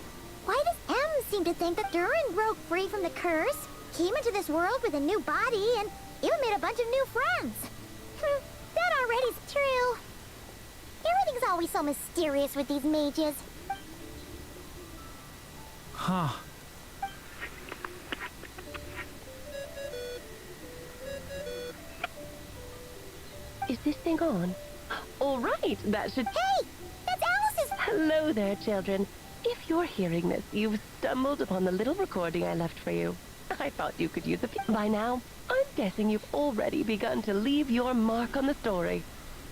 why does M seem to think that Durin broke free from the curse, came into this world with a new body, and even made a bunch of new friends? That already's true. Everything's always so mysterious with these mages. Huh. Is this thing on? All right, that should... Hey! That's Alice's... Hello there, children. If you're hearing this, you've stumbled upon the little recording I left for you. I thought you could use it. By now, I'm guessing you've already begun to leave your mark on the story.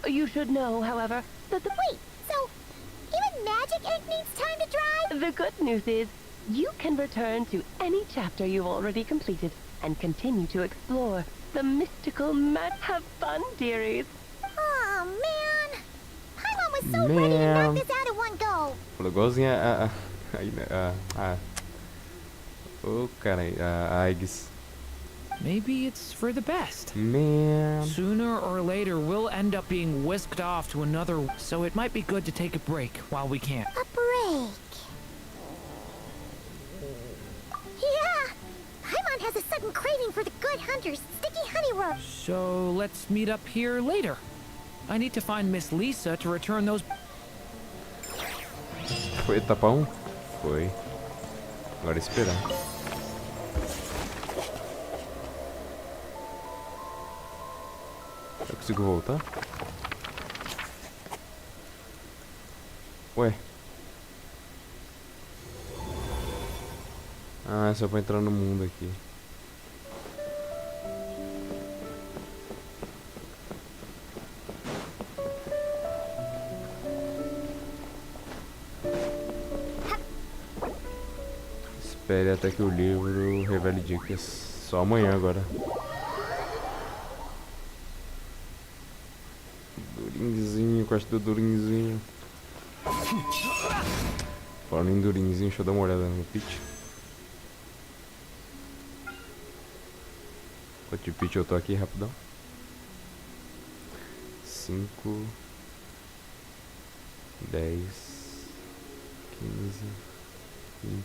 You should know, however, that the... Wait, so even magic magic ink needs time to dry? The good news is, you can return to any chapter you've already completed and continue to explore the mystical Have fun, dearies. Oh, man. Paimon was so ready to knock this out in one go. Falou igualzinho oh, cara, a Aegis. Maybe it's for the best. Man. Sooner or later, we'll end up being whisked off to another, so it might be good to take a break while we can. A break? Yeah! Paimon has a sudden craving for the good hunter's sticky honey rope. So let's meet up here later. I need to find Miss Lisa to return those. Foi etapa 1? Foi. Agora é esperar. Eu consigo voltar? Ué. Ah, é só pra entrar no mundo aqui. Espere até que o livro revele dicas. Só amanhã agora. Durinzinho, gosto do Durinzinho. Falando em Durinzinho, deixa eu dar uma olhada no pitch. Quanto pitch eu tô aqui, rapidão. 5 10 15 20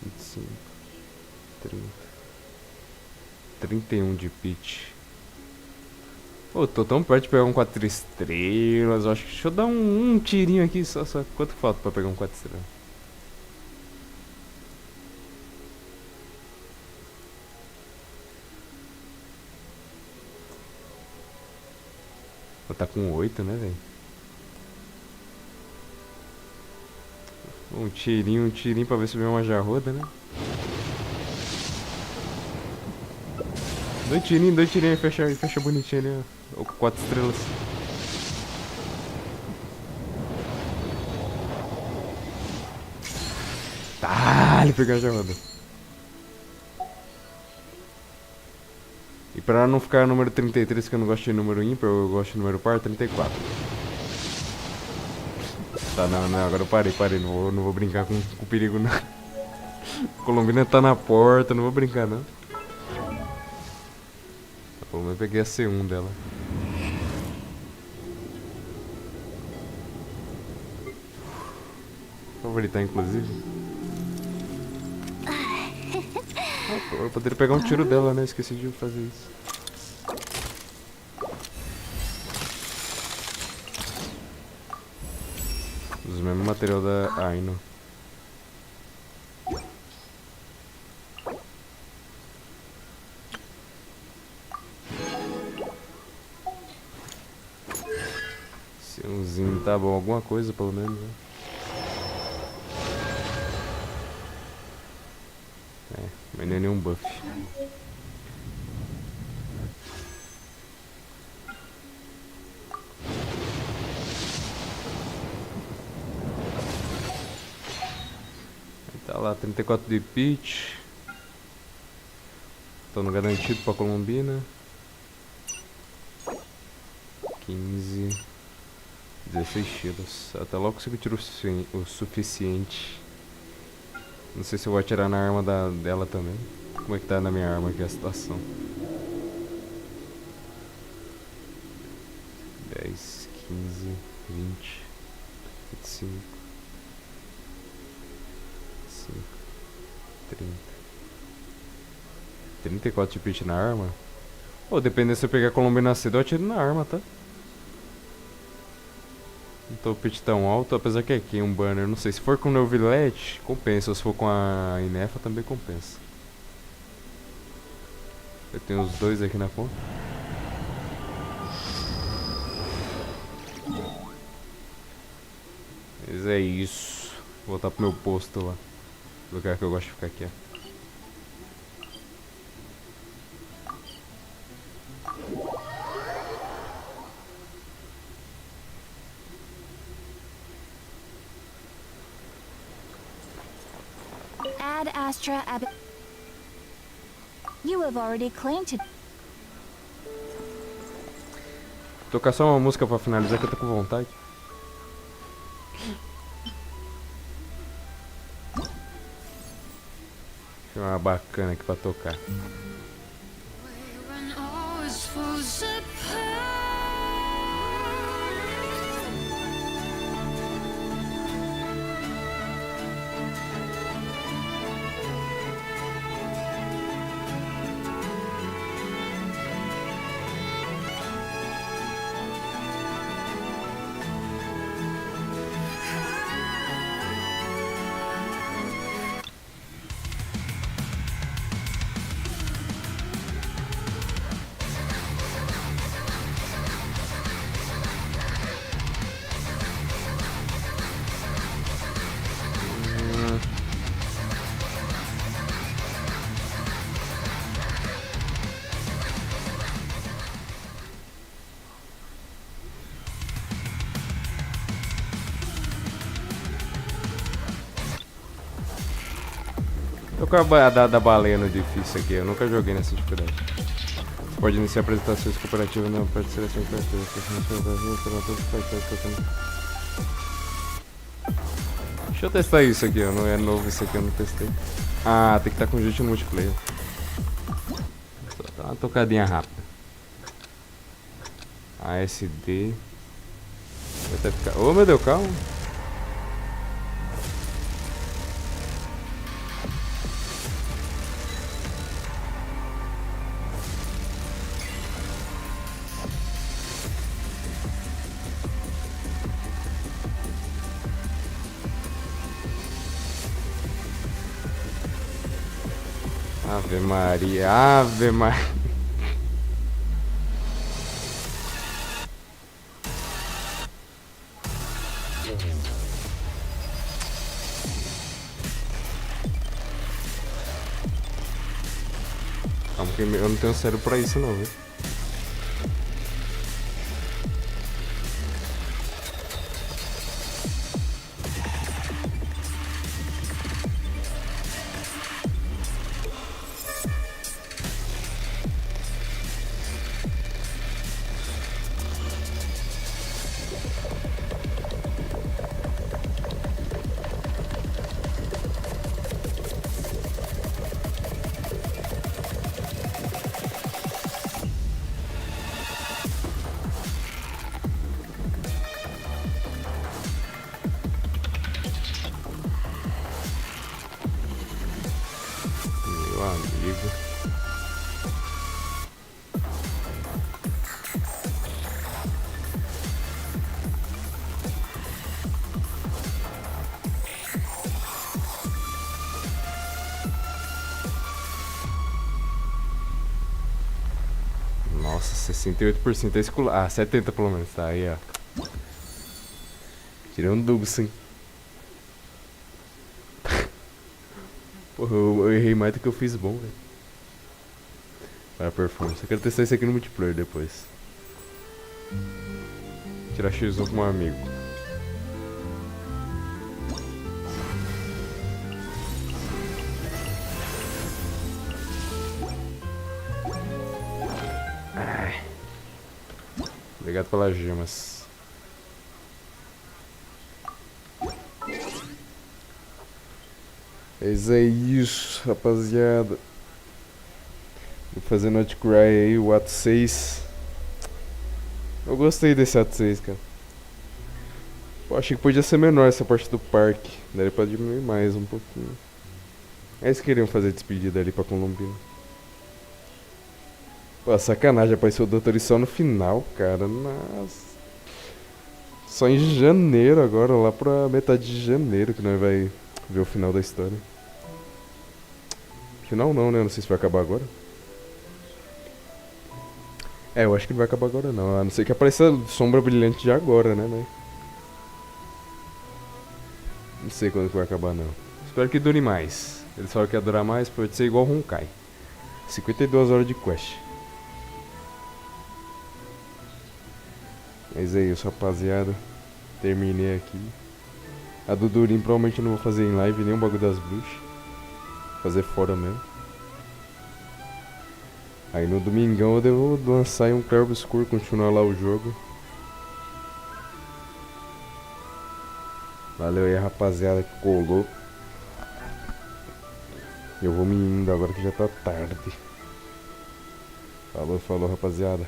25 30 31 de pitch. Pô, tô tão perto de pegar um 4 estrelas. Acho que deixa eu dar um tirinho aqui. Só quanto falta pra pegar um 4 estrelas? Vou tá com 8, né, velho? Um tirinho pra ver se vem uma jarroda, né? Dois tirinhos, fecha bonitinho ali, ó. Ou 4 estrelas. Tá, ele pegou a jarroda. E pra não ficar número 33, que eu não gosto de número ímpar, eu gosto de número par, 34. Tá, não, agora eu parei, não vou brincar com o perigo, não. A Colombina tá na porta, não vou brincar, não. Pelo menos eu peguei a C1 dela. Vou favoritar, inclusive. Eu poderia pegar um tiro dela, né? Esqueci de fazer isso. Os mesmos material da Aino. Tá bom, alguma coisa pelo menos, né? Mas não é nenhum buff. Tá lá, 34 de pitch. Tô no garantido pra Colombina. 15 16 tiros. Até logo consigo tirar o suficiente. Não sei se eu vou atirar na arma dela também. Como é que tá na minha arma aqui a situação? 10, 15, 20, 25, 5, 30. 34 de pitch na arma? Pô, dependendo se eu pegar a Colombina cedo, eu atiro na arma, tá? Não tô o pitch tão alto, apesar que aqui um banner, não sei, se for com o Novilete, compensa, ou se for com a Inefa também compensa. Eu tenho os dois aqui na ponta. Mas é isso. Vou voltar pro meu posto lá. Lugar que eu gosto de ficar aqui, ó. Ad Astra Ab... You have already claimed to... Tocar só uma música pra finalizar que eu tô com vontade. Tem uma bacana aqui pra tocar. Tô com a da baleia no difícil aqui, eu nunca joguei nessa dificuldade. Você pode iniciar apresentações cooperativas na parte de seleção de carteiras. Deixa eu testar isso aqui, ó. Não é novo isso aqui, eu não testei. Ah, tem que estar com gente no multiplayer. Só dá uma tocadinha rápida. ASD. Vai até ficar. Ô, meu Deus, calma. Ave Maria, Ave Maria. Calma que eu não tenho cérebro pra isso não, viu? Amigo. Nossa, 68% é escolar. Ah, 70% pelo menos, tá aí, ó. Tirei um dublo, sim. Porra, eu errei mais do que eu fiz bom, velho. Para a performance. Eu quero testar isso aqui no multiplayer depois. Tirar X1 com um amigo. Ai. Obrigado pelas gemas. Mas é isso, rapaziada. Vou fazer Nodkrai aí, o ato 6. Eu gostei desse ato 6, cara. Pô, achei que podia ser menor essa parte do parque. Daí pra diminuir mais um pouquinho. Eles queriam fazer despedida ali pra Colombina. Pô, sacanagem, apareceu o Doutor só no final, cara. Nossa. Só em janeiro agora, lá pra metade de janeiro que nós vai ver o final da história. Final não, né? Não sei se vai acabar agora. É, eu acho que não vai acabar agora não. A não ser que apareça a sombra brilhante de agora, né? Não sei quando que vai acabar não. Espero que dure mais. Eles falaram que ia durar mais, pode ser igual Honkai. 52 horas de quest. Mas é isso, rapaziada. Terminei aqui. A do Durin provavelmente eu não vou fazer em live, nem o bagulho das bruxas. fazer fora mesmo. Aí no domingão eu devo lançar em um claro obscuro, continuar lá o jogo. Valeu aí, rapaziada, que colou. Eu vou me indo agora que já tá tarde. Falou, falou, rapaziada.